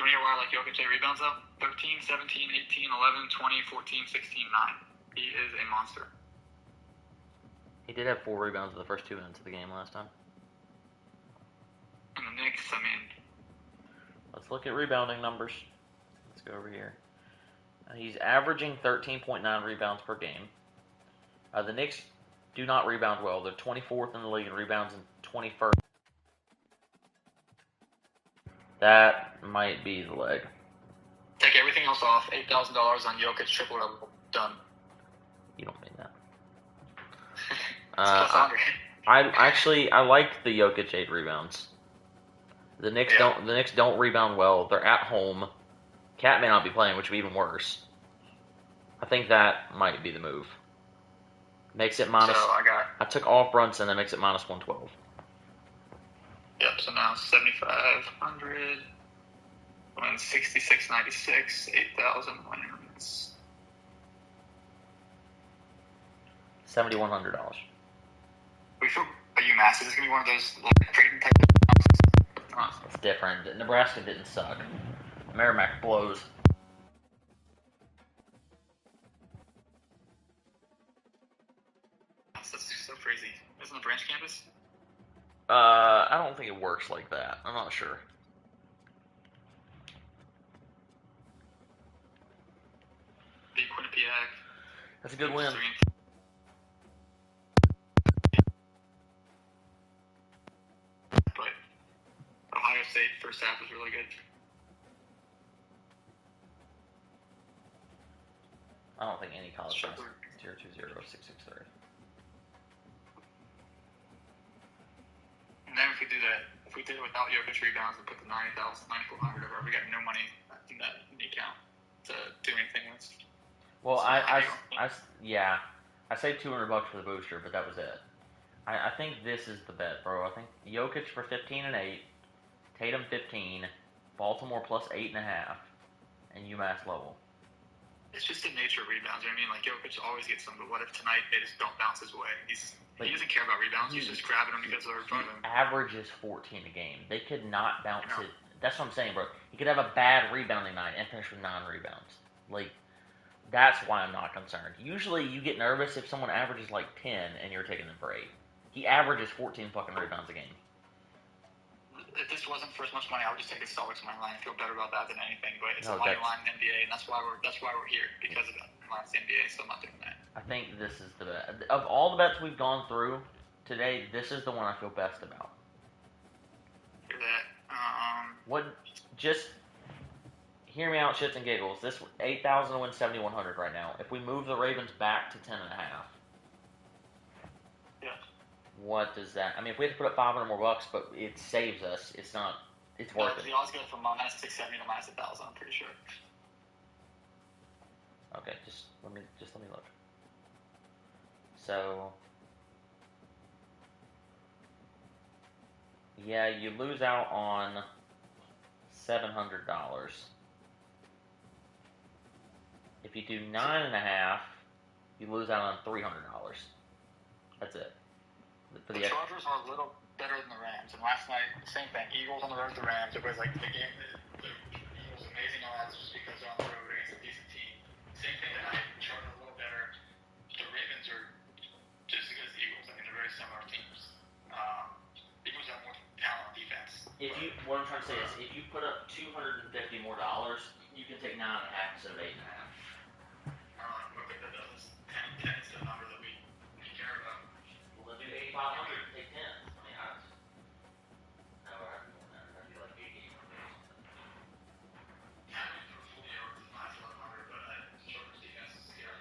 you hear why I like Jokic 8 rebounds though? 13, 17, 18, 11, 20, 14, 16, 9. He is a monster.
He did have 4 rebounds in the first 2 minutes of the game last time.
And the Knicks, I mean...
Let's look at rebounding numbers. Let's go over here. He's averaging 13.9 rebounds per game. The Knicks do not rebound well. They're 24th in the league in rebounds and 21st. That might be the leg.
Take everything else off. $8,000 on Jokic, triple double. Done.
You don't mean that. I like the Jokic 8 rebounds. The Knicks don't rebound well. They're at home. Cat may not be playing, which would be even worse. I think that might be the move. Makes it minus.
So
I took off Brunson. That makes it minus 112.
Yep. So now 7,500. When 66.96, 8,000 wins.
$7,100.
We feel. Are you massive? Is this gonna be one of those trading type of?
It's different. Nebraska didn't suck. Merrimack blows.
That's so crazy. Isn't it a branch campus?
I don't think it works like that. I'm not sure.
Beat Quinnipiac.
That's a good win.
But Ohio State first half was really good.
I don't think any college has 020-663.
And then if we did it without Jokic rebounds and put the 9,400 over, we got no money in the account to do anything with.
Well, I saved $200 for the booster, but that was it. I think this is the bet, bro. I think Jokic for 15 and 8, Tatum 15, Baltimore plus 8.5, and UMass Lowell.
It's just the nature of rebounds. You know what I mean? Like Jokic always gets them, but what if tonight they just don't bounce his way? He doesn't care about rebounds. He's just grabbing them because they're in front of him.
Averages 14 a game. They could not bounce it. That's what I'm saying, bro. He could have a bad rebounding night and finish with 9 rebounds. Like, that's why I'm not concerned. Usually, you get nervous if someone averages like 10 and you're taking them for 8. He averages 14 fucking rebounds a game.
If this wasn't for as much money, I would just take the Celtics money line. I feel better about that than anything. But it's a money line in the NBA, and that's why we're here because of that. It's the NBA, so I'm not doing that.
I think this is the best of all the bets we've gone through today. This is the one I feel best about.
Hear that?
What? Just hear me out, shits and giggles. This 8,000 wins 7,100 right now. If we move the Ravens back to 10.5.
Yeah.
What does that? I mean, if we have to put up $500 more bucks, but it saves us, it's not. It's worth it.
The odds go from minus 670 to minus 1,000. I'm pretty sure.
Okay, just let me look. So, yeah, you lose out on $700. If you do 9.5, you lose out on $300. That's it.
For the Chargers are a little better than the Rams, and last night, same thing. Eagles on the road to the Rams. Everybody's like, the Eagles amazing odds just because they're on the road against a decent team. Same thing tonight. Chargers are a little better. The Ravens are just as good as the Eagles. I mean, they're very similar teams. Eagles have more talent on defense.
What I'm trying to say is, if you put up $250 more, you can take 9.5 instead of 8.5.
What that does is 10 is the number that we care about.
Well, then do 8,500 and take 10. I mean, I feel like 80.
For full year, it's minus 1,100, but Chargers defense is scary.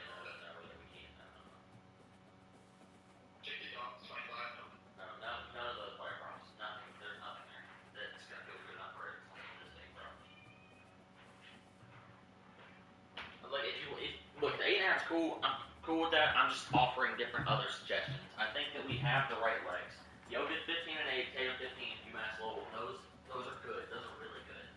JK Dobbins 25.
No, none of the player props. Nothing. There's nothing there that's gonna feel good enough for it. This thing, bro. Like, look, the 8.5 is cool. I'm cool with that. I'm just offering different other suggestions. I think that we have the right legs. Jokic 15 and 8, Tatum 15, UMass Lowell. Those are good. Those are really good.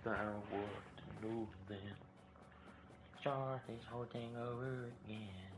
found what to know then. Start this whole thing over again.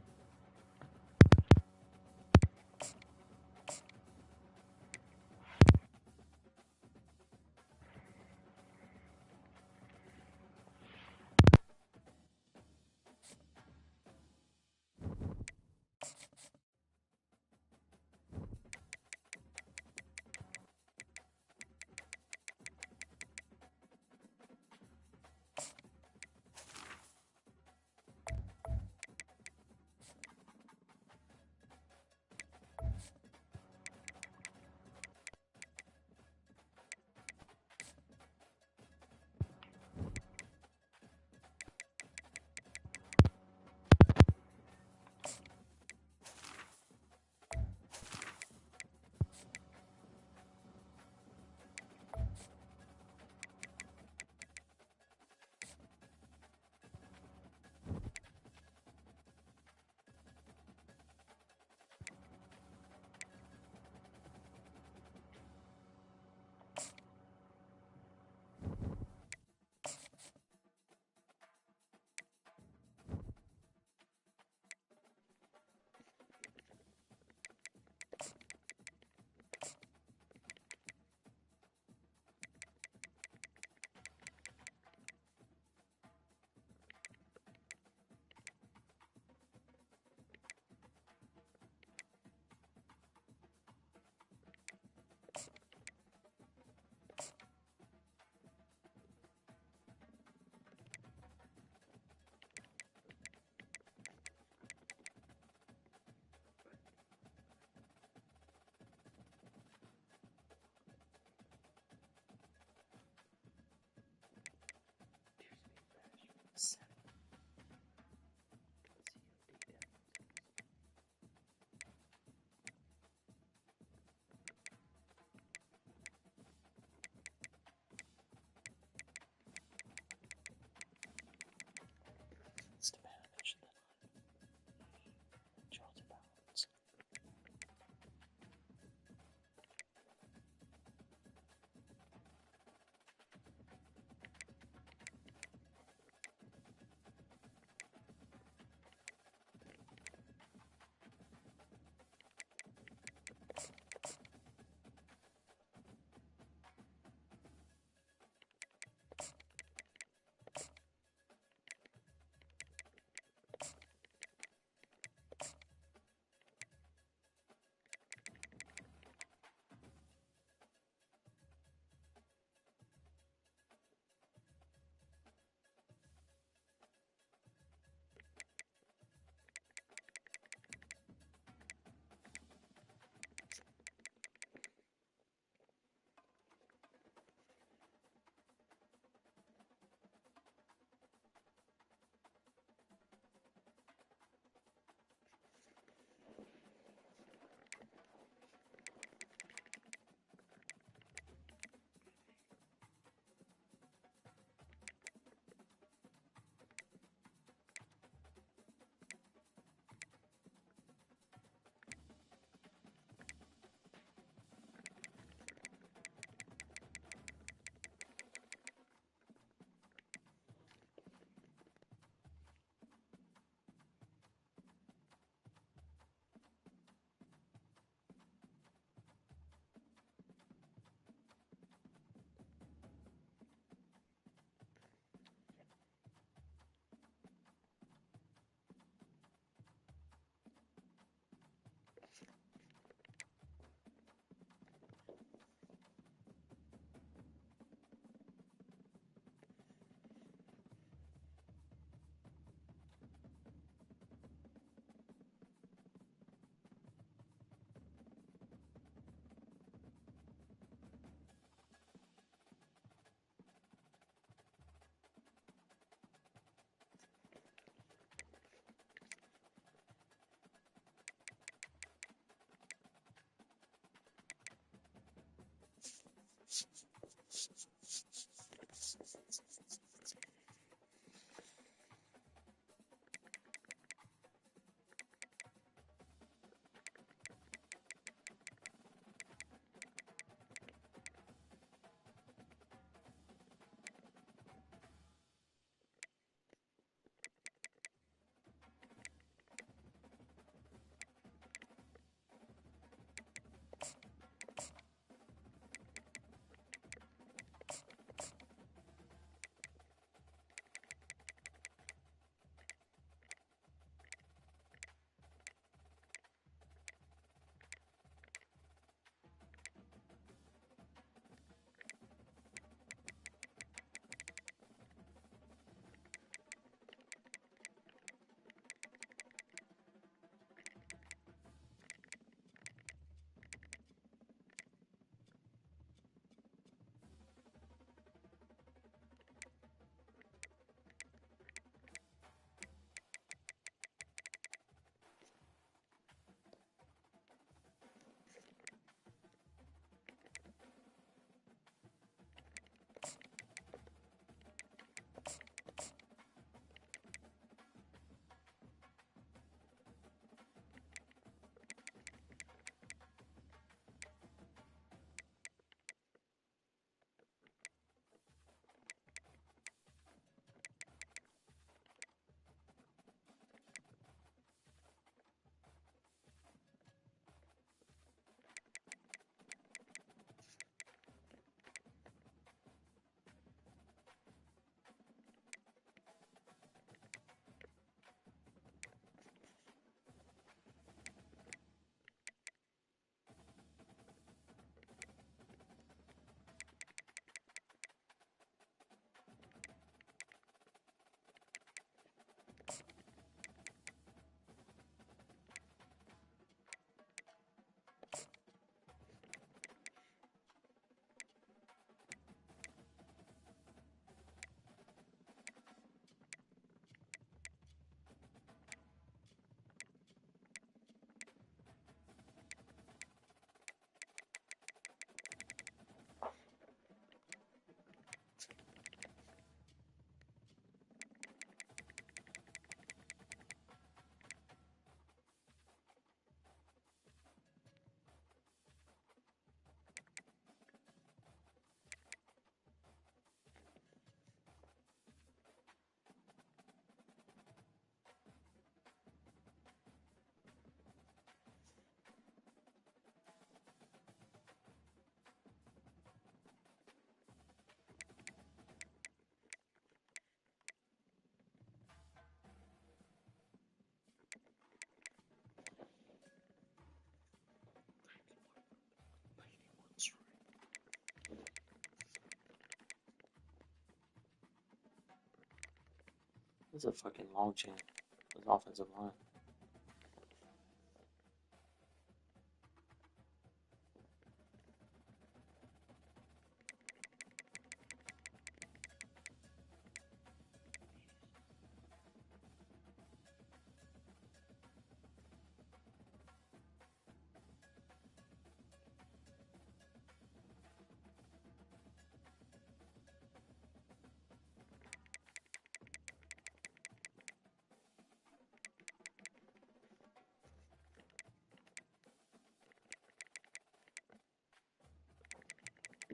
It's a fucking long chain. His offensive line.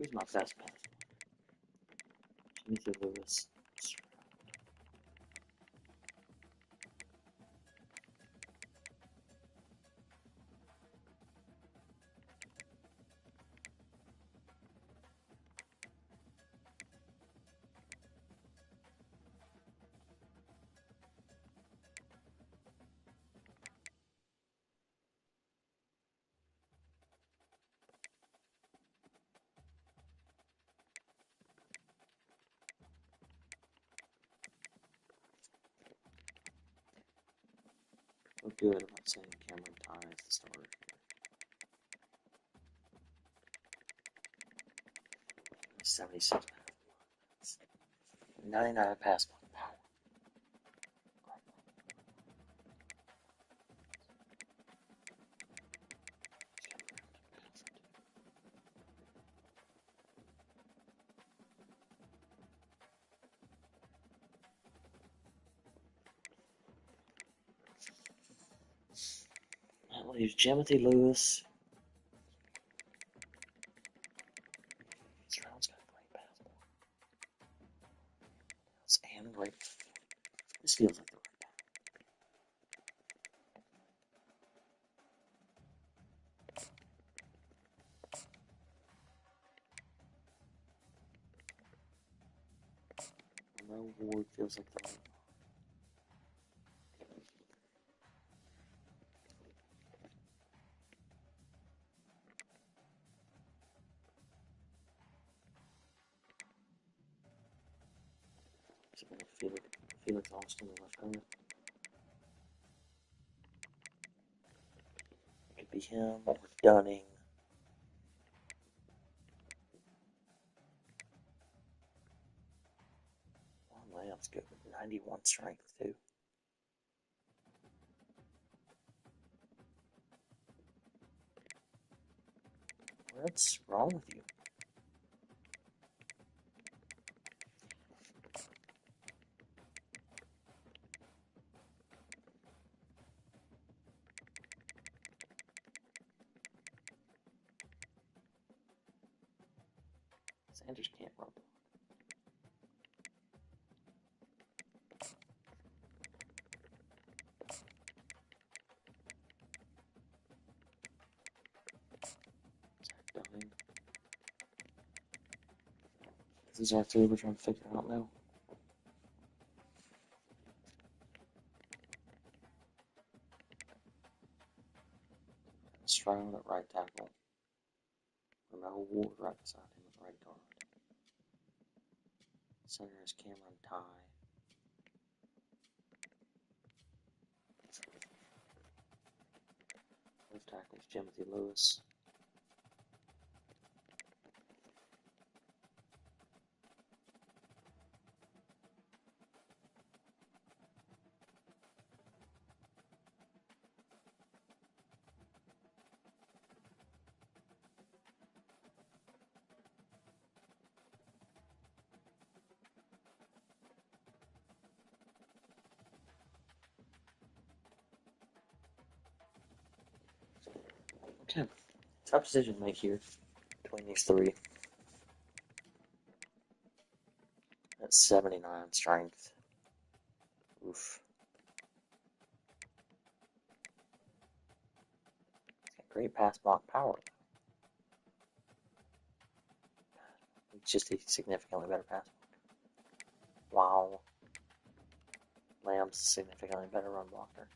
Who's my best pass? Timothy Lewis. Oh, good. I'm not saying Cameron Ty is the starter here. 76 99 pass block power. That leaves Timothy Lewis. Stroud's got a great pass block. And great. This feels like the right pass. Monroe Ward feels like the right. Felix Austin in left guard. It could be him or Dunning. Long Lamb's good with 91 strength too. What's wrong with you? Sanders can't run. Dunning. This is our three we're trying to figure out now. Stroud at right tackle. Romel Ward right beside him at right guard. Center is Cameron Ty. Left tackle is Timothy Lewis. Okay. Tough decision to make here between these three. That's 79 strength. Oof. Great pass block power. It's just a significantly better pass block. Wow. Lamb's a significantly better run blocker.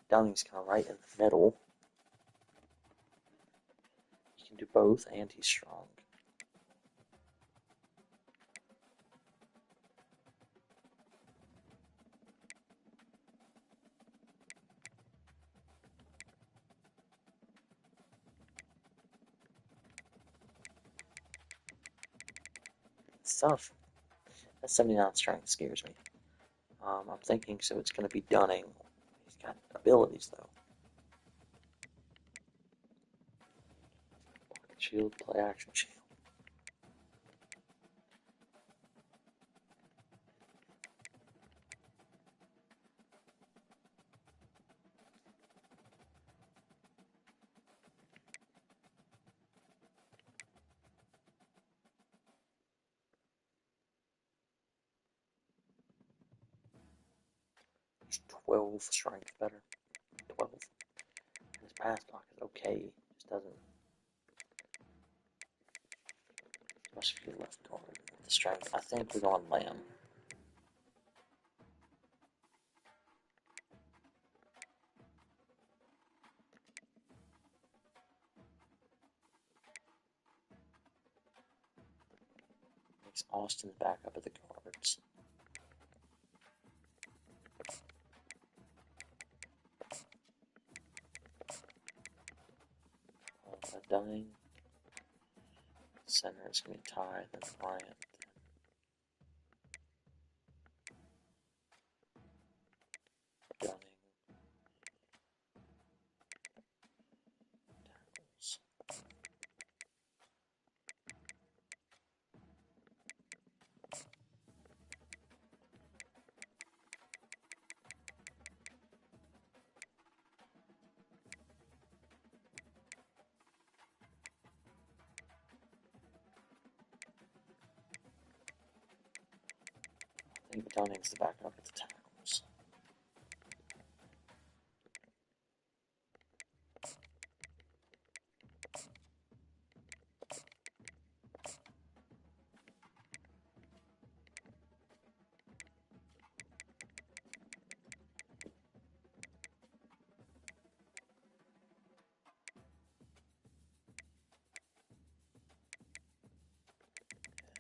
Dunning's kind of right in the middle. He can do both, and he's strong. It's tough. That 79 strength scares me. I'm thinking so it's going to be Dunning. He's got abilities, though. Shield, play action, shield. There's 12 strength better. 12. His pass block is okay. Just doesn't. Must be left guard with the strength. I think we're going Lamb. Makes Austin back up at the guards. Dunning. Center is going to be Ty, then Bryant. Dunning. Tackles. I think Dunning's the backup at the tackles.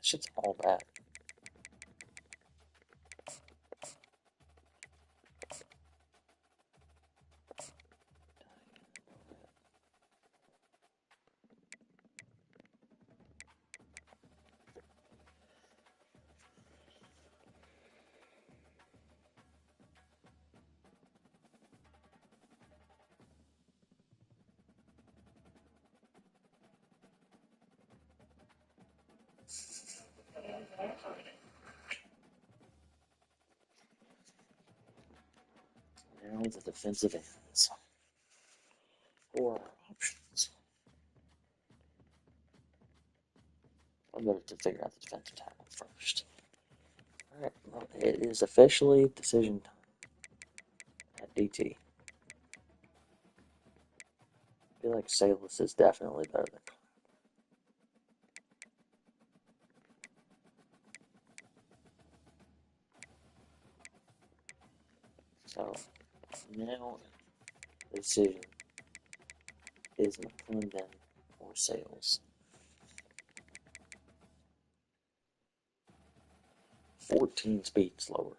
Shit's all bad. Now the defensive ends. 4 options. I'm going to figure out the defensive tackle first. Alright, well, it is officially decision time at DT. I feel like Salas is definitely better than Clapp. So, now the decision is McClendon or Sales. 14 speed slower.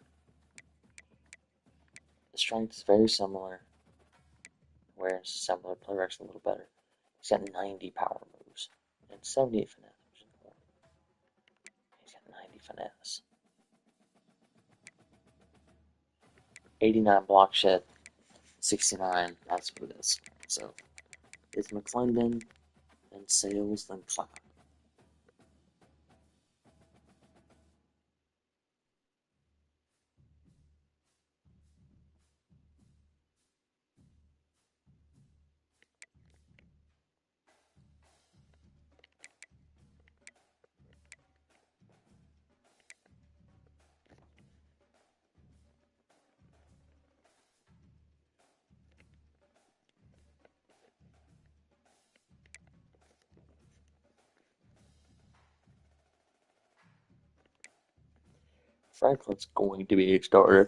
The strength is very similar. Awareness is similar. Play rec's a little better. He's got 90 power moves and 78 finesse. He's got 90 finesse. 89 block shed. 69. That's what it is. So it's McClendon, then Sales, then Clapp. Franklin's going to be a starter.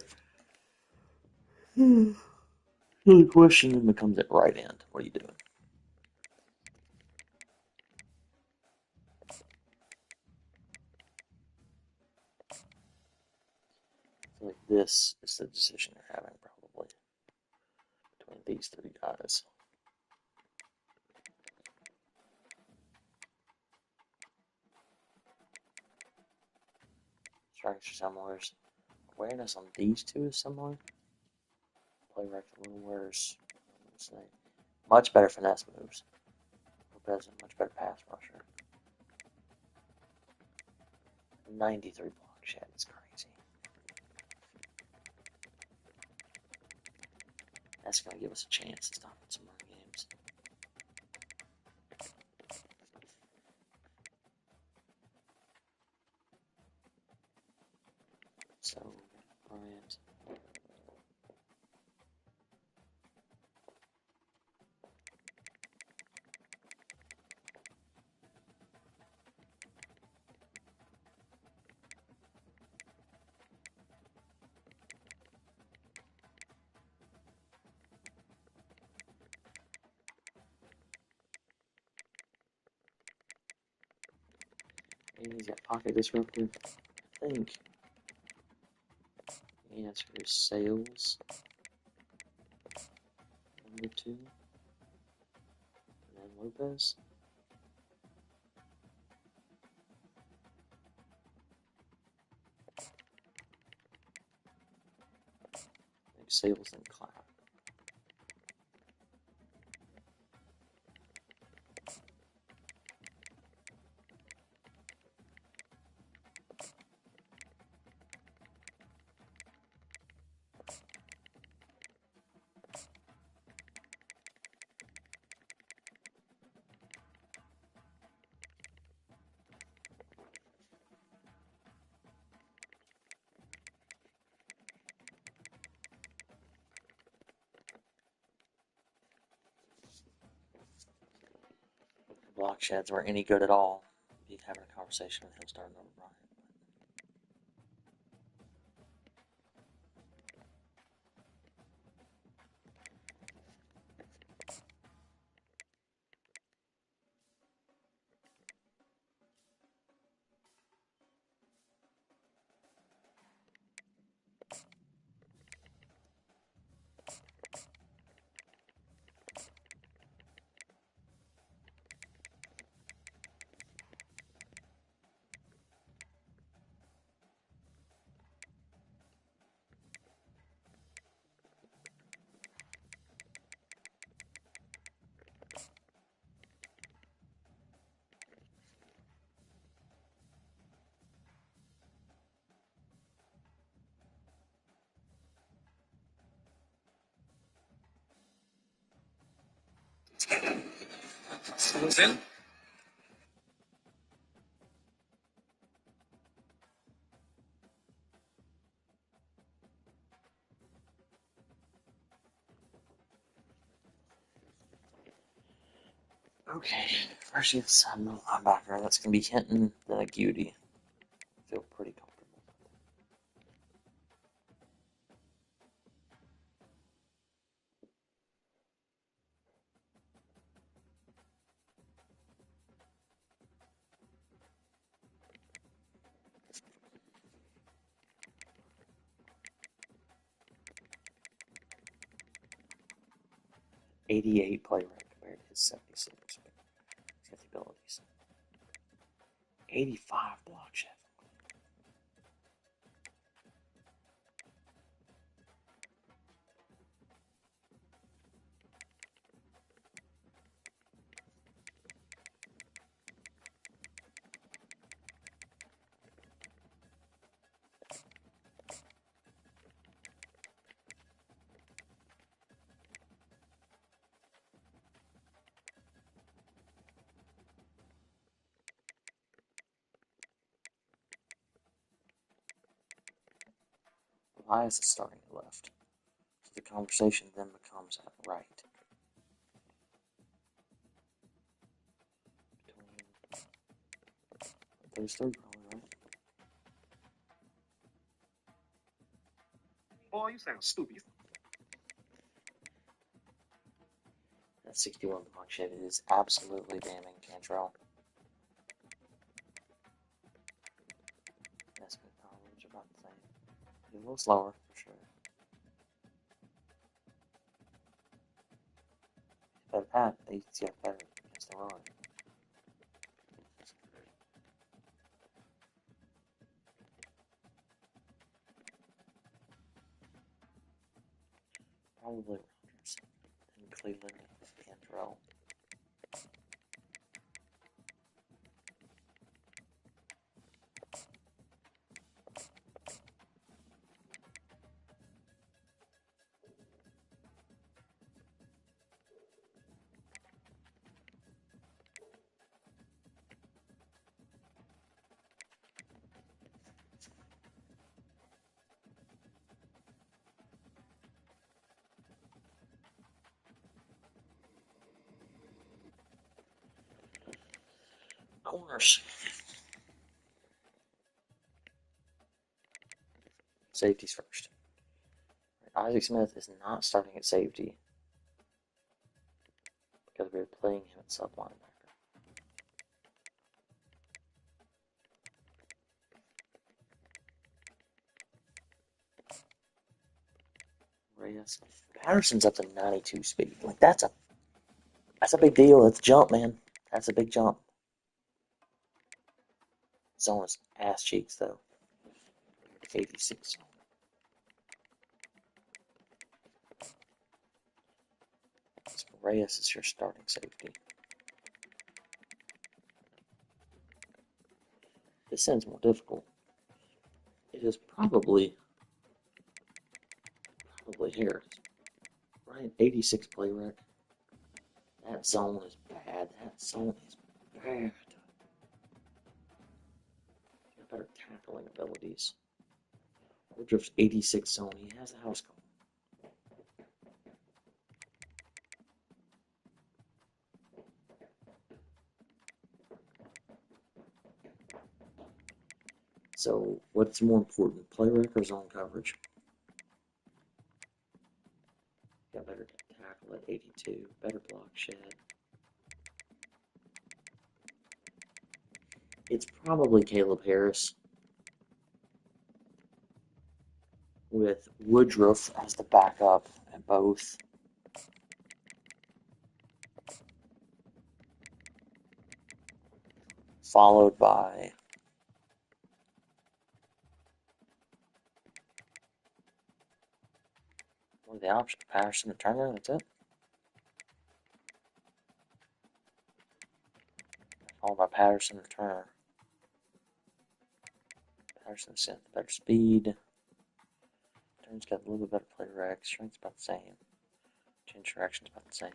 So the question then becomes at right end. What are you doing? I feel like this is the decision you're having probably between these 3 guys. Strengths are similar. Awareness on these two is similar. Play rec a little worse. Much better finesse moves. Lopez is a much better pass rusher. 93 block shed. It's crazy. That's going to give us a chance to stop some run games. So, Bryant. And he's got pocket disruptive. I think the answer is sales. Number 2. And then Lopez. I think sales and clap. Block sheds were any good at all, be having a conversation with him starting over Bryant.
7.
Okay, first against middle linebacker. That's going to be Hinton, then Agudy. Feel pretty comfortable. .88 play rate compared to his 76. He's got the abilities. 85 block shed. Elias is starting at left. So the conversation then becomes at right. Those three probably right.
Boy, you sound stupid.
That 61 block shed is absolutely damning Cantrell. That's good problems about the same. He's a little slower for sure. Better Pat, he's got better against the run. Probably Rodgers. Then Cleveland, Andrell. Corners. Safeties first. Isaac Smith is not starting at safety because we're playing him at sub linebacker. Reyes. Patterson's up to 92 speed. Like that's a big deal. That's a jump, man. That's a big jump. Zone is ass cheeks though. 86. So Reyes is your starting safety. This sounds more difficult. It is probably here. Right, 86 play rec. That zone is bad. That zone is bad. Got better tackling abilities. Woodruff's 86 zone. He has a house call. So, what's more important, play rec or zone coverage? Got better tackle at 82, better block shed. It's probably Caleb Harris with Woodruff as the backup at both. Followed by what are the options? Patterson and Turner, that's it. Followed by Patterson and Turner. Patterson's got the better speed. Turner's got a little bit better play rec. Strength's about the same. Change direction's about the same.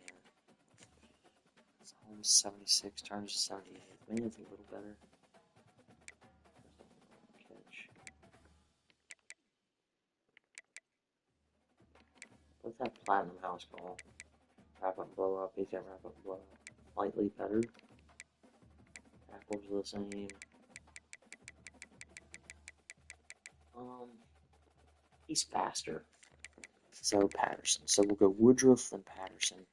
Holmes 76, Turner's 78. Man's a little better. Catch. Let's have Platinum House Call. Wrap up, blow up. He's got wrap up, blow up. Slightly better. Tackles are the same. He's faster. So Patterson. So we'll go Woodruff and Patterson.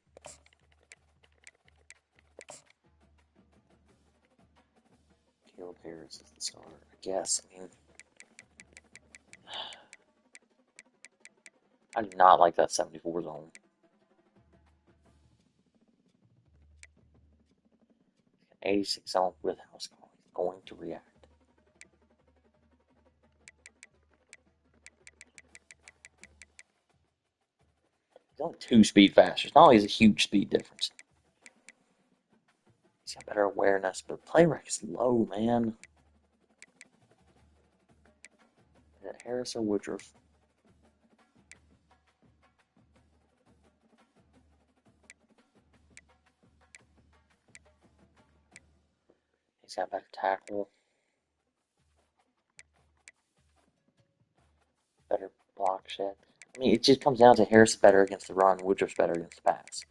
Caleb Harris is the star, I guess. I mean, I do not like that 74 zone. 86 zone with house call. He's going to react. He's only 2 speed faster. It's not like he's a huge speed difference. He's got better awareness, but play rec is low, man. Is it Harris or Woodruff? He's got better tackle. Better block shed. I mean, it just comes down to Harris better against the run, Woodruff's better against the pass.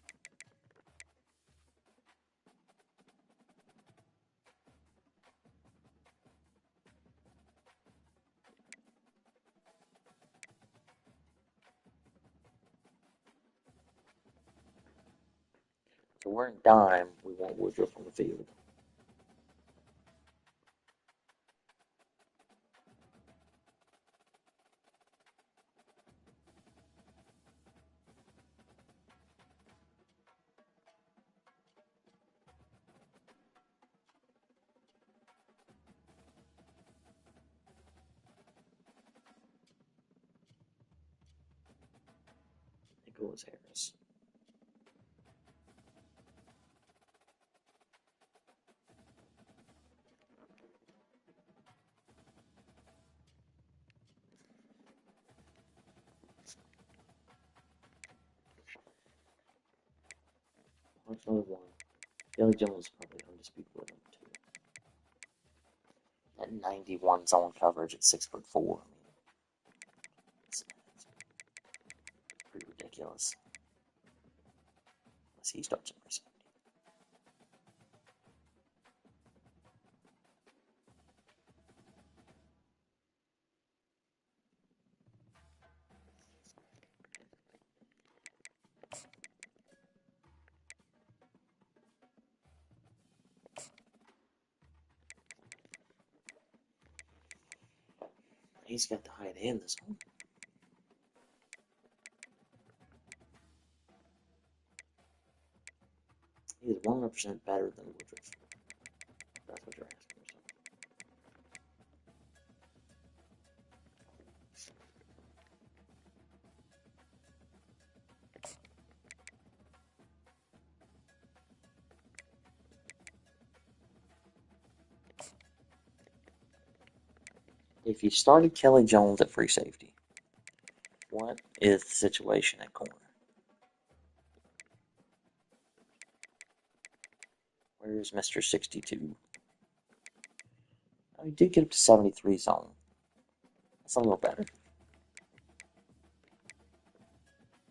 So we're in dime. We want Woodruff on the field. cool as Harris. What's another one? Kelly Jones is probably undisputed with him too. At 91 zone coverage at 6'4". I mean, it's pretty ridiculous. Unless he starts at safety. He's got the height and the zone. He is 100% better than Woodruff. That's what you're asking. If you started Kelly Jones at free safety, what is the situation at corner? Where's Mr. 62? Oh, he did get up to 73 zone. That's a little better.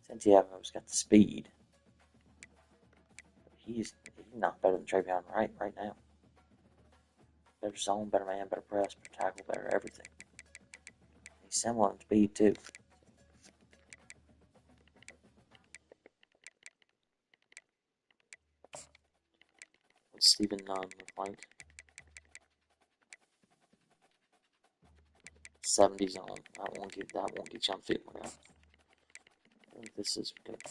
Santiago's got the speed. He's not better than Travion right now. Better zone, better man, better press, better tackle, better everything. He's similar in speed too. What's Stephen Nunn look like? 70 zone. That won't get you on field. I think this is good.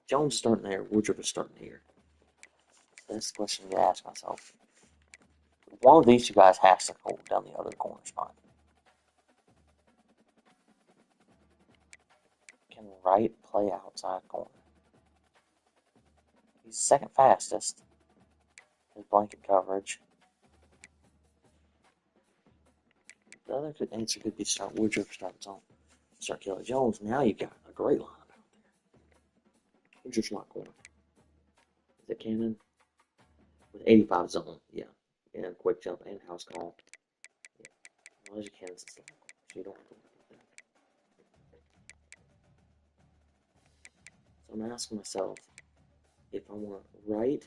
Jones is starting there. Woodruff is starting here. That's the question to ask myself. One of these two guys has to hold down the other corner spot. Can Wright play outside corner? He's second fastest. His blanket coverage. The other answer could be start Woodruff, start Kelly Jones. Now you've got a great lineup out there. Woodruff's not corner. Is it Cannon? With 85 zone, yeah. And quick jump and house call. Yeah. Well, as you can, it's like, so you don't have to worry about that. So I'm asking myself if I want Wright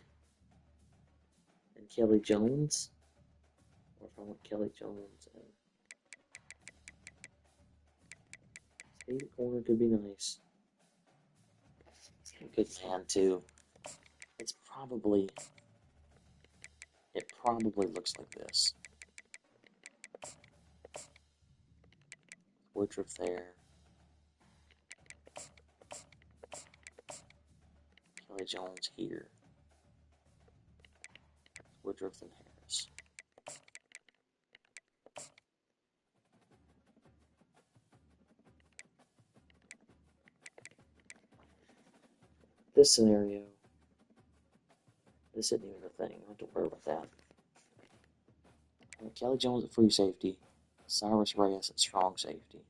and Kelly Jones, or if I want Kelly Jones and speed corner could be nice. Good man too. It probably looks like this. Woodruff there. Kelly Jones here. Woodruff and Harris. This scenario, this isn't even a thing. I don't have to worry about that. Kelly Jones at free safety. Cyrus Reyes at strong safety.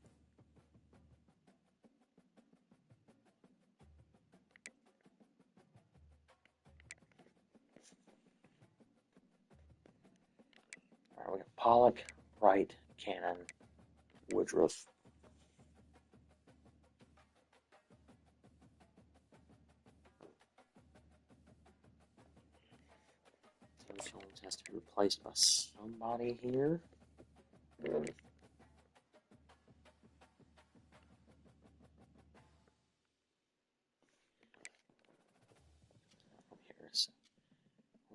Alright, we got Pollock, Wright, Cannon, Woodruff. Kelly Jones has to be replaced by somebody here. Harris.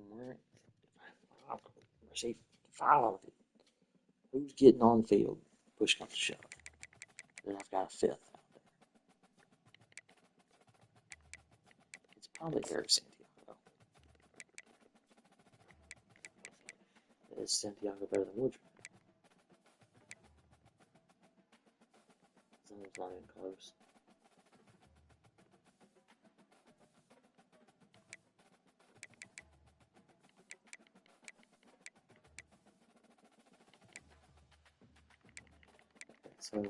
Where's 5 of it? Who's getting on the field? Push comes to shove. Then I've got a 5th out there. It's probably Eric Santiago. Is Santiago better than Woodruff? It's not even close. So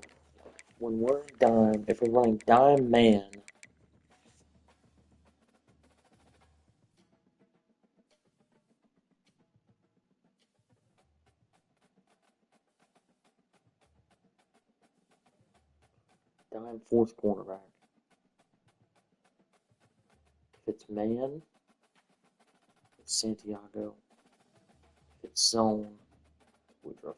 when we're dime, if we're running dime man, dime fourth cornerback. If it's man, it's Santiago. If it's zone, Woodruff.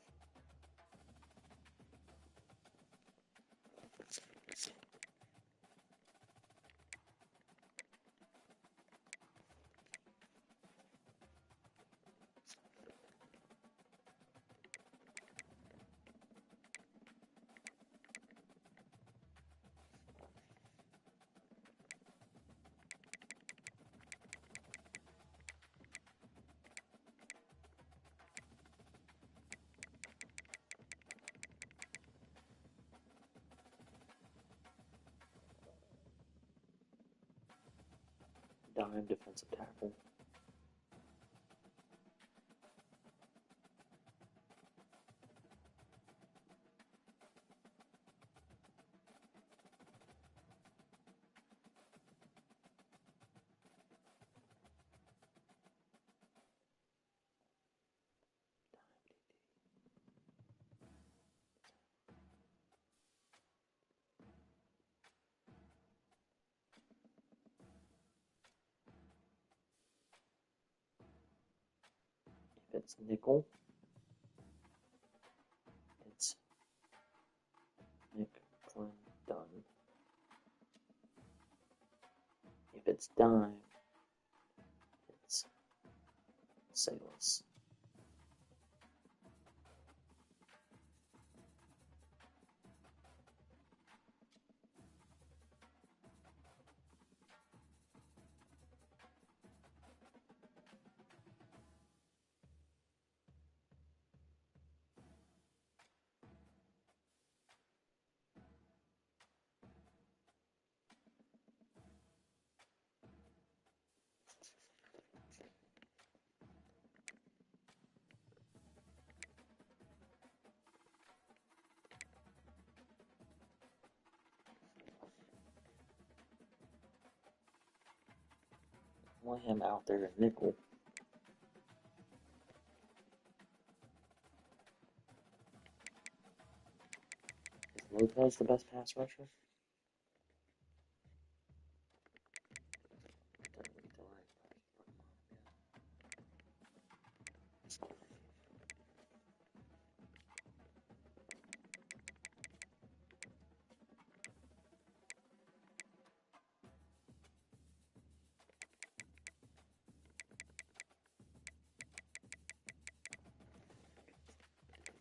Dime defensive tackle. If it's nickel, it's Nick Dunn. If it's dime, it's Salas. I want him out there at nickel. Is Lopez the best pass rusher?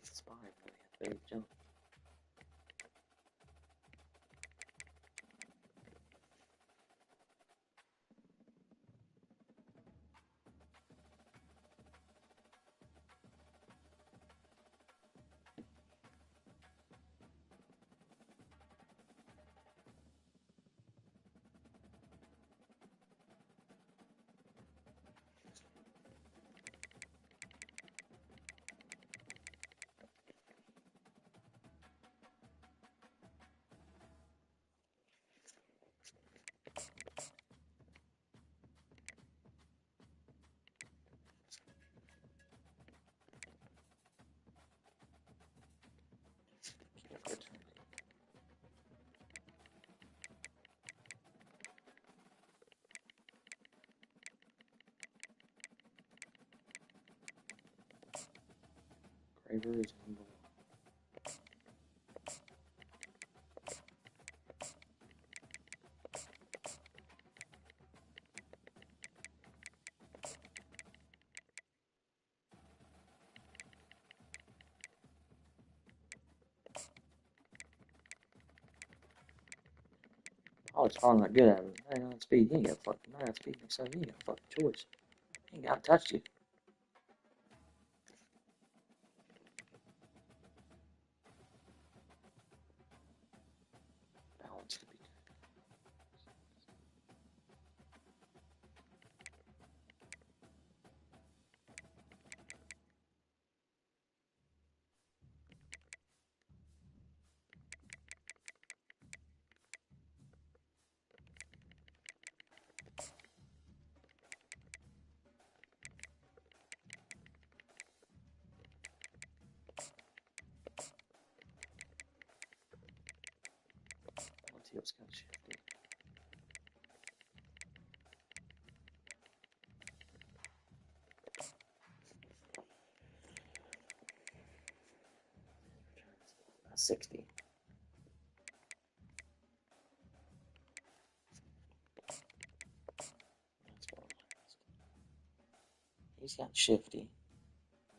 It's fine, but he jump. Graver is number one. Oh, it's probably not good at it. 99 speed, he ain't got fucking 99 speed, so he ain't got fucking choice. He ain't got to touch you. Field's got shifty. That's 60. Let's go. He's got shifty.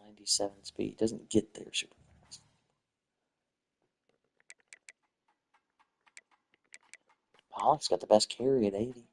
97 speed. Doesn't get there super fast. Pollock's got the best carry at 80.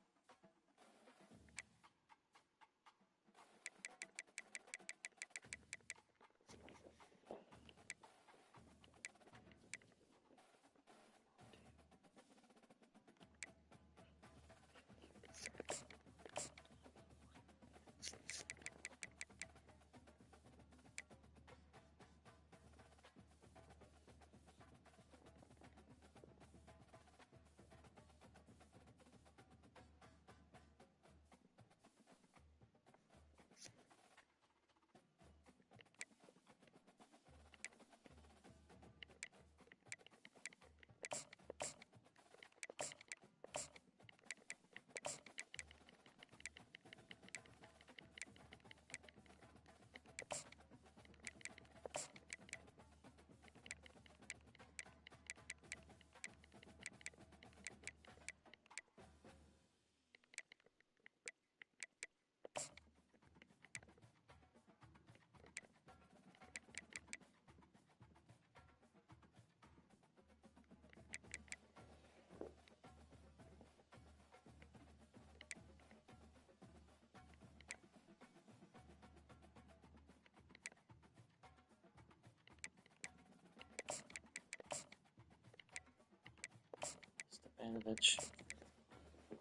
Stepanovich,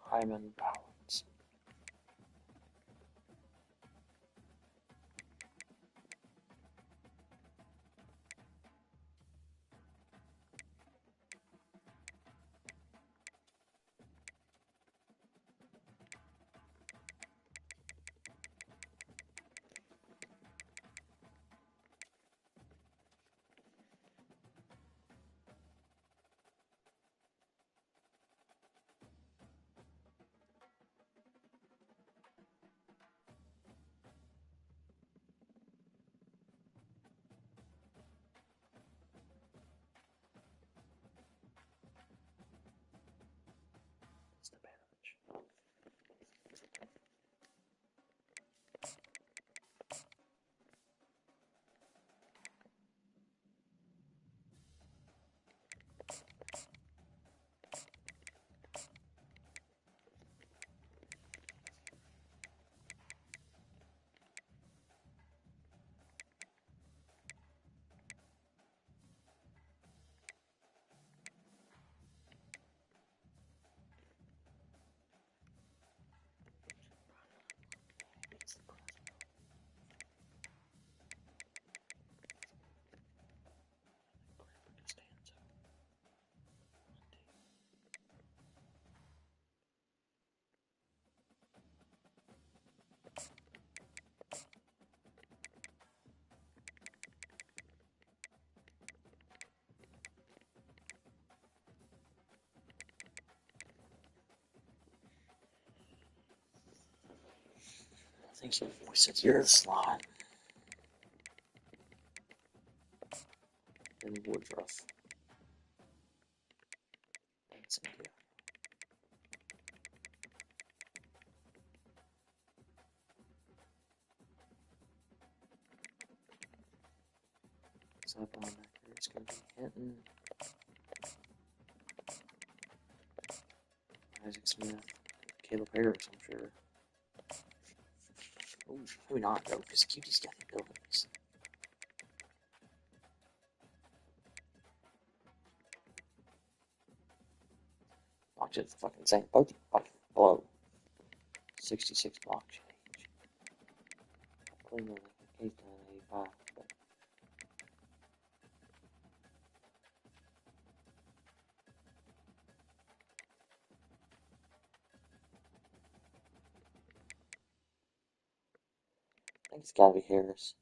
Hyman, Bowens. Stepanovich. I think your voice is your slot. And Woodruff. That's India. So up on that, it's going to be Hinton, Isaac Smith, Caleb Harris, I'm sure. Oh, maybe not though, because QT's got the abilities. Block shit's fucking insane. Both fucking below 66 block change. Cleveland, 885. But I think it's gotta be Harris.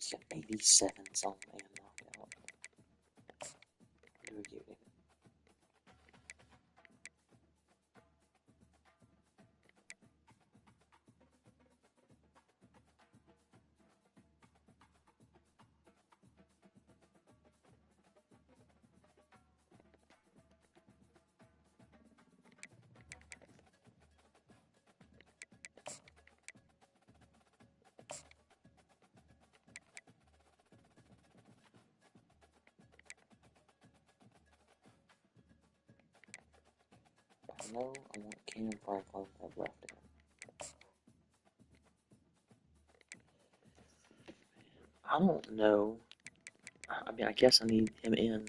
He's got 87 some man knockout. What do we give him? I know I want Cam Franklin to have left it. I don't know. I mean, I guess I need him in.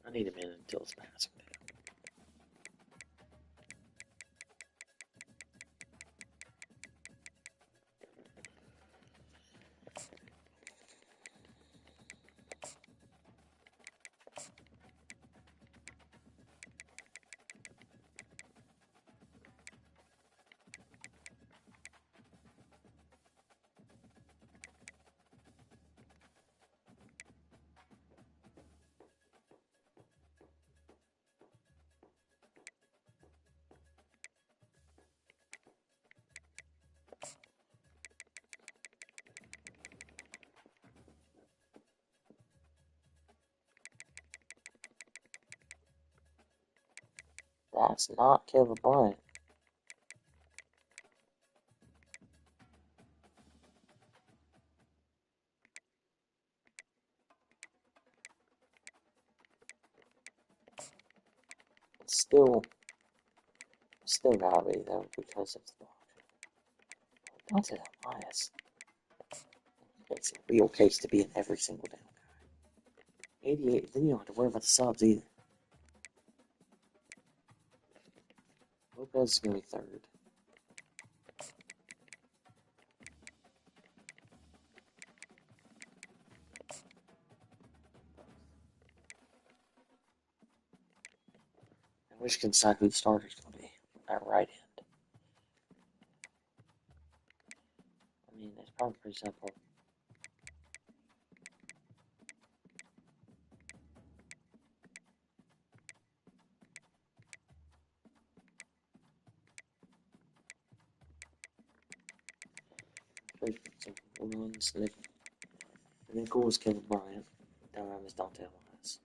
I need him in until it's passing down. That's not Kevin Bryant. It's still gotta be though because of the block. Don't say that, Elias. It's a real case to be in every single down guy. 88. Then you don't have to worry about the subs either. Lopez is gonna be third. I wish I could decide who the starter's gonna be at right end. I mean, it's probably pretty simple. Pretty simple. Runs, nickel is Kevin Bryant. Dime is Dante Elias.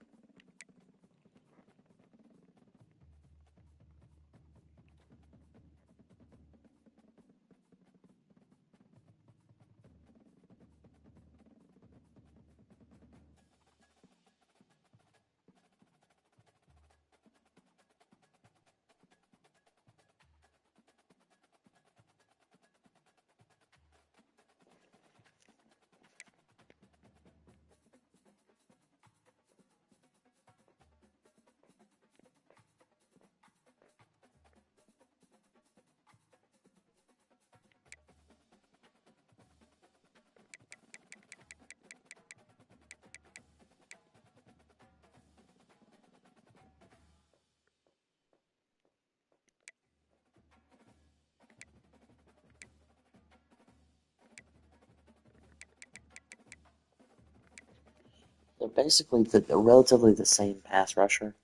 They're basically relatively the same pass rusher.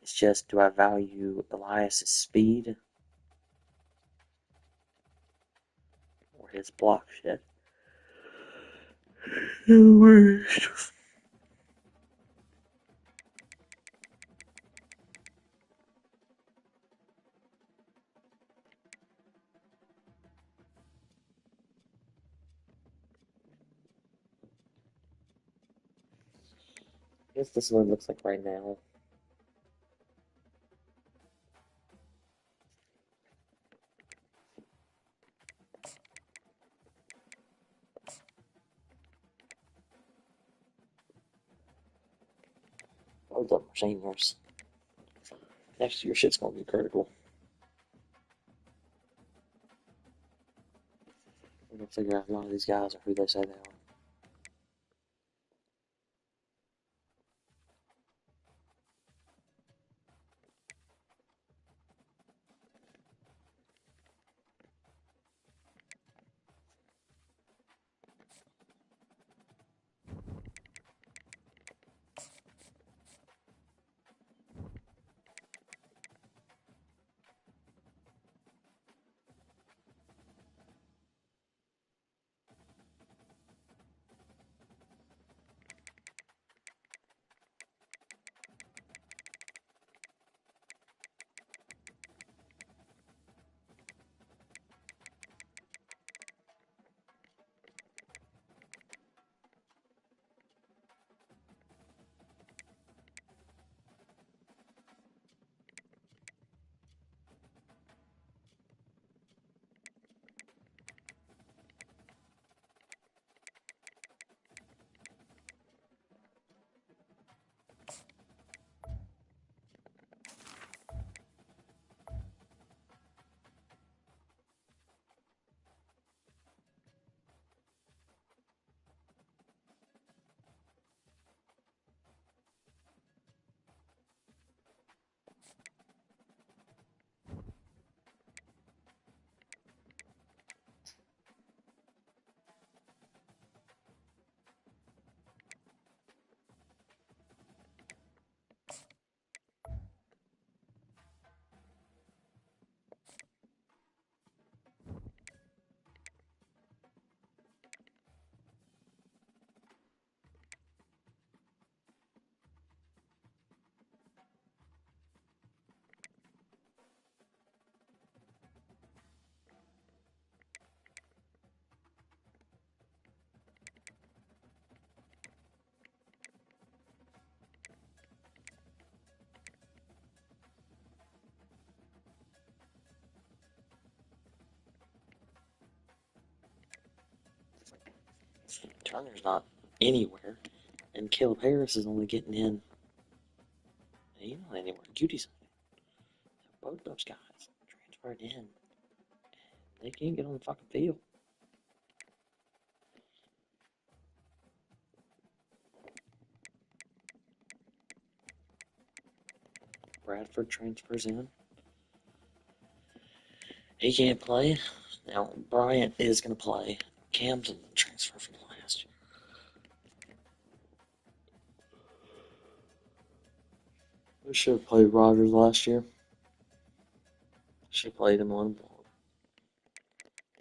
It's just, do I value Elias' speed or his block shit? I guess this is what it looks like right now. Hold up, seniors. Next year, shit's gonna be critical. We're gonna figure out a lot of these guys are who they say they are.
Turner's not anywhere, and Caleb Harris is only getting in. He's not anywhere. Judy's both those guys transferred in. They can't get on the fucking field. Bradford transfers in. He can't play. Now, Bryant is going to play. Cam's a transfer from last year. We should have played Rogers last year. Should have played him on.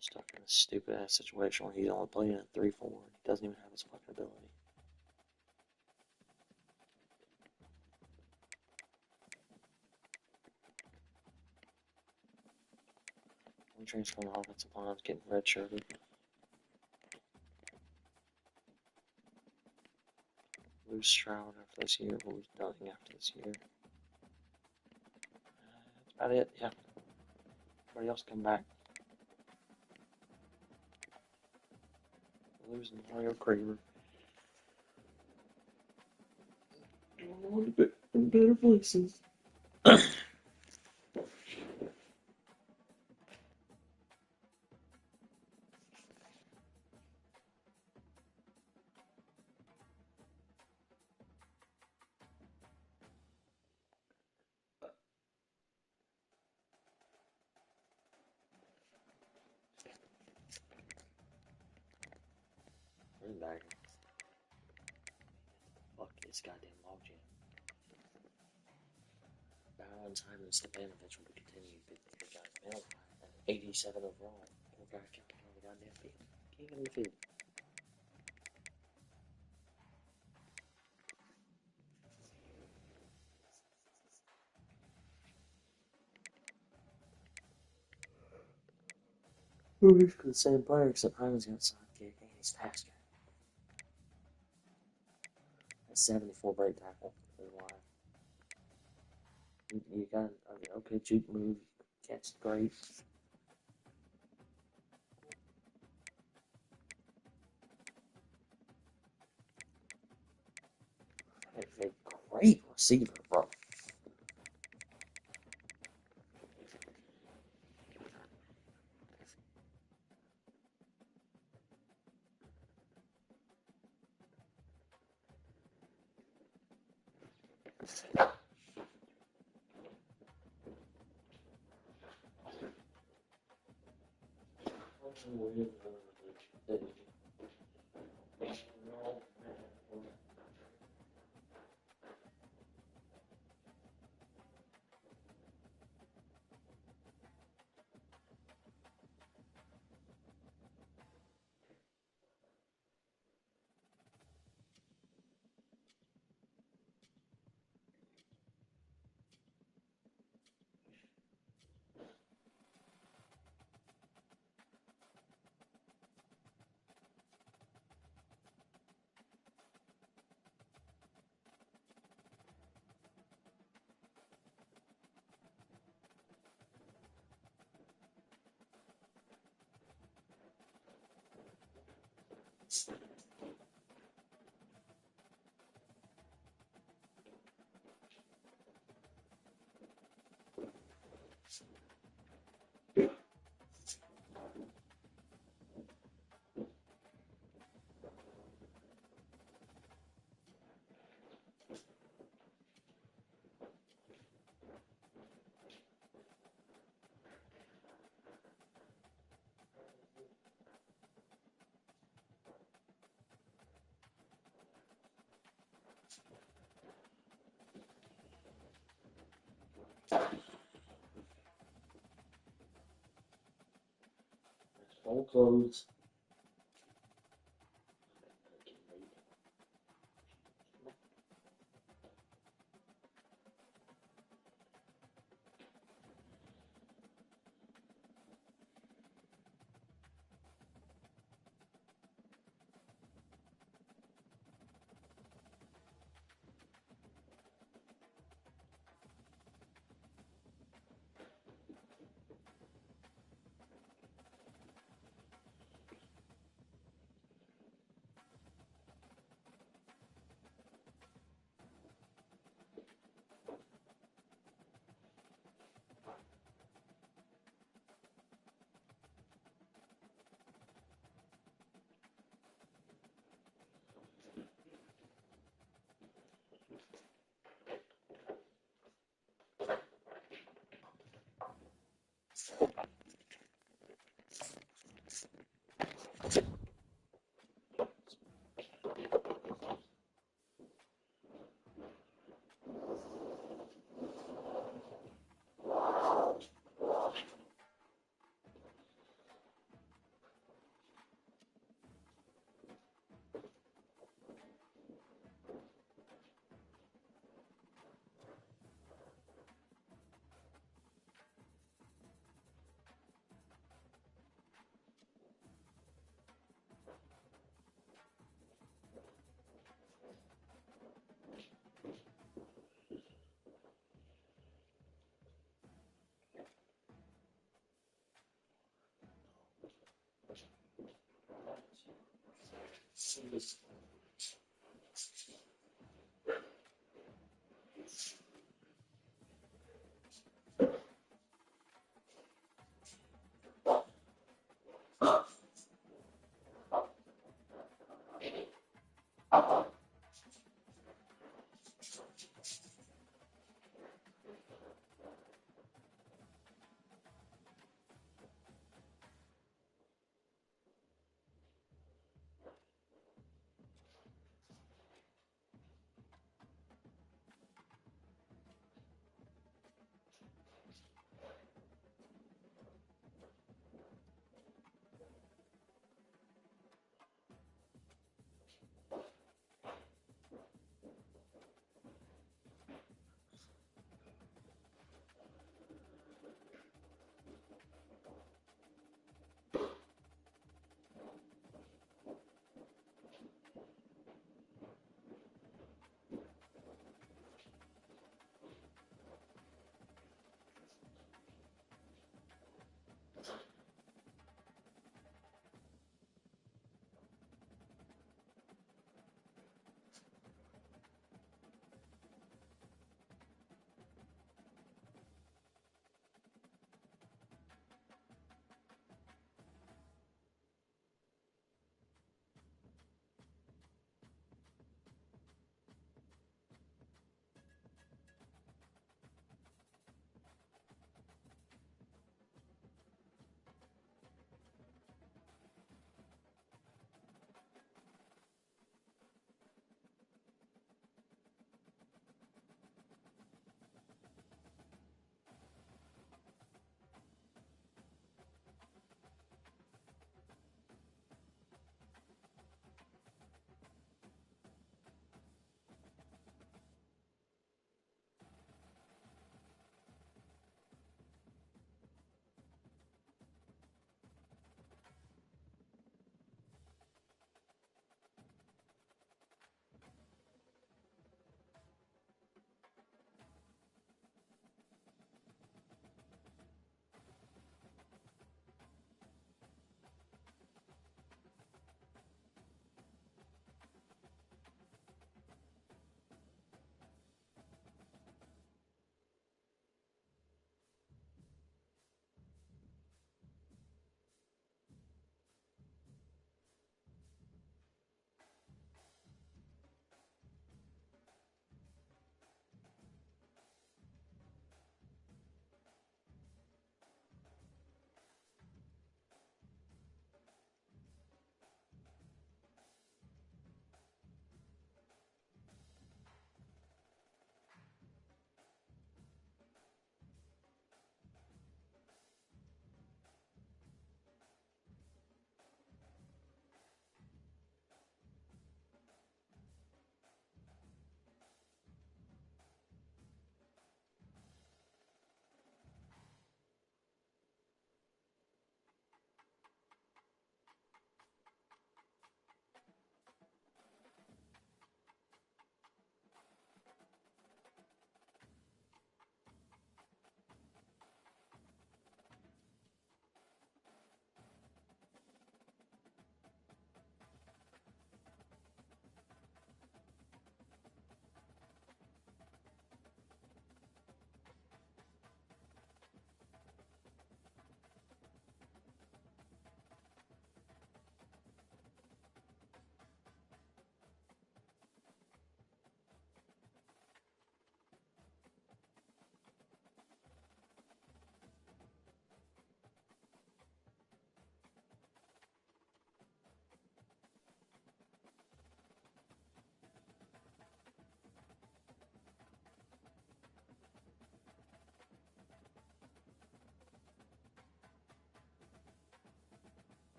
Stuck in a stupid ass situation where he's only playing at 3-4. He doesn't even have his fucking ability. One transfer on the offensive line is getting redshirted. Lose Stroud after this year. Lose Dunning after this year. That's about it. Yeah. Everybody else come back. Losing Mario Kramer. Going in better places. Back. Fuck this goddamn logjam. Valentine's and Stepanovich will continue to be the guy 87 overall. Poor guy can't get on the goddamn field. Can't get on the field. He's the same player except Hyman's got sidekick and he's task guy. That's 74 break tackle. You got okay, juke move, catch great. A great receiver, bro. All clothes.